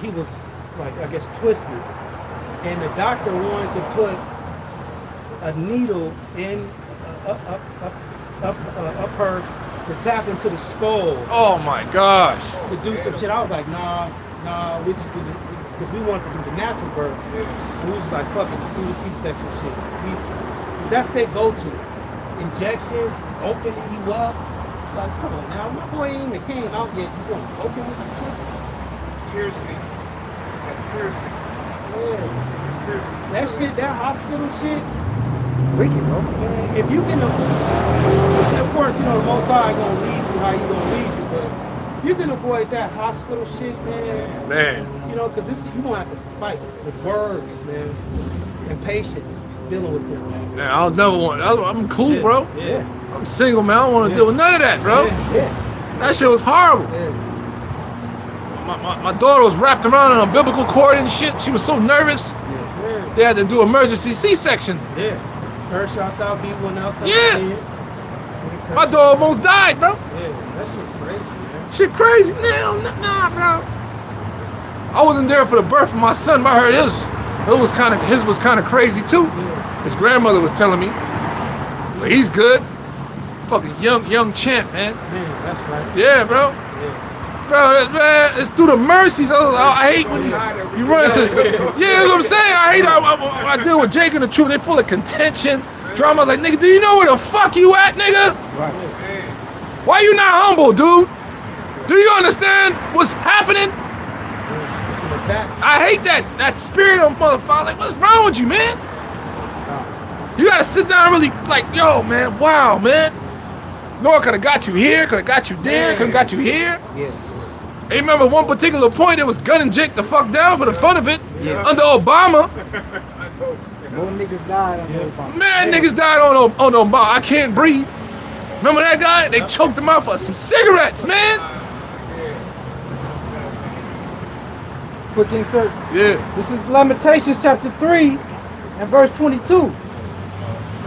he was like, I guess, twisted. And the doctor wanted to put a needle in up her to tap into the skull Oh my gosh. to do some shit. I was like, nah, we just do the, because we wanted to do the natural birth. And we was like, fuck it, just do the C-section shit. That's their go-to. Injections, opening you up. Like, come on now, my boy ain't even came out yet. You gonna open this shit? Piercing. That piercing. Yeah. Piercing. That shit, that hospital shit, Wicked, bro. man, if you can, of course, you know, the Most High gonna lead you how you gonna lead you, but if you can avoid that hospital shit, man, Man. you know, because you gonna have to fight with words, man, and patience dealing with them, man. Man, I'll never want, I'm cool, Yeah, bro. Yeah. I'm single, man. I don't want to deal with none of that, bro. Yeah. That shit was horrible. Yeah. My daughter was wrapped around in a biblical cord and shit. She was so nervous. Yeah. They had to do emergency C-section. Yeah. Her shot out, beat one out. Yeah. My daughter almost died, bro. Yeah, that shit's crazy, man. Shit crazy. Nah, bro. I wasn't there for the birth of my son, but I heard his was kind of crazy too. Yeah. His grandmother was telling me. But he's good. Fucking young champ, man. Man, that's right. Yeah, bro. Yeah. Bro, man, it's through the mercies. I hate when you run into. Yeah, that's what I'm saying. I hate when I deal with Jake and the Truth. They full of contention, drama. I was like, nigga, do you know where the fuck you at, nigga? Right. Why you not humble, dude? Do you understand what's happening? It's an attack. I hate that spirit of motherfucker. Like, what's wrong with you, man? You gotta sit down and really, like, yo, man, wow, man. Noah could have got you here, could have got you there, could have got you here. Yeah. I remember one particular point, it was gunning Jake the fuck down for the fun of it. Yeah. Under Obama. More niggas died on Obama. Man, niggas died on Obama. I can't breathe. Remember that guy? They choked him out for some cigarettes, man. Quick insert. Yeah. This is Lamentations chapter 3 and verse 22.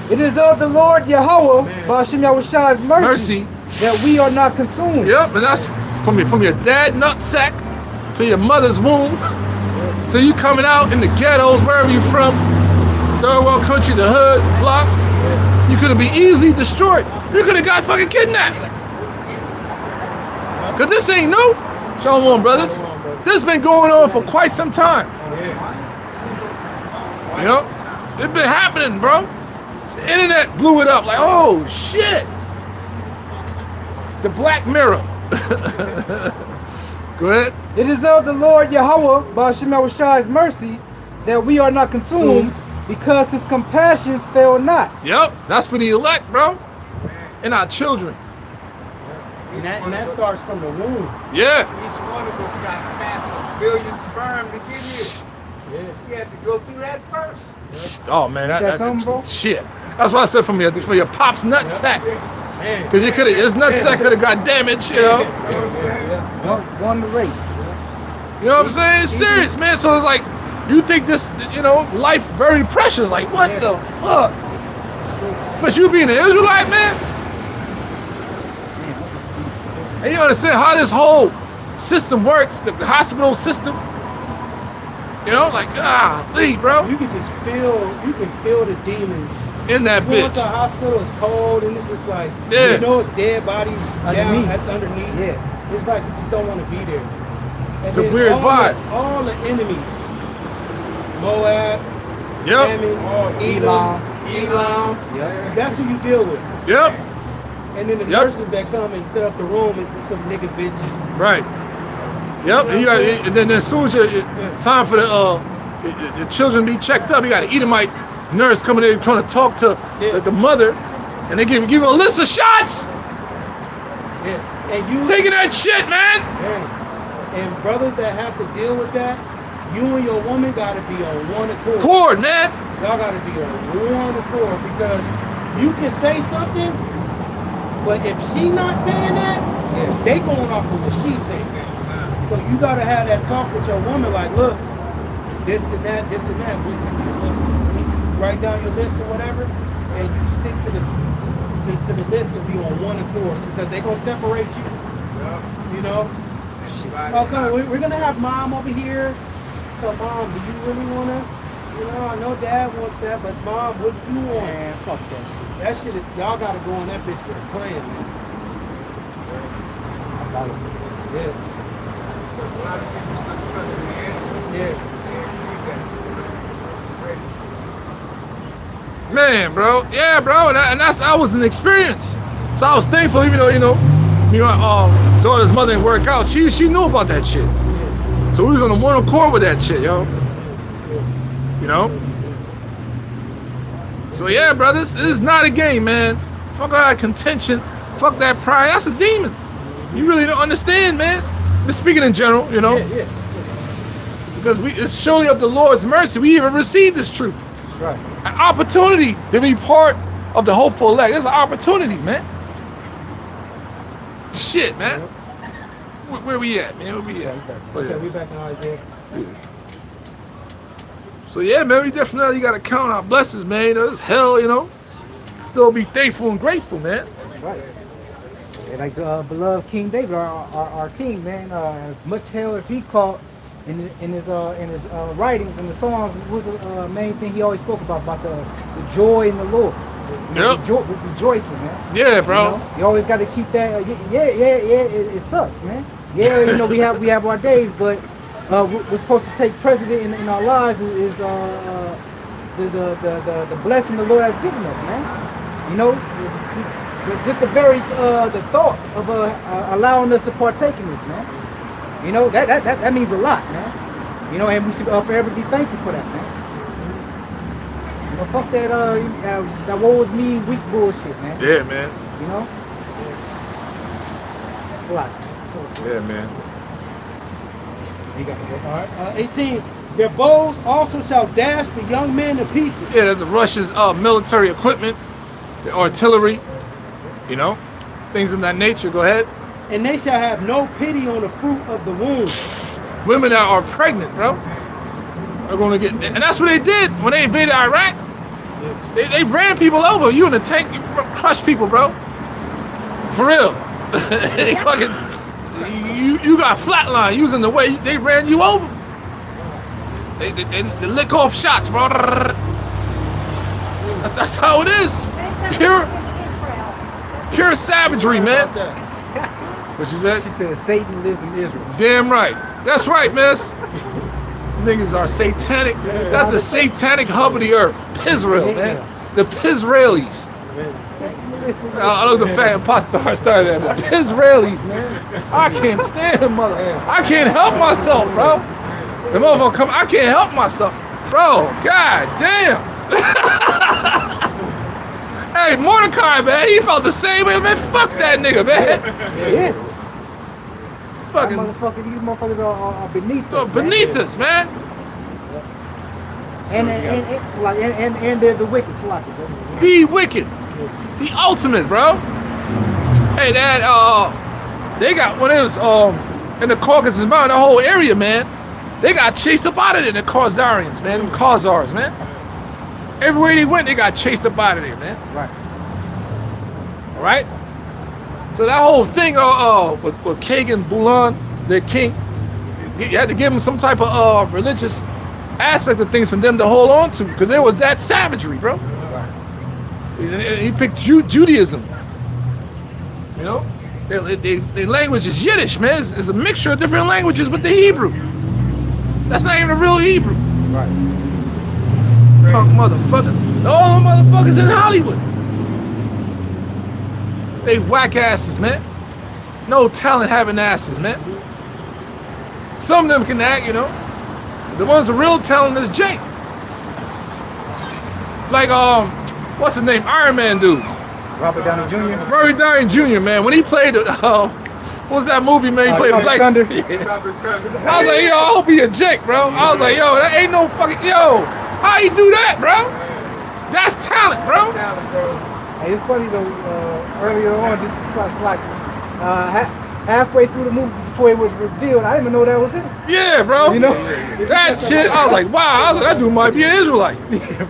It is of the Lord Yahweh, Ba'ashem Yahweh's mercy, Mercy. that we are not consumed. Yep, and that's from your dad nutsack to your mother's womb, to you coming out in the ghettos, wherever you from, third world country, the hood, block, you could have been easily destroyed. You could have got fucking kidnapped. Cause this ain't new. Shalom, brothers. This has been going on for quite some time. You know, it's been happening, bro. The internet blew it up like, oh shit. The Black Mirror. Go ahead. It is of the Lord Yahweh, by Shemel mercies, that we are not consumed, because his compassions fail not. Yep, that's for the elect, bro. And our children. And that starts from the womb. Yeah. Each one of us got past 1 billion sperm to get here. Yeah. You had to go through that first. Oh man, That something, bro? shit. That's what I said from your pop's nutsack. Man. Cause you could have, his nutsack could have got damaged, you know. Won the race. You know what I'm saying? It's serious, man. So it's like, you think this, you know, life very precious. Like, what the fuck? But you being an Israelite, man. And you understand how this whole system works, the hospital system. You know, like, bro. You can just feel, you can feel the demons. In that You go to the bitch. hospital, it's cold, and it's just like, Yeah. you know it's dead bodies Underneath. underneath. Yeah. It's like you just don't want to be there. And It's a then weird vibe. All the enemies. Moab, Yep. Ammon, Elam. Elam. Yep. That's who you deal with. Yep. And then the Yep. nurses that come and set up the room is some nigga bitch. Right. Yep. And, you got, and then as soon as time for the children be checked up, you got an Edomite nurse coming in trying to talk to the mother, and they give you a list of shots. Yeah. And you Taking that shit, man. Yeah. And brothers that have to deal with that, you and your woman gotta be on one accord. Cord, man. Y'all gotta be on one accord, because you can say something, but if she not saying that, they going off of what she saying. So you gotta have that talk with your woman, like, look, this and that. We write down your list or whatever, and you stick to the list and be on one accord, because they gonna separate you. You know. Okay, we're gonna have mom over here. So mom, do you really wanna? You know, I know dad wants that, but mom, what do you want? Man, fuck that shit. That shit is, y'all gotta go on that bitch with a plan, man. I got it. Yeah. A lot of people still trust in the end. Yeah. Man, bro. Yeah, bro. And that was an experience. So I was thankful, even though, daughter's mother didn't work out. She knew about that shit. So we was on the one accord with that shit, yo. You know? So yeah, brothers, it is not a game, man. Fuck all that contention. Fuck that pride. That's a demon. You really don't understand, man. Just speaking in general, you know? Yeah. Because it's surely of the Lord's mercy we even received this truth. Right. An opportunity to be part of the hopeful elect. It's an opportunity, man. Shit, man. Where we at, man? Where we at? Okay, we back in Isaiah. So yeah, man, we definitely gotta count our blessings, man. You know, it's hell, you know. Still be thankful and grateful, man. That's right. And like beloved King David, our king, man, as much hell as he caught in his writings and the songs, was the main thing he always spoke about the joy in the Lord. Yep. Rejoicing, man. Yeah, bro. You know, you always got to keep that. It sucks, man. Yeah, you know, we have our days, but we're supposed to take precedent in our lives is the blessing the Lord has given us, man. You know, just the very the thought of allowing us to partake in this, man. You know, that means a lot, man. You know, and we should forever be thankful for that, man. You know, fuck that that woe is me weak bullshit, man. Yeah, man. You know, it's a lot. Yeah, man. You got it. All right. 18. Their bows also shall dash the young men to pieces. Yeah, that's the Russia's military equipment, the artillery, you know, things of that nature. Go ahead. And they shall have no pity on the fruit of the womb. Women that are pregnant, bro, are going to get, and that's what they did when they invaded Iraq. They ran people over. You in a tank, you crushed people, bro. For real. They fucking you got flatline using the way they ran you over. They lick off shots, bro. That's how it is. Pure savagery, man. What she said? She said Satan lives in Israel. Damn right. That's right, miss. Niggas are satanic. That's the satanic hub of the earth. Israel, man. The Pizraelis. I know the fat impostor started at the Pizraelis, man. I can't stand them, mother. I can't help myself, bro. The motherfucker come, I can't help myself. Bro, god damn. Hey, Mordecai, man, he felt the same way, man. Fuck that nigga, man. Yeah. Fucking These motherfuckers are beneath us. beneath us, man. And it's like and they're the wicked, Slocky. The wicked. The ultimate, bro. Hey, that they got when it was in the Caucasus Mountain, the whole area, man. They got chased up out of there, the Khazarians, man, them Khazars, man. Everywhere they went, they got chased up out of there, man. Right. All right. So that whole thing, with Kagan Bulan, their king, you had to give them some type of religious aspect of things for them to hold on to, because there was that savagery, bro. He picked Judaism. You know, their language is Yiddish, man. It's a mixture of different languages with the Hebrew. That's not even a real Hebrew. Right. Punk motherfuckers. All the motherfuckers in Hollywood. They whack asses, man. No talent having asses, man. Some of them can act, you know. The ones with real talent is Jake. Like, what's his name? Iron Man dude. Robert Downey Jr. Robert Downey Jr., man. When he played, what was that movie, man? He played Tropic Black Thunder. Yeah. I was like, yo, I hope he a Jake, bro. I was like, yo, that ain't no fucking, yo, how you do that, bro? That's talent, bro. Hey, it's funny though. Earlier on, just like halfway through the movie before it was revealed, I didn't even know that was him. Yeah, bro. You know, That shit, I was like, wow. I was like, that dude might be an Israelite.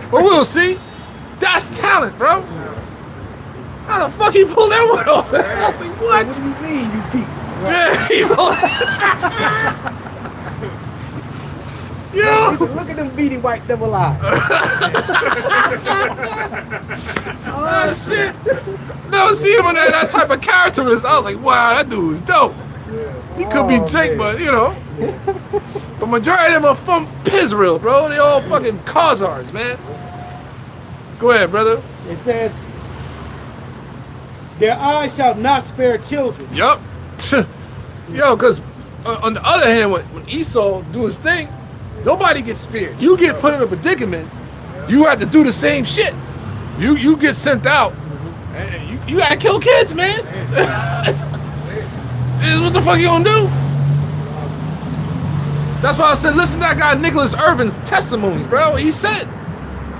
But we'll see. That's talent, bro. How the fuck he pulled that one off? I was like, what? What do you mean, you people? Yeah, he pulled Yo. Look at them beady white double eyes. Oh shit! Never see him in that type of character. I was like, wow, that dude is dope. He could be Jake, but you know, the majority of them are from Israel, bro. They all fucking Khazars, man. Go ahead, brother. It says, their eyes shall not spare children. Yup. Yo, because on the other hand, when Esau do his thing, nobody gets spared. You get put in a predicament, you have to do the same shit. You get sent out, and you gotta kill kids, man. This is what the fuck you gonna do? That's why I said, listen to that guy Nicholas Irvin's testimony, bro. He said,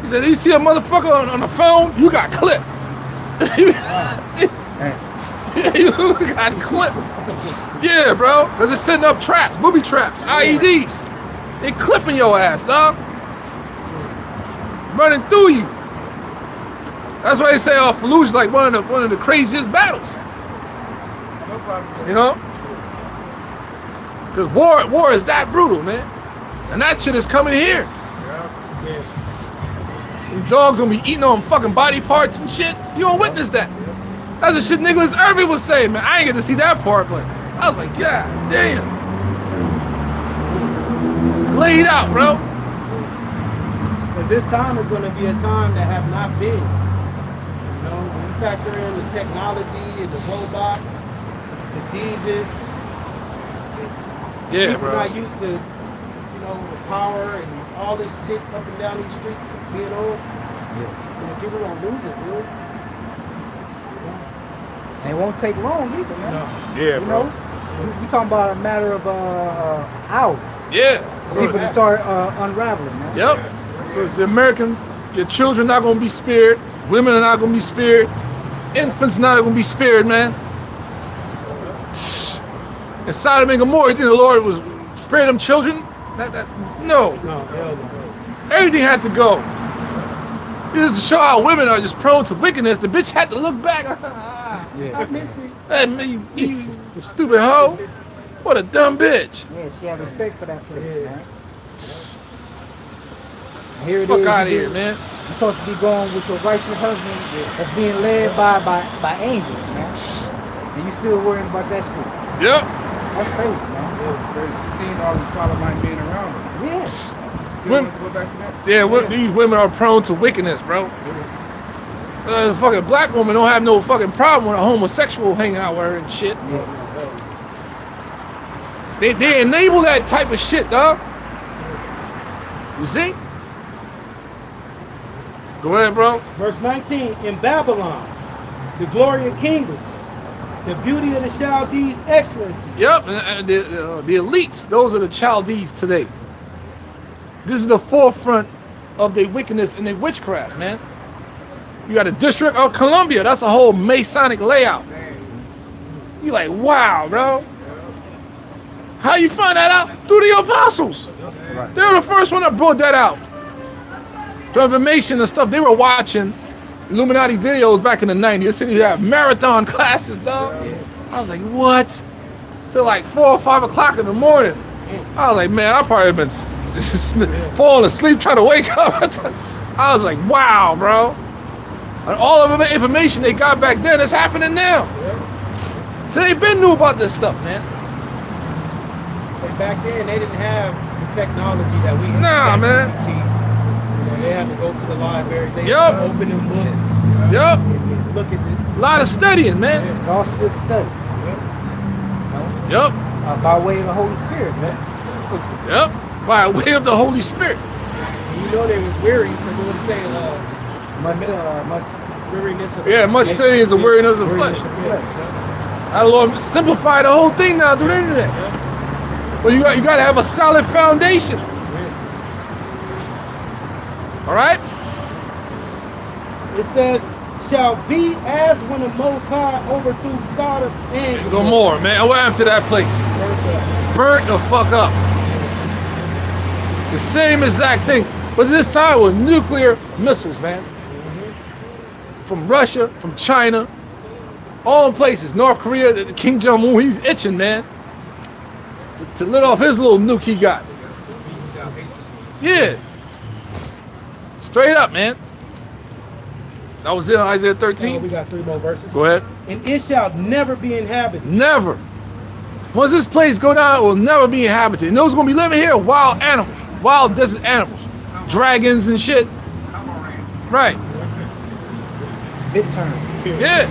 you see a motherfucker on the phone, you got clipped. You got clipped. Yeah, bro. Cause it's setting up traps, booby traps, IEDs. They clipping your ass, dog. Running through you. That's why they say Fallujah's like one of the craziest battles. You know? Cause war is that brutal, man. And that shit is coming here. These dogs gonna be eating on fucking body parts and shit. You don't witness that. That's the shit Nicholas Irvin was saying, man. I ain't get to see that part, but I was like, God damn. Laid out, bro. Because this time is going to be a time that have not been. You know, when you factor in the technology and the robots, diseases. Yeah, people bro. not used to, you know, the power and all this shit up and down these streets being on. Yeah. You know, people gonna lose it, dude. And it won't take long either, man. No. Yeah, You bro. know, we talking about a matter of hours. Yeah. For people to start unraveling, man. Yep. So it's the American, your children not gonna be spared, women are not gonna be spared, infants not gonna be spared, man. And Sodom and Gomorrah, you think the Lord was sparing them children? No. No, hell no. Everything had to go. This is to show how women are just prone to wickedness. The bitch had to look back. I miss it. Hey, man, you stupid hoe. What a dumb bitch. Yeah, she had respect for that place, Yeah. man. And here it Fuck is, out of you here, man. You're supposed to be going with your rightful husband that's being led by angels, man. And you still worrying about that shit. Yep. That's crazy, man. She seen all the Sodomite men around her. Yes. Still Women- want to go back to that? Yeah, these women are prone to wickedness, bro. The fucking black woman don't have no fucking problem with a homosexual hanging out with her and shit. They enable that type of shit, dog. You see? Go ahead, bro. Verse 19, in Babylon, the glory of kingdoms, the beauty of the Chaldees' excellency. Yep, and the elites, those are the Chaldees today. This is the forefront of their wickedness and their witchcraft, man. You got the District of Columbia, that's a whole Masonic layout. You like, wow, bro. How you find that out? Through the apostles. They were the first one that brought that out. The information and stuff, they were watching Illuminati videos back in the 90s. They said you have marathon classes, dog. I was like, what? Till like 4 or 5 o'clock in the morning. I was like, man, I probably been falling asleep trying to wake up. I was like, wow, bro. And all of the information they got back then is happening now. So they been knew about this stuff, man. And back then, they didn't have the technology that we have. Nah, man. They had to go to the libraries. They Yup. had to open them books Yep. and look at it. A lot of studying, man. It's all still study. Yep. By way of the Holy Spirit, man. Yep. By way of the Holy Spirit. And you know they was weary because they would say Much weariness of Yeah, much study is a weariness of the flesh. Our Lord simplify the whole thing now through the internet. But you got to have a solid foundation. All right? It says, shall be as when the Most High overthrew Sodom and Gomorrah, man. What happened to that place? Burnt the fuck up. The same exact thing. But this time with nuclear missiles, man. From Russia, from China, all places. North Korea, King Jong-un, he's itching, man. To let off his little nuke he got. Yeah. Straight up, man. That was it on Isaiah we 13. got 3 more verses. Go ahead. And it shall never be inhabited. Never. Once this place go down, it will never be inhabited. And those gonna be living here, wild animals, wild desert animals, dragons and shit. Right. Midterm. Yeah.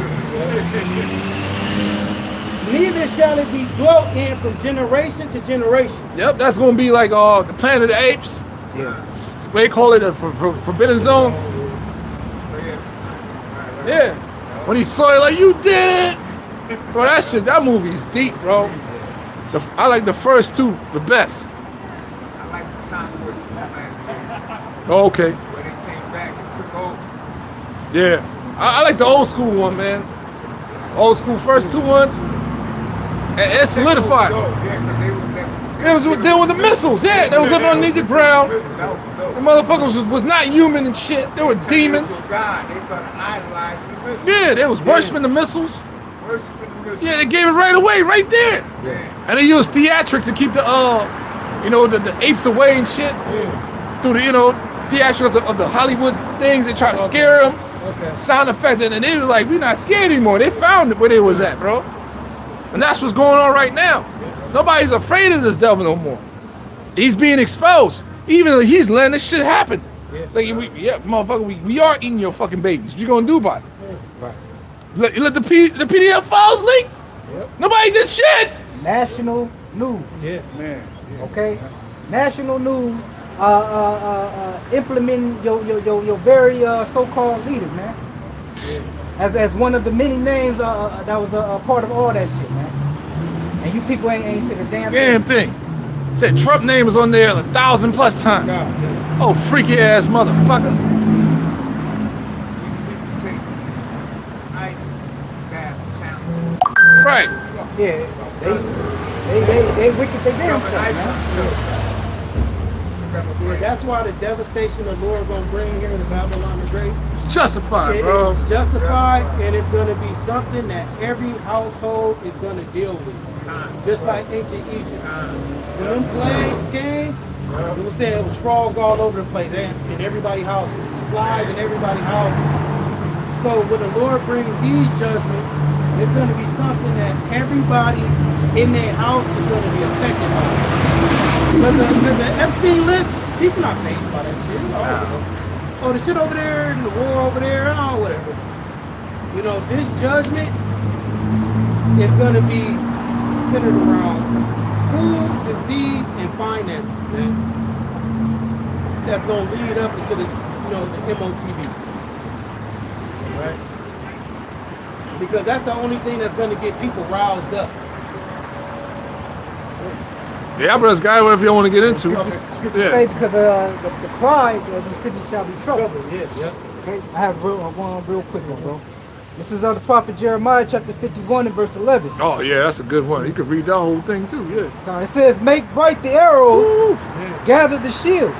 Neither shall it be dwelt in from generation to generation. Yep. That's gonna be like the Planet of the Apes. Yeah. They call it a forbidden zone. Yeah. When he saw it, like, you did it. Bro, that movie is deep, bro. I like the first 2 the best. I like the time where Oh, okay. when it came back and took over. Yeah. I like the old school one, man. Old school first 2 ones. And it solidified. Yeah, because they were It was dealing with the missiles. Yeah, they was living underneath the ground. The motherfuckers was not human and shit. They were demons. God, they started idolizing the missiles. Yeah, they was worshiping the missiles. Worshiping the missiles. Yeah, they gave it right away, right there. Yeah. And they used theatrics to keep the the apes away and shit. Through the theatrics of the Hollywood things. They try to scare them. Sound effect, and they was like, we're not scared anymore. They found it where they was at, bro. And that's what's going on right now. Nobody's afraid of this devil no more. He's being exposed. Even he's letting this shit happen. Like, motherfucker, we are eating your fucking babies. What you gonna do about it? Right. Let the PDF files leak? Nobody did shit. National news. Yeah. Man. Okay. National news. Implementing your very so-called leaders, man. As one of the many names that was a part of all that shit, man. And you people ain't said a damn thing. Said Trump name was on there 1,000+ times. Oh, freaky ass motherfucker. These people take ice bath challenge. Right. Yeah, they wicked they damn self, man. Got Yeah, that's why the devastation the Lord gonna bring here to Babylon the Great. It's justified, It bro. is justified, and it's going to be something that every household is going to deal with. Just like ancient Egypt. When them plagues came, it was saying it was frogs all over the place, in everybody's house, flies in everybody's house. So when the Lord brings these judgments, it's going to be something that everybody in their house is going to be affected by. Because the Epstein list, people not phased by that shit. Oh, the shit over there, and the war over there, oh, whatever. You know, this judgment is going to be centered around food, disease, and finances, man. That's going to lead up into the, the MOTV. Right? Because that's the only thing that's going to get people roused up. Yeah, brother, guy, whatever you want to get into. Scripture say because the pride of these cities shall be troubled. Yeah. Okay, I have one real quick one, bro. This is of the prophet Jeremiah, chapter 51 and verse 11. Oh, yeah, that's a good one. You could read that whole thing, too, yeah. Now it says, make bright the arrows, gather the shields.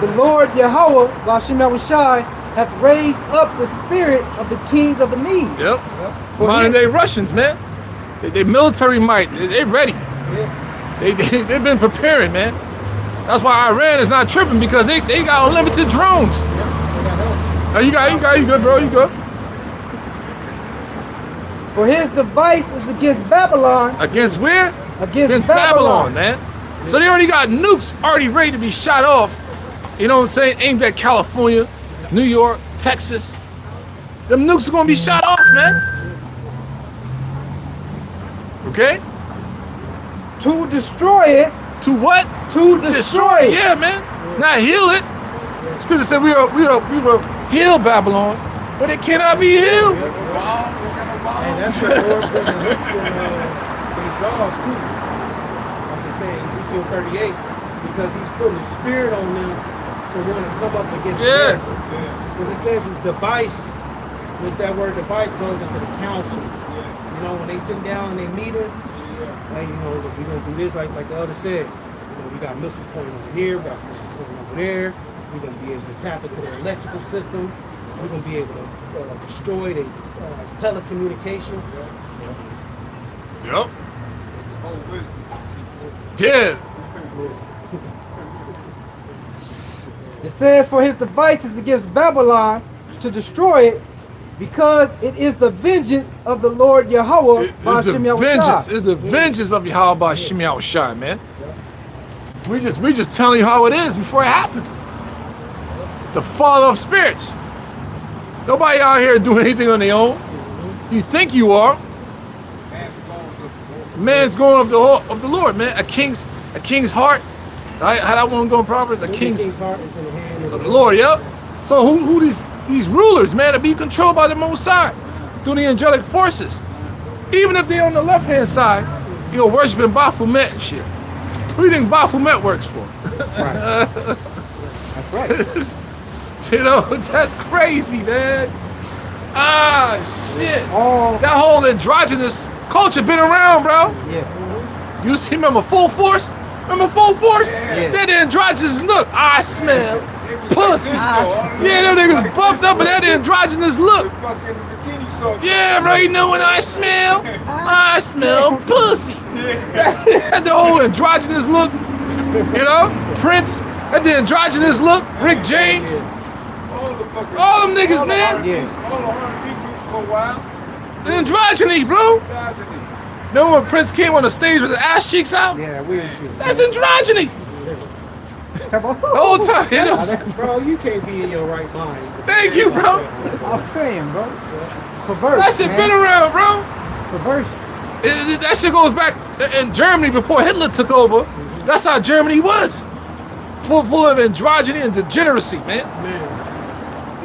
The Lord Yahweh, Bashem Yahushai, hath raised up the spirit of the kings of the Medes. Yep. Modern day Russians, man. They military might. They ready. They've been preparing, man. That's why Iran is not tripping, because they got unlimited drones. Oh, you good, bro, you good. For his device is against Babylon. Against where? Against Babylon, man. So they already got nukes already ready to be shot off. You know what I'm saying? Aimed at California, New York, Texas. Them nukes are gonna be shot off, man. Okay? To destroy it. To what? To destroy it. Yeah, man. Not heal it. Scripture said we will heal Babylon, but it cannot be healed. And that's what the Lord put in their jaws too. Like they say in Ezekiel 38, because he's putting a spirit on them to want to come up against them. Because it says his device, which that word device goes into the council. You know, when they sit down and they meet us, like, we're gonna do this like the other said. We got missiles pointing over here, we got missiles pointing over there. We're gonna be able to tap into their electrical system. We're gonna be able to destroy their telecommunication. Yep. Yeah. It says, for his device is against Babylon to destroy it, because it is the vengeance of the Lord Yahweh. It's the vengeance of Yahweh by Shem Yahushai, man. We just telling you how it is before it happened. The fall of spirits. Nobody out here doing anything on their own. You think you are. Man's going of the Lord, man. A king's heart. Right? How that one go in Proverbs? A king's heart is in the hand of the Lord. Yep. So who these rulers, man, to be controlled by the Most High through the angelic forces. Even if they're on the left hand side, worshiping Baphomet and shit. Who do you think Baphomet works for? Right. That's right. That's crazy, man. Ah, shit. Oh. That whole androgynous culture been around, bro. Yeah. You see, remember Full Force? Remember Full Force? Yeah. That androgynous look. I smell pussy. Yeah, them niggas buffed up with that androgynous look. Yeah, bro, you know when I smell pussy. Had the whole androgynous look, Prince, had the androgynous look, Rick James. All them niggas, man. Androgyny, bro. Remember when Prince came on the stage with his ass cheeks out? Yeah, weird shit. That's androgyny. The whole time, Bro, you can't be in your right mind. Thank you, bro. I'm saying, bro. Perverse. That shit man. been around, bro. Perversion. That shit goes back in Germany before Hitler took over. That's how Germany was. Full of androgyny and degeneracy, man.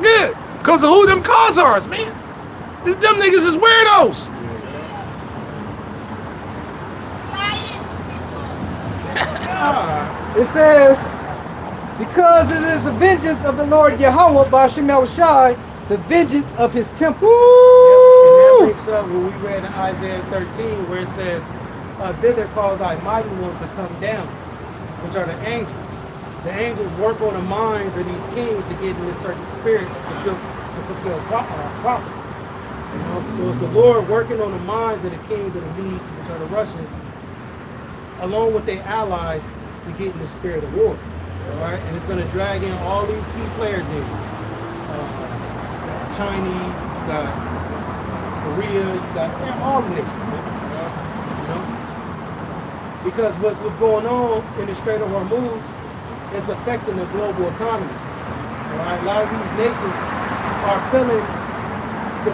Yeah, because of who them Khazars, man. Them niggas is weirdos. It says, because it is the vengeance of the Lord Yahweh by Shem Yahushai, the vengeance of his temple. And that breaks up what we read in Isaiah 13, where it says, thither call thy mighty ones to come down, which are the angels. the angels work on the minds of these kings to get into certain spirits to fulfill prophecy. You know? So it's the Lord working on the minds of the kings of the Medes, which are the Russians, along with their allies to get in the spirit of war. All right, and it's going to drag in all these key players in. Chinese, you got Korea, you got all the nations. You know? Because what's going on in the Strait of Hormuz is affecting the global economies. All right, a lot of these nations are feeling the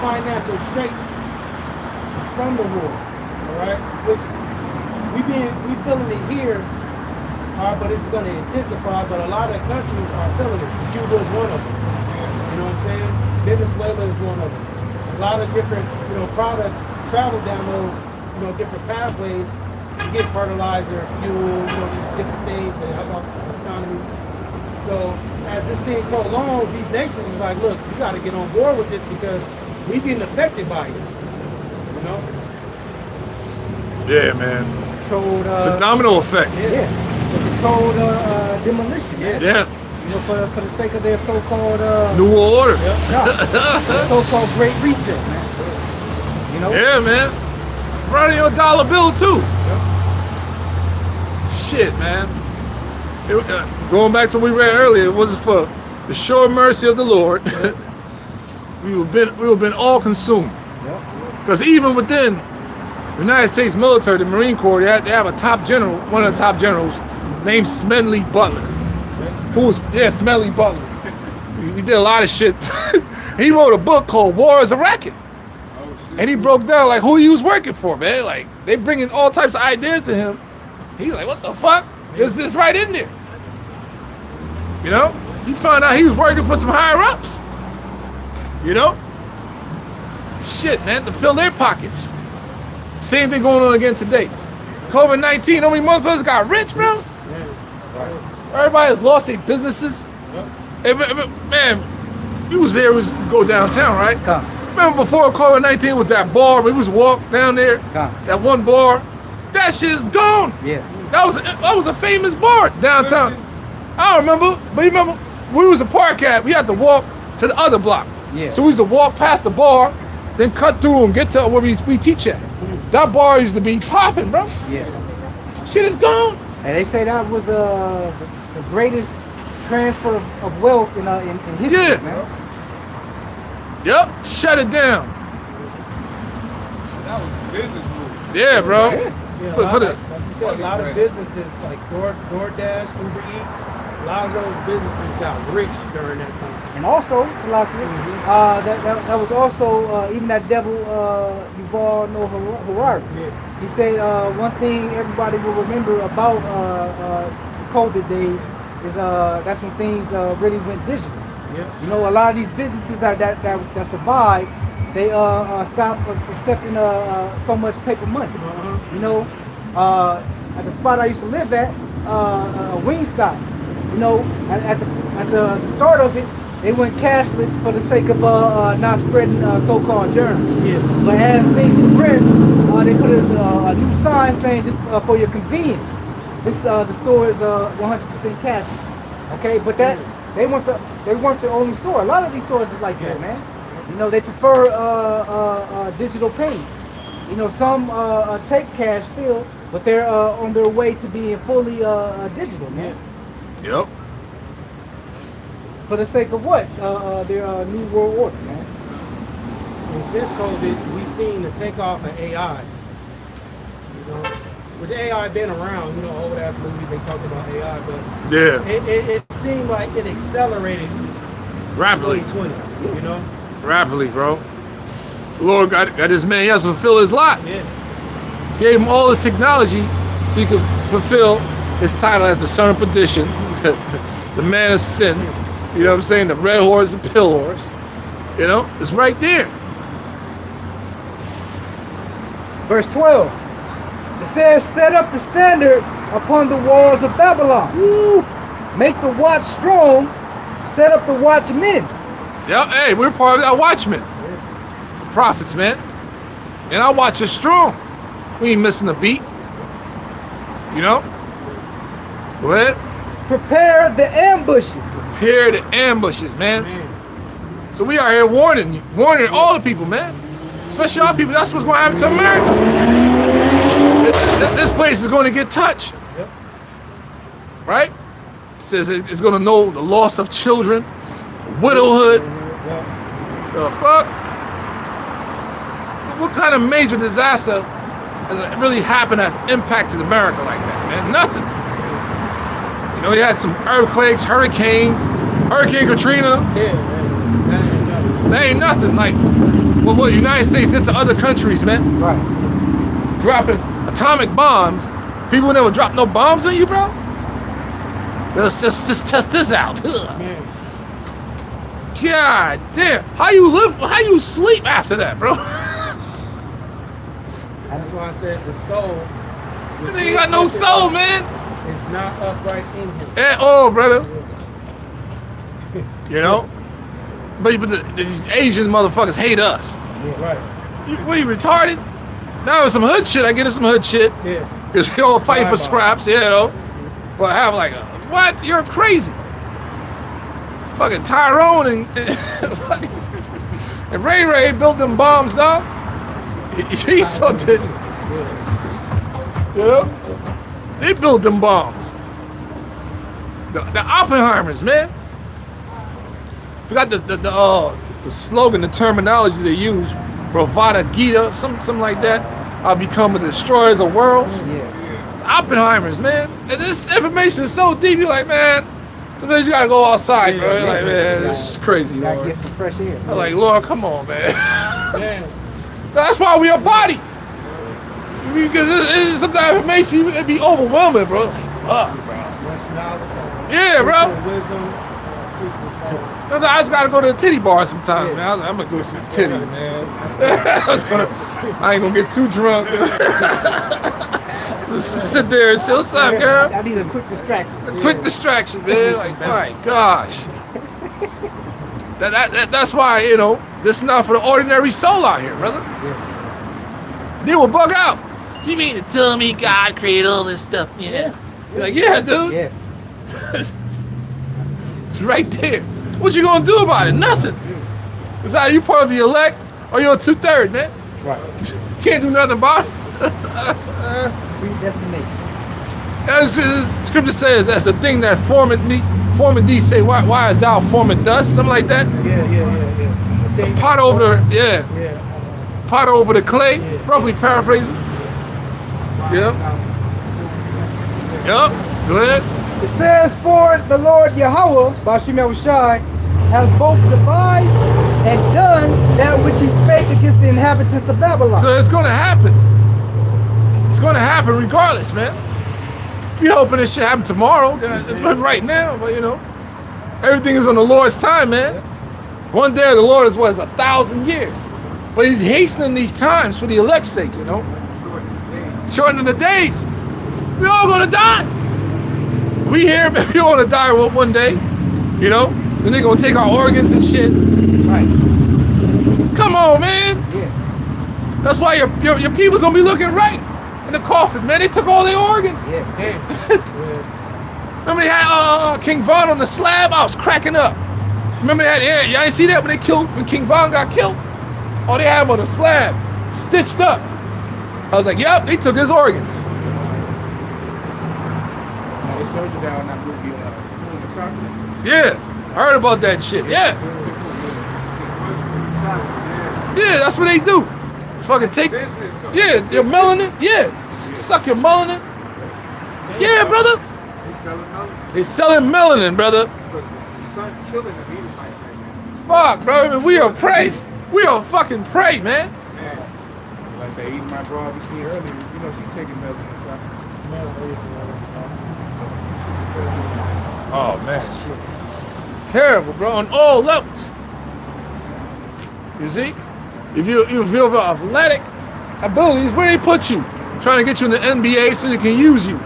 financial straits from the war. All right, which we feeling it here. But it's going to intensify. But a lot of countries are feeling it. Cuba is one of them. You know what I'm saying? Venezuela is one of them. A lot of different, products travel down those, different pathways to get fertilizer, fuel, these different things to help out the economy. So as this thing prolongs, these nations is like, look, you got to get on board with this because we getting affected by it. You know? Yeah, man. Controlled, It's a domino effect. yeah. It's a controlled demolition. Yeah. For the sake of their so-called New World Order. their so-called Great Reset, man. You know? Yeah, man. Running your dollar bill too. Shit, man. Going back to what we read earlier, it wasn't for the sure mercy of the Lord. we would have been all consumed. Because even within the United States military, the Marine Corps, they have a top general, one of the top generals, named Smedley Butler. Smedley Butler. He did a lot of shit. He wrote a book called War is a Racket. And he broke down like who he was working for, man. Like they bringing all types of ideas to him. He's like, what the fuck? There's this right in there. You know? He found out he was working for some higher ups. You know? Shit, man, to fill their pockets. Same thing going on again today. COVID-19, how many motherfuckers got rich, bro? Everybody has lost their businesses. Man, you was there, go downtown, right? Remember before COVID-19 was that bar, we was walk down there, that one bar, that shit is gone. Yeah. That was a famous bar downtown. I don't remember, but you remember, we was a park at, we had to walk to the other block. Yeah. So we used to walk past the bar, then cut through and get to where we teach at. That bar used to be popping, bro. Yeah. Shit is gone. And they say that was the greatest transfer of wealth in history, man. Yep, shut it down. So that was a business move. Yeah, bro. Yeah, For the, like you said, a lot of businesses like DoorDash, Uber Eats, a lot of those businesses got rich during that time. And also, that was also even that devil Yuval Noah Harari. Yeah. He said one thing everybody will remember about COVID days is that's when things really went digital. Yeah. You know, a lot of these businesses that survived, they stopped accepting so much paper money. You know, at the spot I used to live at, Wingstop. You know, at the start of it, they went cashless for the sake of not spreading so-called germs. Yeah. But as things progressed, they put a new sign saying just for your convenience, the store is 100% cashless. Okay, but they weren't the only store. A lot of these stores is like that, man. You know, they prefer digital payments. You know, some take cash still, but they're on their way to being fully digital, man. yep. For the sake of what? Their new world order, man. And since COVID, we've seen the takeoff of AI. You know, which AI been around. You know, old ass movies they talked about AI, but Yeah. it seemed like it accelerated Rapidly. 2020. You know. Rapidly, bro. The Lord got this man, he has to fulfill his lot. Yeah. Gave him all this technology so he could fulfill his title as the son of perdition, the man of sin. You know what I'm saying? The red horse and pill horse. You know, it's right there. Verse 12. It says, set up the standard upon the walls of Babylon. Woo. Make the watch strong. Set up the watchmen. Yeah, hey, we're part of that watchmen. Prophets, man. And our watch is strong. We ain't missing a beat. You know? Go ahead. Prepare the ambushes. Prepare the ambushes, man. Man. So we are here warning you, warning all the people, man. Especially our people. That's what's going to happen to America. This place is going to get touched. Yep. Right? It says it's going to know the loss of children, widowhood. Yep. The fuck? What kind of major disaster has really happened that impacted America like that, man? Nothing. You know, you had some earthquakes, hurricanes, Hurricane Katrina. Yeah, man. That ain't nothing. Like what the United States did to other countries, man. Right. Dropping atomic bombs. People never drop no bombs on you, bro. Let's just test this out. Man. God damn. How you live? How you sleep after that, bro? That's why I said the soul. You ain't got no soul, man. It's not upright in him. At all, brother. You know? But these Asian motherfuckers hate us. Yeah, right. What, you retarded? Now with some hood shit, I get it some hood shit. Yeah. Because we all fighting for scraps, you know? But I have like, what? You're crazy. Fucking Tyrone and Ray Ray built them bombs, dog. He so did. Yeah. They built them bombs. The Oppenheimers, man. Forgot the slogan, the terminology they use. Bravada Gita, something like that. I'll become a destroyer of the world. Yeah. Oppenheimers, man. And this information is so deep. You're like, man. Sometimes you gotta go outside, bro. You're like, man, this is crazy, You gotta Lord. get some fresh air. I'm like, Lord, come on, man. Man. That's why we a body. Because sometimes information it be overwhelming, bro. Like, fuck, bro. Much knowledge. Yeah, bro. Wisdom. Peace and soul. I just gotta go to the titty bar sometime, man. I'm gonna go see the titties, man. I ain't gonna get too drunk. Just sit there and chill. What's up, girl? I need a quick distraction. A quick distraction, man. Like, my gosh. That's why, you know, this is not for the ordinary soul out here, brother. They will bug out. You mean to tell me God created all this stuff? Yeah. You're like, yeah, dude. Yes. It's right there. What you gonna do about it? Nothing. It's either you part of the elect or you're a 2/3, man. Right. You can't do nothing about it. Predestination. As the scripture says, that's the thing that formeth thee. Say, why is thou forming dust? Something like that. Yeah. Pot over the Yeah. pot over the clay. Roughly paraphrasing. Yep. Go ahead. It says, for the Lord Yahweh, Bashim Yahushai, has both devised and done that which he spake against the inhabitants of Babylon. So it's gonna happen. It's gonna happen regardless, man. We hoping this shit happen tomorrow, but right now, but you know, everything is on the Lord's time, man. One day of the Lord is 1,000 years. But he's hastening these times for the elect's sake, you know. Shortening the days. We all gonna die. We here, man, we all gonna die one day, you know. Then they're gonna take our organs and shit. Right. Come on, man. Yeah. That's why your people's gonna be looking right in the coffin, man. They took all their organs. Yeah. Remember they had King Von on the slab? I was cracking up. Remember that? Yeah, y'all ain't see that when King Von got killed? Oh, they had him on the slab, stitched up. I was like, yep, they took his organs. They showed you that on that movie, Spoon and Chocolate. Yeah, I heard about that shit. Yeah, that's what they do. Fucking take, yeah, your melanin. Yeah, suck your melanin. Yeah, brother. They selling melanin, brother. Fuck, bro. We are prey. We are fucking prey, man. Like they eating my broad we see earlier. You know she's taking milk and stuff. Oh man, terrible, bro. On all levels. You see, if you feel athletic abilities, where they put you? Trying to get you in the NBA so they can use you.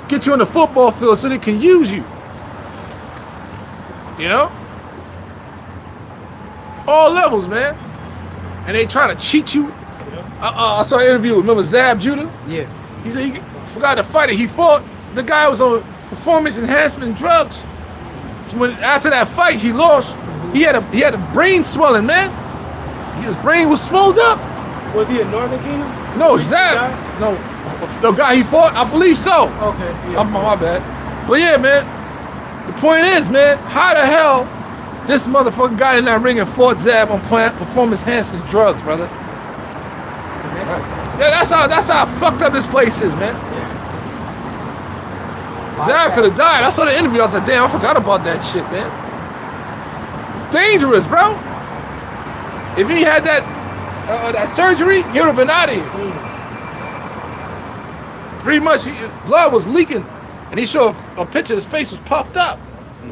Get you on the football field so they can use you. You know? All levels, man. And they try to cheat you. I saw an interview with, remember Zab Judah? Yeah. He said he forgot the fighter he fought. the guy was on performance enhancement drugs. So when after that fight he lost, he had a brain swelling, man. His brain was swelled up. Was he a Northern Kingdom? No, Zab. No, the guy he fought, I believe so. Okay. Yeah. My bad. But yeah, man. The point is, man, how the hell this motherfucker got in that ring and fought Zab on performance enhancing drugs, brother? Yeah, that's how fucked up this place is, man. Zab could have died. I saw the interview. I was like, damn, I forgot about that shit, man. Dangerous, bro. If he had that surgery, he would have been out of here. Pretty much, blood was leaking, and he showed a picture. His face was puffed up.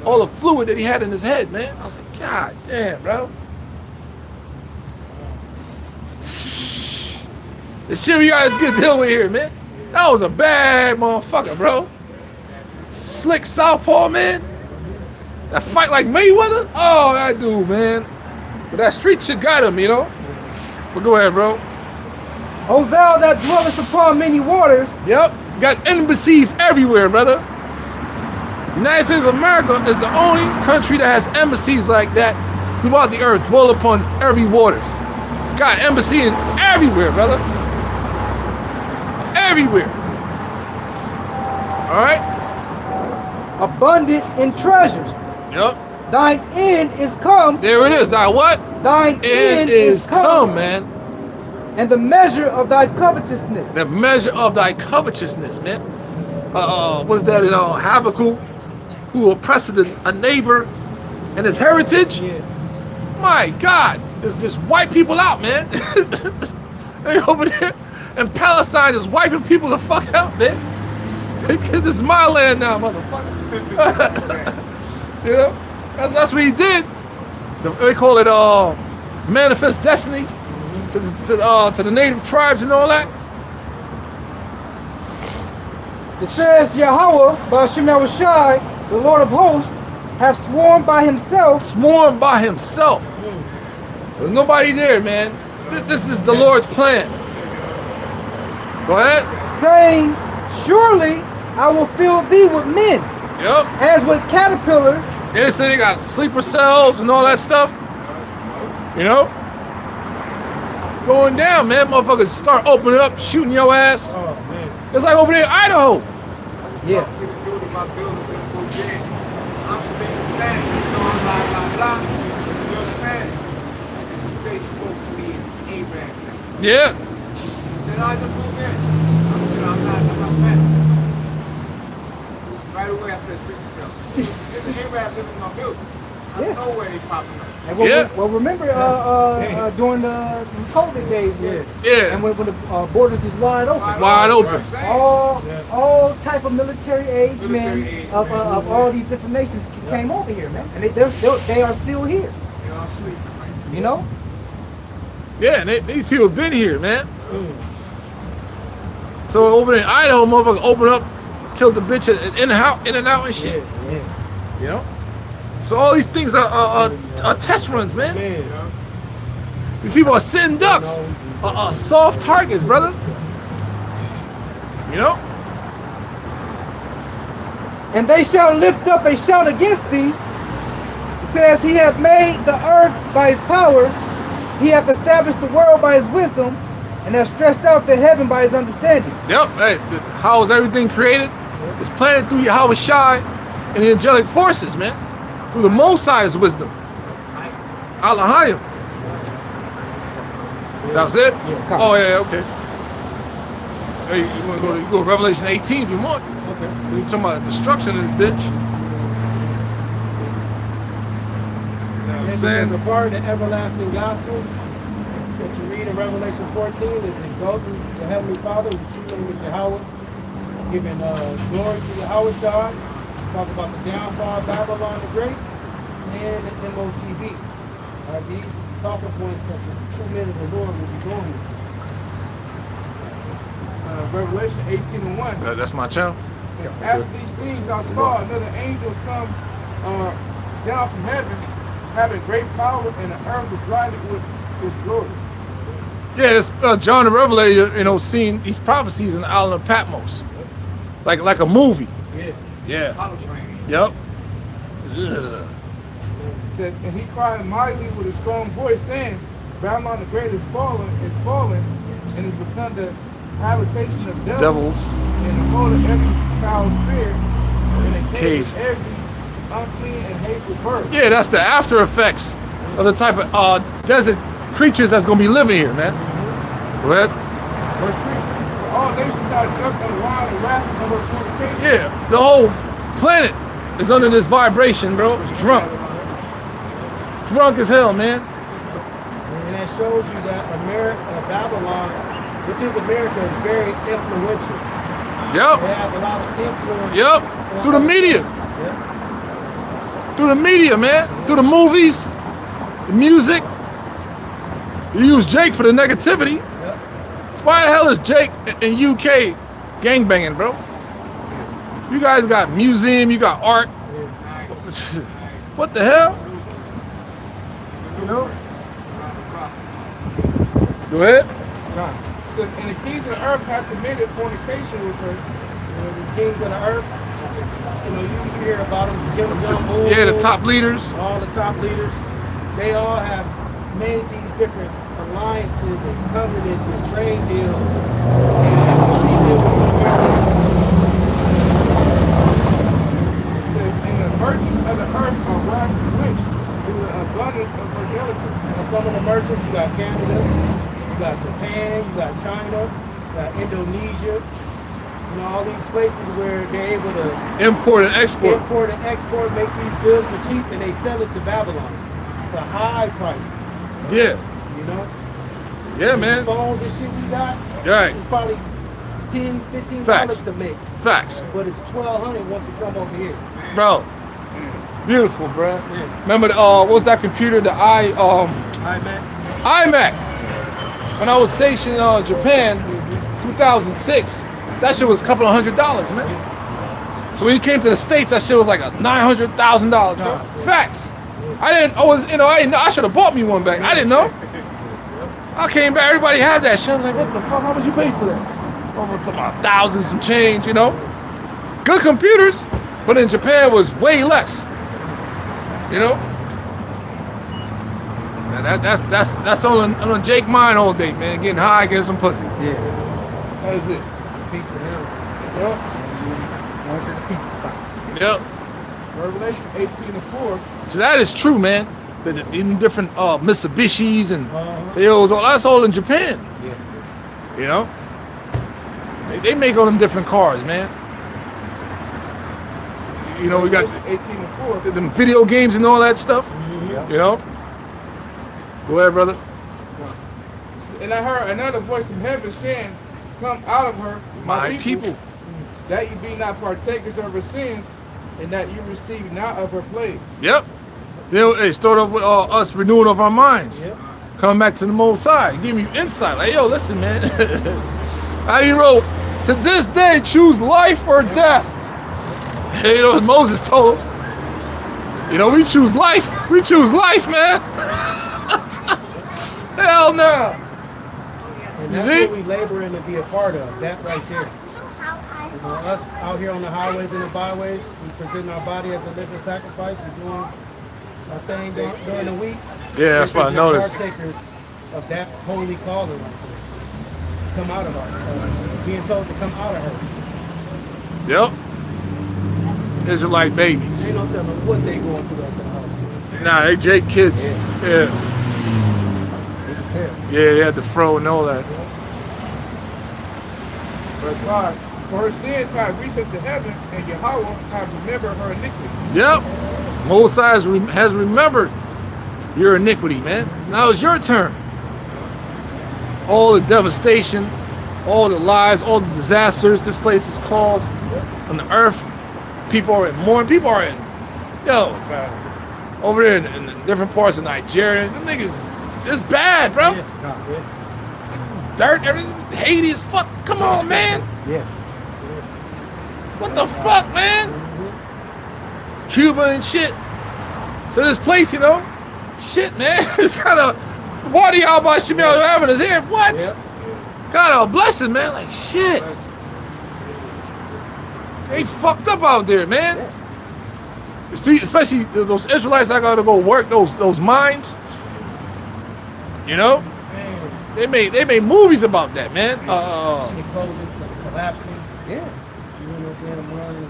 All the fluid that he had in his head, man. I was like, God damn, bro. The shit we gotta get deal with here, man. That was a bad motherfucker, bro. Slick southpaw, man. That fight like Mayweather? Oh, that dude, man. But that street shit got him, you know? But go ahead, bro. O thou that dwellest upon many waters. Yep. Got embassies everywhere, brother. United States of America is the only country that has embassies like that throughout the earth, dwell upon every waters. Got embassy in everywhere, brother. Everywhere. All right? Abundant in treasures. Yep. Thine end is come. There it is. Thy what? Thine End is come, man. And the measure of thy covetousness. The measure of thy covetousness, man. What's that in Habakkuk? Who oppressed a neighbor and his heritage? Yeah. My God, it's just wipe people out, man. They over there in Palestine just wiping people the fuck out, man. This is my land now, motherfucker. You know, that's what he did. They call it manifest destiny to the native tribes and all that. It says Yahweh, Ba'ashem Yahushai, the Lord of hosts, have sworn by himself. Sworn by himself. There's nobody there, man. This is the Lord's plan. Go ahead. Saying, surely I will fill thee with men. Yep. As with caterpillars. They say they got sleeper cells and all that stuff. You know? It's going down, man. Motherfuckers start opening up, shooting your ass. Oh man. It's like over there in Idaho. Yeah. I'm speaking Spanish, you know, I'm blah, blah, blah. You're Spanish. They spoke to me in Arab. Yeah. He said, I just moved in. I said, I'm not Spanish. Right away, I said, switch yourself. There's an Arab living in my building. I Yeah. know where they popping up. And Yeah. remember during the COVID days, Yeah. and when the borders was wide open, Wide open. all type of military age men Military age of men. all these different nations came over here, man, and they are still here, They all sleep. you know. Yeah, and these people been here, man. So over in Idaho, motherfucker opened up, killed the bitch in and out and shit. You know? So all these things are test runs, man. These people are sitting ducks, soft targets, brother. You know? And they shall lift up a shout against thee. It says, he hath made the earth by his power, he hath established the world by his wisdom, and hath stretched out the heaven by his understanding. Yep. Hey, how was everything created? It's planted through Yahweh Shai and the angelic forces, man. Through the Mosai's wisdom. Alahayim. That was it? Yeah, Oh, yeah, okay. Hey, you want to go to Revelation 18 if you want. Okay. We're talking about destruction of this bitch. You know what I'm And saying? there's a part of the everlasting gospel that you read in Revelation 14 is exalting the Heavenly Father, who's true name is Yahweh, giving glory to Yahweh Shai, talk about the downfall of Babylon the Great, and the MOTB. These talking points that the true men of the Lord will be going with. Revelation 18:1. That's my channel. After these things I saw another angel come down from heaven, having great power, and the earth was blinded with his glory. Yeah, it's John the Revelator, you know, seeing these prophecies in the island of Patmos. like a movie. Yeah. Yeah. Yep. Ugh. It says, and he cried mightily with a strong voice, saying, Babylon the Great is fallen, and has become the habitation of devils, Devils. and the hold of every foul spirit, and the cage Cage. of every unclean and hateful bird. Yeah, that's the after effects of the type of desert creatures that's gonna be living here, man. Go ahead. Verse 3. For all nations shall jump and wild and wrath of her fornication. Yeah, the whole planet is under this vibration, bro. It's drunk. Drunk as hell, man. And that shows you that Babylon, which is America, is very influential. Yep. They have a lot of influence. Yep. Through the media. Yep. Through the media, man. Through the movies, the music. You use Jake for the negativity. Yep. So why the hell is Jake in UK gangbanging, bro? You guys got museum, you got art. What the hell? You know? Go ahead. Nah. It says, and the kings of the earth have committed fornication with her. The kings of the earth, you hear about them, Kim Jong-un, Yeah, the top leaders. all the top leaders, they all have made these different alliances and covenants and trade deals. And money deal with America. It says, and the merchants of the earth are waxing rich through the abundance of her delicacies. And some of the merchants, you got Canada, you got Japan, you got China, you got Indonesia. All these places where they're able to Import and export. make these goods for cheap, and they sell it to Babylon for high prices. Yeah. You know? Yeah, man. Phones and shit we got, Right. it's probably $10, $15 Facts. to make. Facts. But it's $1,200 once it come over here. Bro. Beautiful, bro. Yeah. Remember the what was that computer? The iMac. iMac. When I was stationed in Japan, 2006, that shit was a couple of $100, man. So when you came to the States, that shit was like a $900,000, bro. Facts. I didn't know. I should have bought me one back. I didn't know. I came back, everybody had that shit. I'm like, what the fuck? How much you pay for that? Almost about thousands, some change, you know. Good computers, but in Japan it was way less. You know. And that's on Jake mind all day, man. Getting high, getting some pussy. Yeah. That is it. Piece of him. Yep. Going to the pizza spot. Yep. Revelation 18:4. So that is true, man. The different Mitsubishis and Toyotas, all that's all in Japan. Yeah. You know, they make all them different cars, man. You know, we got 18:4. them video games and all that stuff. You know. Go ahead, brother. And I heard another voice from heaven saying, come out of her, My people. that you be not partakers of her sins, and that you receive not of her plagues. Yep. They start off with us renewing of our minds. Yep. Coming back to the Most High. Give you insight. Like, yo, listen, man. How he wrote, to this day, choose life or death. You know, Moses told him, you know, we choose life. We choose life, man. Hell no. And You that's see? what we laboring to be a part of, that right there. Us out here on the highways and the byways, we present our body as a living sacrifice. We're doing our thing during the week. Yeah, that's what I noticed. Partakers of that holy calling right there. Come out of our, being told to come out of her. Yep. Israelite babies. Ain't no telling what they going through at the house. Nah, they Jake kids. Yeah. You can tell. Yeah, they had the fro and all that. Verse 5. For her sins have reached unto heaven, and Yahweh have remembered her iniquity. Yep. Moses has remembered your iniquity, man. Now it's your turn. All the devastation, all the lies, all the disasters this place has caused on the earth. People are in mourning. People are in, over there in the different parts of Nigeria. Them niggas, it's bad, bro. Dirt, everything, Haiti as fuck. Come on, man. Yeah. What the fuck, man? Cuba and shit. So this place, you know, shit, man. It's kind of Wadi Alba Shemel Evan is here. What? Yep. God, a blessing, man. Like shit. They fucked up out there, man. Especially those Israelites that gotta go work those mines. You know, they made movies about that, man. City closing, collapsing. Yeah. You know, then running,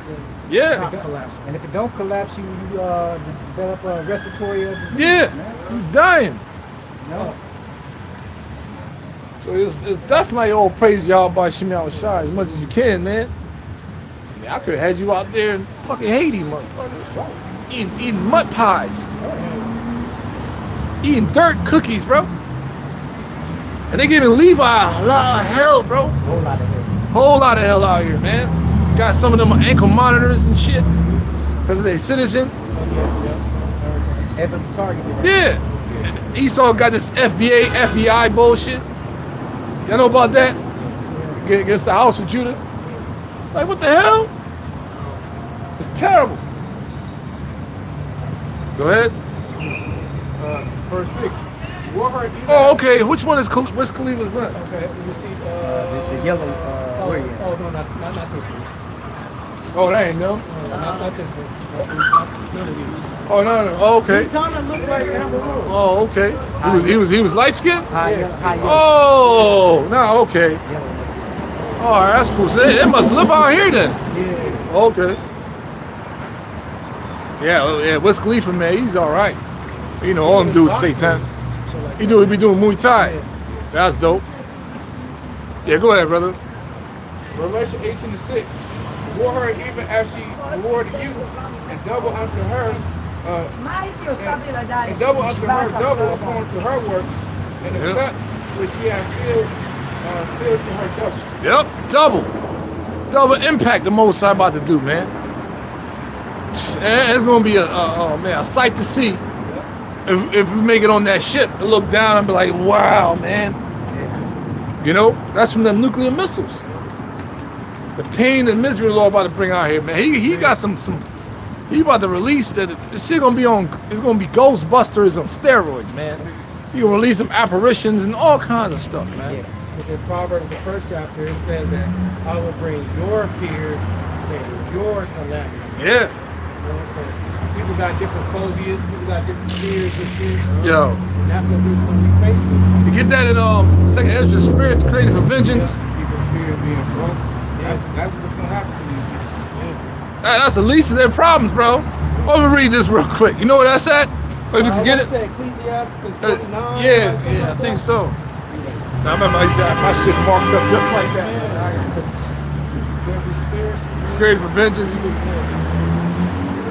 Yeah. top collapsing. And if it don't collapse, you develop a respiratory disease. Yeah, Man. you dying. No. So it's definitely all praise y'all by Shimei Shai as much as you can, man. I mean, I could have had you out there in fucking Haiti, motherfucker. Eating mud pies. Eating dirt cookies, bro. And they giving Levi a lot of hell, bro. Whole lot of hell. Whole lot of hell out here, man. Got some of them ankle monitors and shit. Because of their citizen. Heavily targeted. Yeah. Esau got this FBI bullshit. Y'all know about that? Against the house of Judah. Like, what the hell? It's terrible. Go ahead. Verse 6. Warheart even Oh, okay. Which one is what's Khalifa's son? Okay, we see The yellow warrior. oh no, not this one. Oh, that ain't them. Not this one. None of these. Oh, no. Oh, okay. He kind of looks like Amber Rose. Oh, okay. He was light skinned. High yellow. Oh, no, okay. Yellow. All right, that's cool. So they must live out here then. Yeah. Okay. Yeah, Wiz Khalifa, man, he's all right. You know, all them dudes Satan. He be doing Muay Thai. That's dope. Yeah, go ahead, brother. Revelation 18:6. Warheart even as she rewarded you, and double unto her, and double unto her double according to her works, and the Yep. cut which she has filled to her double. Yep, double impact the Most High about to do, man. It's gonna be a sight to see. If we make it on that ship and look down and be like, wow, man. You know, that's from the nuclear missiles. The pain and misery the Lord about to bring out here, man. He got some he about to release that this shit gonna be on, it's gonna be Ghostbusters on steroids, man. He gonna release some apparitions and all kinds of stuff, man. Yeah. In Proverbs, the first chapter, it says that I will bring your fear and your calamity. Yeah. You know, so people got different phobias, people got different fears and shit. Yo. And that's what we face with. You get that in Second Ezra, spirits created for vengeance. People fear being broke. That's what's gonna happen to these people. That's the least of their problems, bro. Let me read this real quick. You know where that's at? If you can get it. Ecclesiastes 49. Yeah, I think so. Now, I remember I used to have my shit marked up just like that. It's created for vengeance.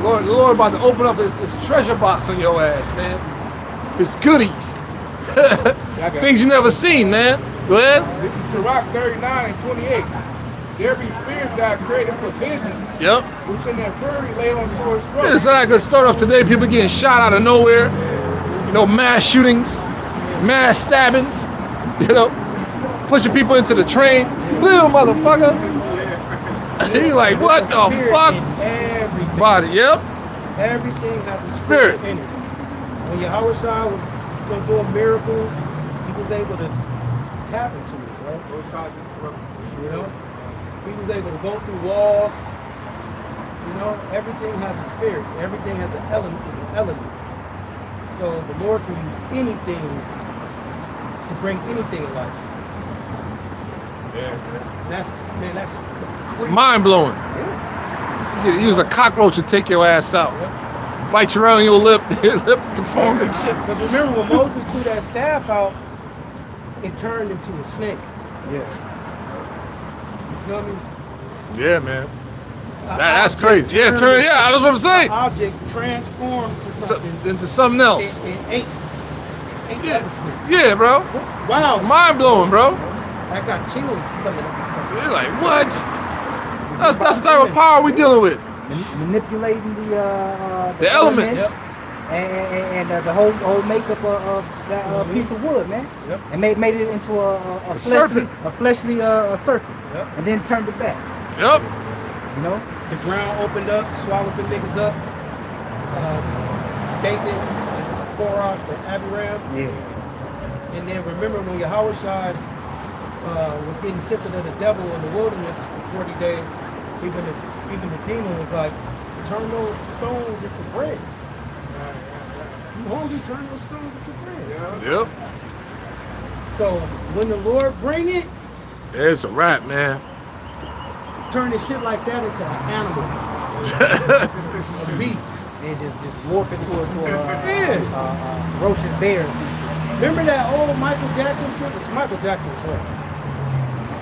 The Lord about to open up his treasure box on your ass, man. His goodies. Things you never seen, man. Go ahead. This is Sirach 39:28. There be spirits that are created for vengeance, Yep. which in their fury lay on swords' Yeah, throats. so I could start off today, people getting shot out of nowhere. You know, mass shootings, mass stabbings, you know, pushing people into the train. Little motherfucker. He like, what the fuck? Everything. Body, yep. Everything has a Spirit. spirit in it. When Yahweh Shai was doing miracles, he was able to tap into it, right? You know? He was able to go through walls. You know, everything has a spirit. Everything has an element. So the Lord can use anything to bring anything in life. That's Mind blowing. You use a cockroach to take your ass out. Bite you around your lip, lip deformed and shit. Because remember when Moses threw that staff out, it turned into a snake. Yeah. You feel me? Yeah, man. That's crazy. Yeah, that's what I'm saying. Object transformed to something. Into something else. It ain't Yeah. that a snake. Yeah, bro. Wow. Mind blowing, bro. I got chills coming up. You're like, what? That's the type of power we dealing with. Manipulating The elements. And the whole makeup of that piece of wood, man. Yep. And made it into a serpent. fleshly circle. Yep. And then turned it back. Yep. You know? The ground opened up, swallowed the niggas up. Dathan, Korah, and Abiram. Yeah. And then remember when Yahweh Shai was getting tempted of the devil in the wilderness for 40 days, Even the demon was like, turn those stones into bread. You hungry, turn those stones into bread. Yep. So when the Lord bring it, It's a wrap, man. turning shit like that into an animal, a beast. And just warp into a ferocious bear or something. Remember that old Michael Jackson shit? Which Michael Jackson was right.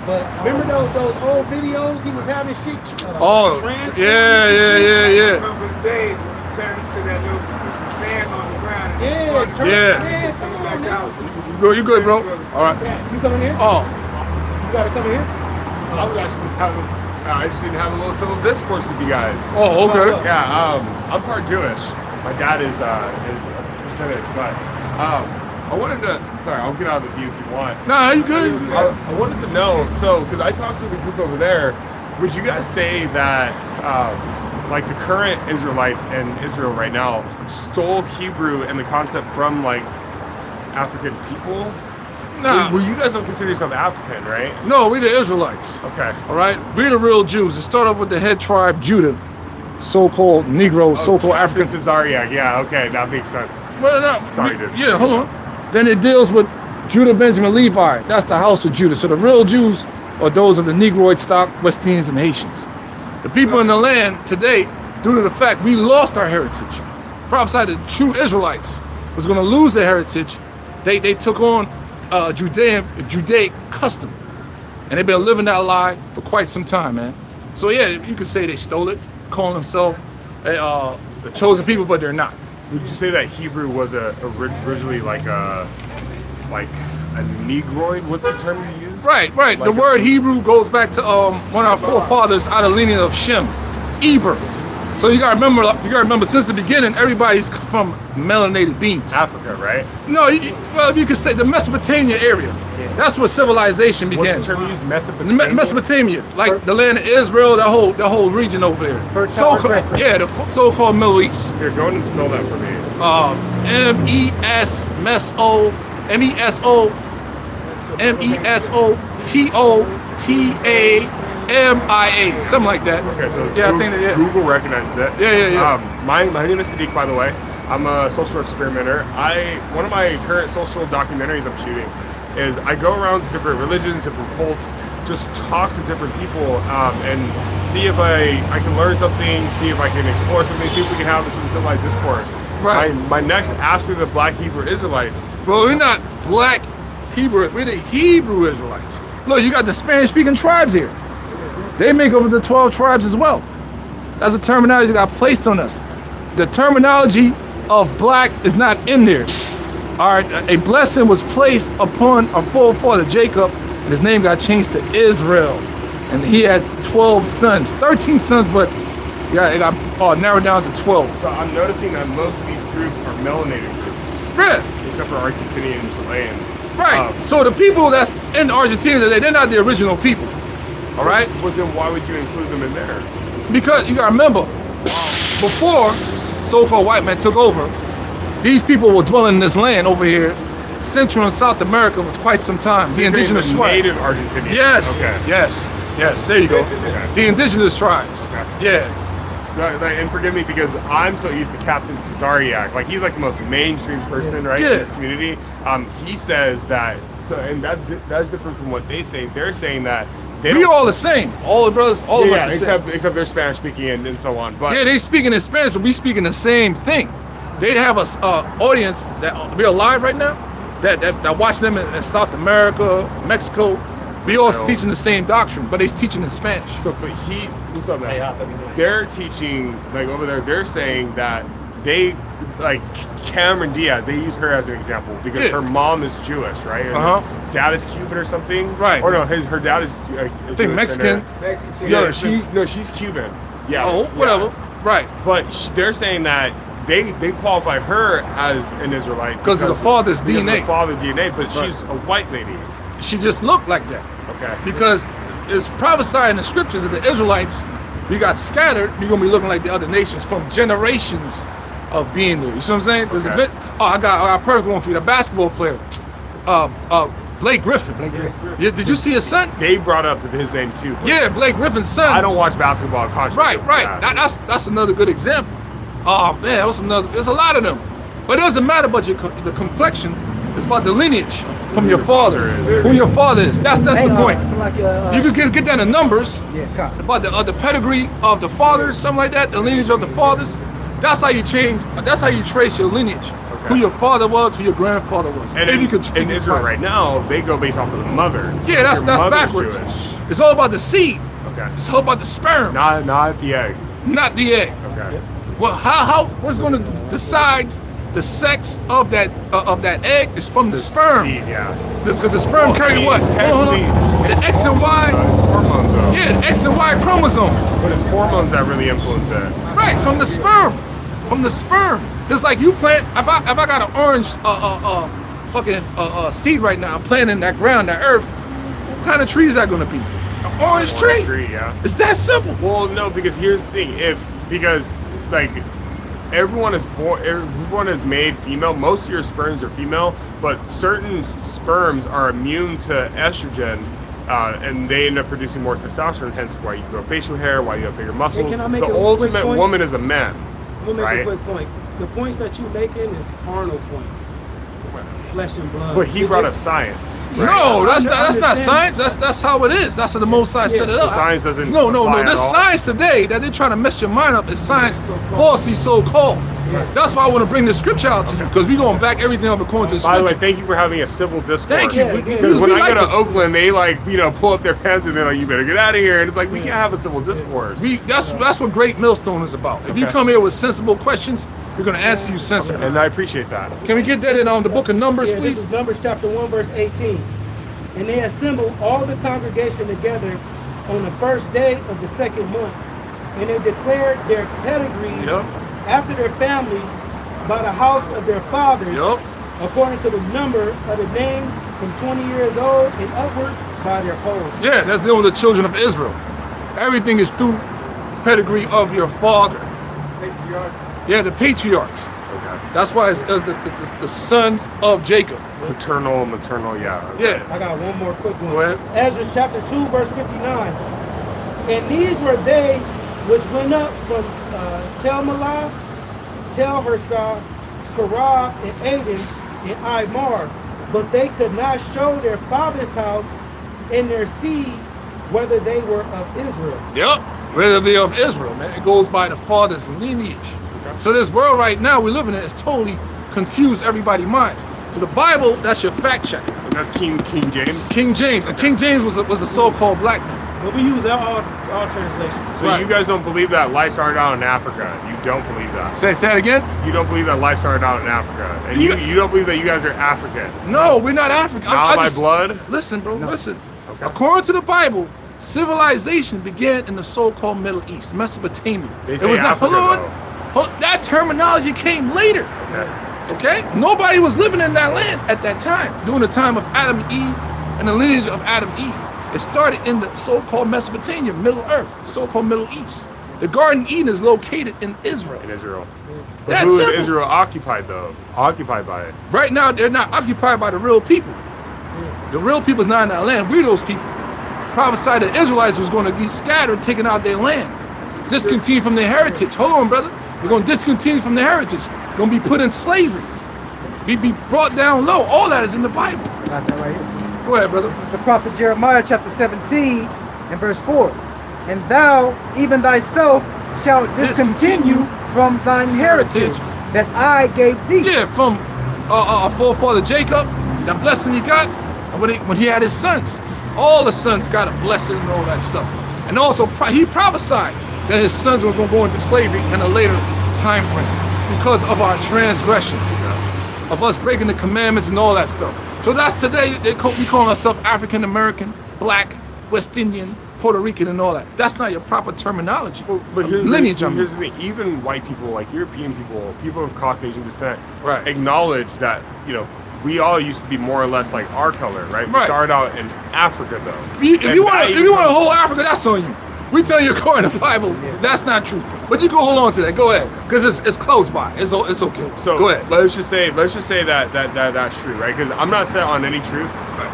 But remember those old videos he was having shit? Oh, trans yeah. Remember the day when you turned into that little piece of sand on the ground and Yeah, turn Yeah. man, come on back now. out. You good, bro? All right. You coming here? Oh, You gotta come here? I was actually just having, interested in having a little civil discourse with you guys. oh, okay. Yeah, I'm part Jewish. My dad is a Pacific, but I wanted to. Sorry, I'll get out of the view if you want. Nah, you good? I wanted to know. So, because I talked to the group over there, would you guys say that like the current Israelites in Israel right now stole Hebrew and the concept from like African people? Nah. Well, you guys don't consider yourself African, right? No, we the Israelites. Okay. All right, we're the real Jews. It started off with the head tribe Judah, so-called Negroes, so-called Captain African. Cesariak, yeah, okay, that makes sense. Well, no, Sorry, dude. yeah, hold on. Then it deals with Judah, Benjamin, Levi. That's the house of Judah. So the real Jews are those of the Negroid stock, West Indians, and Haitians. The people in the land today, due to the fact we lost our heritage, prophesied that true Israelites was going to lose their heritage. They took on Judaic custom, and they've been living that lie for quite some time, man. So yeah, you could say they stole it, calling themselves the chosen people, but they're not. Would you say that Hebrew was originally like a Negroid? What's the term you use? Right. Like The word Hebrew goes back to one of our forefathers out of the lineage of Shem, Eber. So you gotta remember since the beginning, everybody's from melanated beings. Africa, right? No, well, you could say the Mesopotamia area. That's where civilization began. What's the term you use? Mesopotamia? Mesopotamia, like the land of Israel, that whole region over there. Fertile So-called, crescent. yeah, the so-called Middle East. Here, go and spell that for me. MESOPOTAMIA, something like that. Okay, so Yeah, I Google, think that, yeah. Google recognizes it. Yeah. My name is Sadiq, by the way. I'm a social experimenter. One of my current social documentaries I'm shooting is I go around to different religions, different cults, just talk to different people and see if I can learn something, see if I can explore something, see if we can have some civilized discourse. Right. My next after the Black Hebrew Israelites. Well, we're not black Hebrew, we're the Hebrew Israelites. Look, you got the Spanish-speaking tribes here. They make over the 12 tribes as well. That's a terminology that got placed on us. The terminology of black is not in there. All right, a blessing was placed upon our forefather Jacob, and his name got changed to Israel. And he had 12 sons, 13 sons, but yeah, it got narrowed down to 12. So I'm noticing that most of these groups are melanated groups, Yeah. except for Argentinian and Chilean. Right. So the people that's in Argentina today, they're not the original people. All right? But then why would you include them in there? Because you gotta remember, before so-called white men took over, these people were dwelling in this land over here, Central and South America, for quite some time. The indigenous tribes. Native Argentinians. Yes. Okay. Yes. There you go. The indigenous tribes. Okay. Yeah. And forgive me because I'm so used to Captain Cesariak. Like he's like the most mainstream person, right, Yeah. in this community. He says that, and that's different from what they say. They're saying that they We don't- all the same. All the brothers, all of us the same. except they're Spanish speaking and so on. But Yeah, they speaking in Spanish, but we speaking the same thing. They'd have a audience that we're alive right now that watch them in South America, Mexico. We all teaching the same doctrine, but they's teaching in Spanish. So, but what's up, man? They're teaching, like over there, they're saying that they, like Cameron Diaz, they use her as an example because Yeah. her mom is Jewish, right? And Uh-huh. her dad is Cuban or something. Right. Or no, her dad is I think Mexican. No, she's Cuban. Yeah. Oh, whatever. Yeah. Right. But they're saying that they qualify her as an Israelite Because of the father's because of DNA. the father DNA, but Right. she's a white lady. She just looked like that. Okay. Because it's prophesied in the scriptures that the Israelites, we got scattered, we're gonna be looking like the other nations from generations of being there. You see what I'm saying? There's a Okay. bit. Oh, I got a perfect one for you. The basketball player, Blake Griffin. Yeah, did you see his son? They brought up his name too. but Yeah, Blake Griffin's son. I don't watch basketball. Contrary to Right. that. That's another good example. Oh man, that's another. There's a lot of them, but it doesn't matter about the complexion. It's about the lineage from your father, who your father is. That's the point. So like, You could get down to numbers yeah, come. about the pedigree of the fathers, something like that. The lineage of the fathers. That's how you change. That's how you trace your lineage. Who your father was, who your grandfather was. And If you in, could- in Israel right now, they go based off of the mother. Yeah, that's Your mother's backwards. Jewish. It's all about the seed. Okay. It's all about the sperm, Not the egg. not the egg. Okay. Well, what's going to decide the sex of that egg is from the sperm. Seed, yeah. Because the sperm Well, carry I mean, what? Hold on. technically- The X and Y. It's hormones though. Yeah, the X and Y chromosome. But it's hormones that really influence it. Right, from the sperm. From the sperm. Just like you plant, if I got an orange seed right now, I'm planting in that ground, that earth, what kind of tree is that gonna be? An orange tree. Yeah. It's that simple. Well, no, because here's the thing. Because like everyone is made female. Most of your sperms are female, but certain sperms are immune to estrogen. And they end up producing more testosterone, hence why you grow facial hair, why you have bigger muscles. can I make The a quick ultimate point? woman is a man. I'm gonna make Right. a quick point. The points that you're making is carnal points. Flesh and blood. But he brought up science. Right? No, that's I not understand. science. That's how it is. That's how the Most High set it so up. Science doesn't No. apply at This all. science today that they're trying to mess your mind up is science falsely so-called. That's why I want to bring this scripture out to you, because we're going to back everything up according to the By the way, scripture. thank you for having a civil discourse. Thank you. Yeah, Because when we I like go to it. Oakland, they pull up their pants and they're like, "You better get out of here." And it's like we can't have a civil discourse. That's what Great Millstone is about. If you Okay. come here with sensible questions, we're going to answer you sensibly. And I appreciate that. Can we get that in the book of Numbers, Yeah, please? this is Numbers chapter 1, verse 18. And they assembled all the congregation together on the first day of the second month. And they declared their pedigrees Yep. after their families by the house of their fathers, Yep. according to the number of the names from 20 years old and upward by their polls. Yeah, that's dealing with the children of Israel. Everything is through pedigree of your father. Patriarch. Yeah, the patriarchs. Okay. That's why it's the sons of Jacob. Paternal, maternal, yeah. Yeah. I got one more quick one. Go ahead. Ezra chapter 2, verse 59. And these were they which went up from Telmelah, Tel-Harsah, Karab, and Aden, and Imar, but they could not show their father's house and their seed whether they were of Israel. Yep. Whether they of Israel, man. It goes by the father's lineage. So this world right now we live in is totally confused everybody's minds. So the Bible, that's your fact check. And that's King James. King James. And King James was a so-called black man. But we use all translations. So Right. you guys don't believe that life started out in Africa. You don't believe that. Say it again? You don't believe that life started out in Africa. And you don't believe that you guys are African. No, we're not African. Not by blood? Listen, bro, listen. Okay. According to the Bible, civilization began in the so-called Middle East, Mesopotamia. They It say was not, Africa, hold on. though. That terminology came later. Okay. Okay? Nobody was living in that land at that time, during the time of Adam and Eve and the lineage of Adam and Eve. It started in the so-called Mesopotamia, Middle Earth, so-called Middle East. The Garden of Eden is located in Israel. In Israel. But That's who is simple. Israel occupied though? Occupied by it. Right now, they're not occupied by the real people. The real people's not in that land. We're those people. Prophesied that Israelites was going to be scattered, taken out their land. Discontinued from their heritage. Hold on, brother. We're going to discontinue from their heritage. Going to be put in slavery. Be brought down low. All that is in the Bible. Got that right here. Go ahead, brother. This is the prophet Jeremiah chapter 17 and verse 4. And thou, even thyself, shalt discontinue from thine heritage that I gave thee. Yeah, from our forefather Jacob, that blessing he got, and when he had his sons. All the sons got a blessing and all that stuff. And also, he prophesied that his sons were going to go into slavery in a later time frame because of our transgressions, of us breaking the commandments and all that stuff. So that's today, we call ourselves African American, Black, West Indian, Puerto Rican, and all that. That's not your proper terminology. But here's lineage, the, here's the thing. Even white people, like European people, people of Caucasian descent, Right. acknowledge that, we all used to be more or less like our color, right? We Right. started out in Africa, though. If you want And to hold Africa, that's on you. We tell you according to the Bible, that's not true. But you can hold on to that. Go ahead, because it's close by. It's okay. So go ahead. let's just say that that's true, right? Because I'm not set on any truth.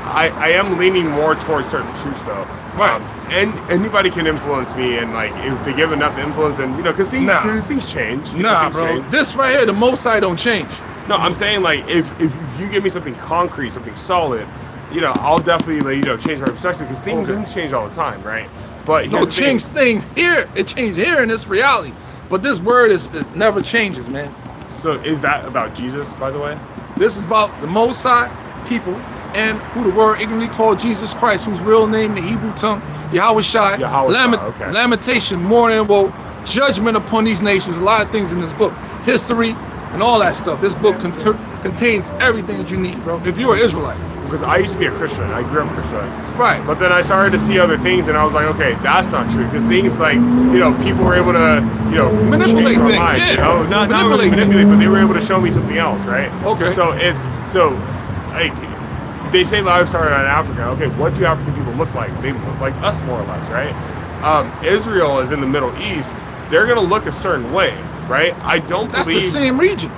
I am leaning more towards certain truths, though. Right. And anybody can influence me, and like if they give enough influence, and because things change. Nah, bro. Change. This right here, the Most High don't change. No, I'm saying like if you give me something concrete, something solid, I'll definitely change my perspective because things change all the time, right? But No, change things here. It changed here in this reality. But this word is never changes, man. So is that about Jesus, by the way? This is about the Most High people and who the word ignorantly called Jesus Christ, whose real name in the Hebrew tongue, Yahweh Shai. Okay. Lamentation, mourning, woe, judgment upon these nations. A lot of things in this book. History and all that stuff. This book contains everything that you need, bro. If you're an Israelite. Because I used to be a Christian. I grew up Christian. Right. But then I started to see other things, and I was like, okay, that's not true. Because things like, people were able to, manipulate change things. our minds, Yeah. Not really manipulate, but they were able to show me something else, right? Okay. So like, they say life started in Africa. Okay, what do African people look like? They look like us, more or less, right? Israel is in the Middle East. They're gonna look a certain way, right? I don't That's believe the same region.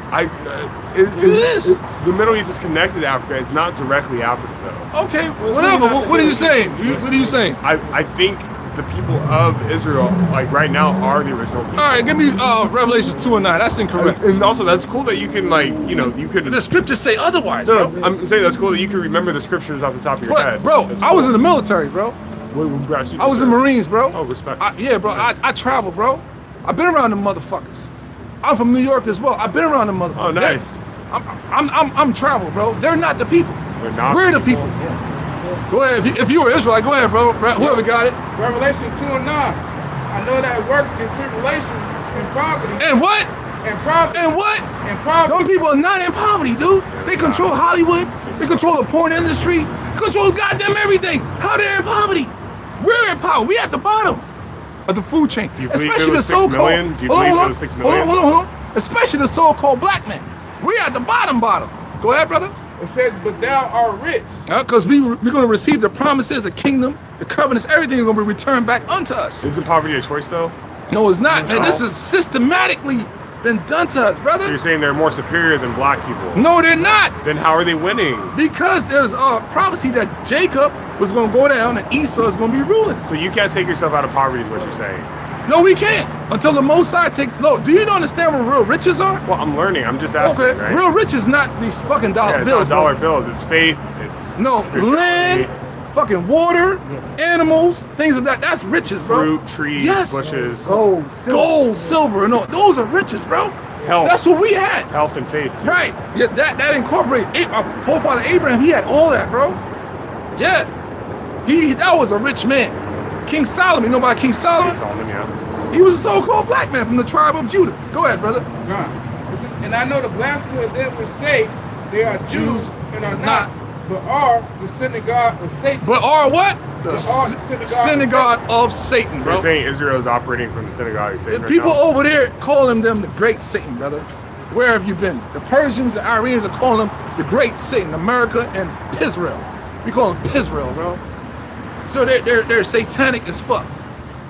It is. The Middle East is connected to Africa. It's not directly Africa, though. Okay, whatever. What are you saying? What are you saying? I think the people of Israel, like right now, are the original people. All right, give me Revelations 2:9. That's incorrect. And also, that's cool that you can, you could. The scriptures say otherwise, No, bro. I'm saying that's cool that you can remember the scriptures off the top of your head. Bro, That's I was cool. in the military, bro. I was in Marines, bro. Oh, respect. Yeah, bro. I travel, bro. I've been around them motherfuckers. I'm from New York as well. I've been around them motherfuckers. Oh, nice. I'm travel, bro. They're not the people. They're not We're the the people. Go ahead. If you were Israelite, go ahead, bro. Whoever got it. Revelation 2:9. I know that it works in tribulation and poverty. And what? And poverty. And what? And poverty. Them people are not in poverty, dude. They control Hollywood. They control the porn industry. They control goddamn everything. How they're in poverty? We're in poverty. We at the bottom of the food chain. Do you believe it was 6 million? Do you believe it was 6 million? Hold on. Especially the so-called black men. We're at the bottom. Go ahead, brother. It says, but thou art rich. Because we're going to receive the promises, the kingdom, the covenants, everything is going to be returned back unto us. Isn't poverty a choice, though? No, it's not, man. This is systematically been done to us, brother. So you're saying they're more superior than black people? No, they're not. Then how are they winning? Because there's a prophecy that Jacob was going to go down and Esau is going to be ruling. So you can't take yourself out of poverty is what you're saying? No, we can't. Until the Most High take... Look, do you understand what real riches are? Well, I'm learning. I'm just asking, Okay, right? real rich is not these fucking dollar it's bills, not dollar bro. bills. It's faith. It's No, spirituality, land, fucking water, animals, things of that. That's riches, bro. fruit, trees, Yes. bushes, Gold, silver, and all. Those are riches, bro. health. That's what we had. Health and faith, too. Right. Yeah, that incorporates our forefather Abraham. He had all that, bro. Yeah. That was a rich man. King Solomon, you know about King Solomon? Solomon, yeah. He was a so-called black man from the tribe of Judah. Go ahead, brother. This is, and I know the blasphemy of them which say they are Jews and are not, but are the synagogue of Satan. But are what? The synagogue synagogue of Satan, So bro. you're saying Israel is operating from the synagogue of Satan The right people now? over there calling them the great Satan, brother. Where have you been? The Persians, the Iranians are calling them the great Satan. America and Pisrael. We call them Pisrael, bro. So they're satanic as fuck.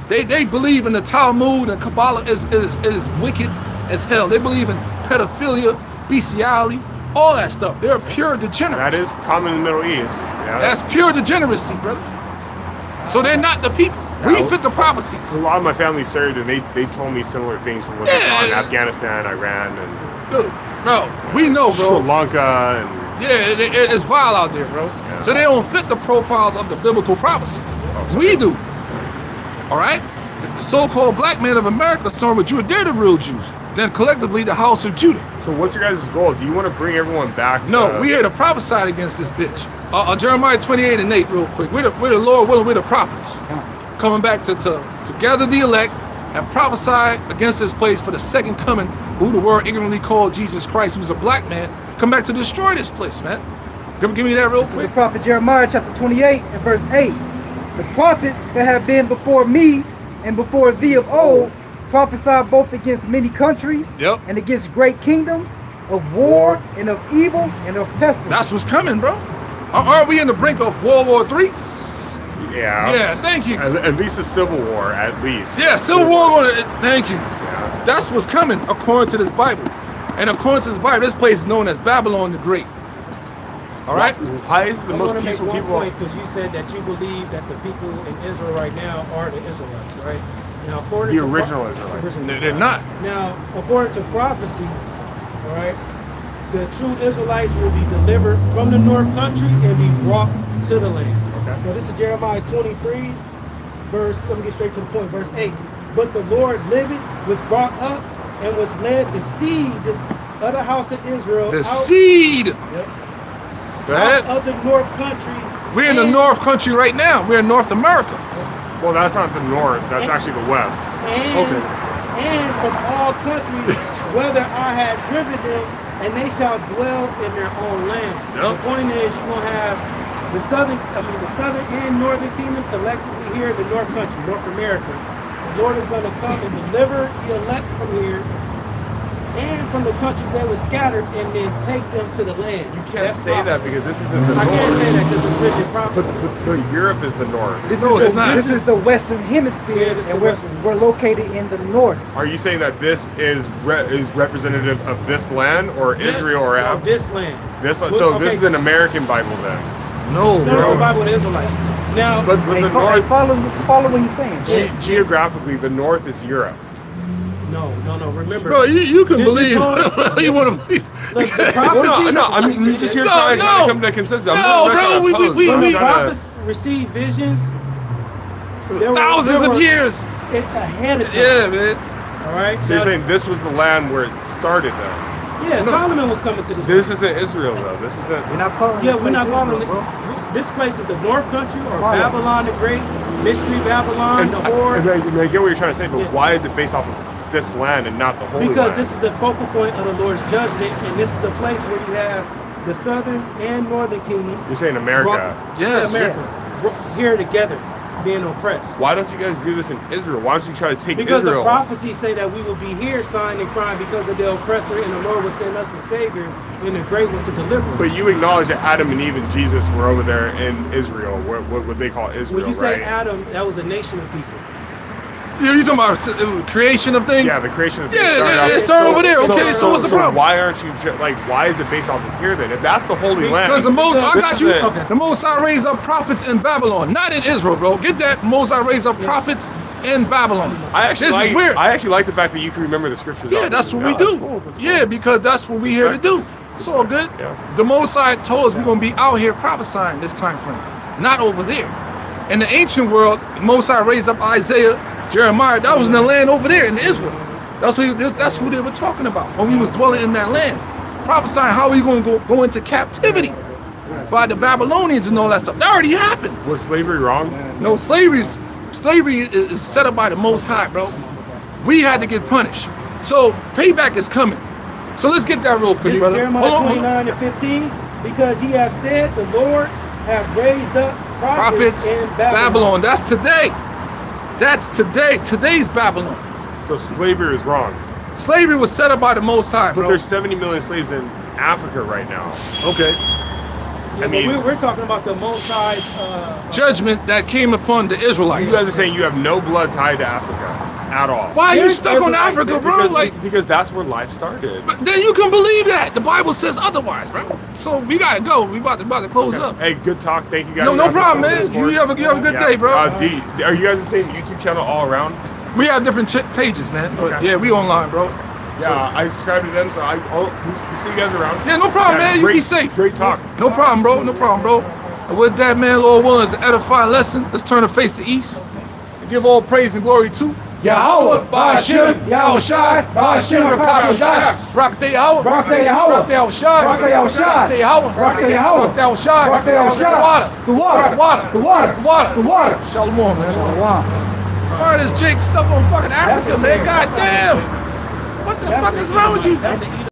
They believe in the Talmud and Kabbalah is wicked as hell. They believe in pedophilia, bestiality, all that stuff. They're pure degenerates. That is common in the Middle East. Yeah, That's pure degeneracy, brother. So they're not the people. We fit the prophecies. A lot of my family served, and they told me similar things from what they saw in Afghanistan, Iran, and Dude, bro, we know, Sri bro. Lanka, and Yeah, it's vile out there, bro. Yeah. So they don't fit the profiles of the biblical prophecies. We do. All right? The so-called black men of America started with Judah. They're the real Jews. Then collectively, the house of Judah. so what's your guys' goal? Do you want to bring everyone back to... No, we here to prophesy against this bitch. Jeremiah 28:8, real quick. We're the Lord willing, we're the prophets. Coming back to gather the elect and prophesy against this place for the second coming, who the world ignorantly called Jesus Christ, who's a black man, come back to destroy this place, man. Give me that real This is the quick. prophet Jeremiah chapter 28 and verse 8. The prophets that have been before me and before thee of old prophesy both against many countries and against great kingdoms, of war and of evil and of pestilence. That's what's coming, bro. Aren't we in the brink of World War III? Yeah. Yeah, thank you. At least a civil war, at least. Yeah, Civil War. Thank you. Yeah. That's what's coming according to this Bible. And according to this Bible, this place is known as Babylon the Great. All right? Why is it the I most want to make peaceful one people? point because you said that you believe that the people in Israel right now are the Israelites, right? Now, according The to original Israelites. They're not. Now, according to prophecy, all right, the true Israelites will be delivered from the north country and be brought to the land. Okay. Now, this is Jeremiah 23, let me get straight to the point, verse 8. But the Lord liveth, was brought up, and was led the seed of the house of Israel The out, seed. Yep, Go ahead. out of the north country. We're in the and- North Country right now. We're in North America. Well, that's not the north. That's actually the west. And, Okay. and from all countries, whether I had driven them, and they shall dwell in their own land. Yep. The point is, you're gonna have the southern and northern kingdom collectively here in the North Country, North America. The Lord is gonna come and deliver the elect from here and from the country they were scattered, and then take them to the land. You can't say that because this isn't the I north. can't say that because it's written in But, prophecy. but Europe is the north. This No, is it's not. this is the Western Hemisphere, Yeah, this is and the Western. we're located in the north. Are you saying that this is representative of this land or Israel or Of this land. this? Well, So okay. this is an American Bible then. No, No, it's the bro. Bible of the Israelites. Now, But Hey, the follow, north, follow what he's saying. geographically, the north is Europe. no. Remember, Bro, you can This believe whole- whatever you want to believe. look, the Well, prophecy. no, I'm just here No, trying to no. come to a consensus. I'm No, not bro, trying to we- oppose, we- but I'm When the trying to- prophets received visions, there were- Thousands there of were- years. ahead of time. Yeah, man. All right. So you're Now- saying this was the land where it started then? yeah, Solomon was coming to this. This isn't Israel though. This isn't. We're not calling Yeah, this we're not place calling Israel, it. bro. This place is the North Country or Follow. Babylon the Great, Mystery Babylon, And the I, whore. and I get what you're trying to say, but Yeah. why is it based off of this land and not the Holy Because Land? this is the focal point of the Lord's judgment, and this is the place where you have the Southern and Northern Kingdom. You're saying America. Yes. America here together, being oppressed. Why don't you guys do this in Israel? Why don't you try to take Because Israel? the prophecies say that we will be here signed and crying because of the oppressor, and the Lord will send us a Savior and a great one to deliver us. But you acknowledge that Adam and Eve and Jesus were over there in Israel, what would they call Israel, when you say right? Adam, that was a nation of people. You talking about creation of things? Yeah, the creation of Yeah, it started over there. Okay, so what's the problem? Why aren't you why is it based off of here then? If that's the Holy Land, Because the Most, I this got you. isn't- The Most High raised up prophets in Babylon, not in Israel, bro. Get that? Most High raised up prophets in Babylon. I actually this like, is weird. I actually like the fact that you can remember the scriptures. Yeah, off. that's what No, we do. That's cool. That's cool. Yeah, because that's what we here to do. It's all good. Yeah. The Most High told us we're gonna be out here prophesying this time frame, not over there. In the ancient world, Most High raised up Isaiah, Jeremiah. That was in the land over there in Israel. That's who they were talking about when we was dwelling in that land, prophesying how we gonna go into captivity by the Babylonians and all that stuff. That already happened. Was slavery wrong? No, slavery is set up by the Most High, bro. We had to get punished. So payback is coming. So let's get that real quick, This is brother. Jeremiah Hold on, hold on. 29 and 15. Because ye have said, the Lord have raised up prophets in Babylon. That's today. That's today. Today's Babylon. So slavery is wrong. Slavery was set up by the Most High, But bro. there's 70 million slaves in Africa right now. Okay. Yeah, but mean- we're talking about the Most High. Judgment that came upon the Israelites. You guys are saying you have no blood tied to Africa at all. Why are you There's stuck on Israelites Africa, there bro? Because that's where life started. But then you can believe that. The Bible says otherwise, bro. So we gotta go. We about to close up. Hey, good talk. Thank you guys. No for problem, having man. us on this You have a good day, bro. Are you guys the same YouTube channel all around? We have different pages, man. But Okay. yeah, we online, bro. Yeah, I subscribe to them, so we'll see you guys around. Yeah, no problem, man. You great, be safe. Great talk. No problem, bro. No problem, bro. And with that, man, Lord willing, is an edifying lesson. Let's turn the face to east and give all praise and glory to Yahweh, Ba'ashem, Yahweh Shai, Ba'ashem, Rakatash, Rock the Yahweh, Rock the Yahweh. Rock the Yahweh Shai, Rock the Yahweh Shai. Rock the Yahweh, Rock the Yahweh. Rock the Yahweh Shai, Rock the Yahweh Shai. Water, The water. the water, The water. the water, The water. Shalom, man. Wow. Why is Jake stuck on fucking Africa, man? God damn. What the fuck is wrong with you? That's the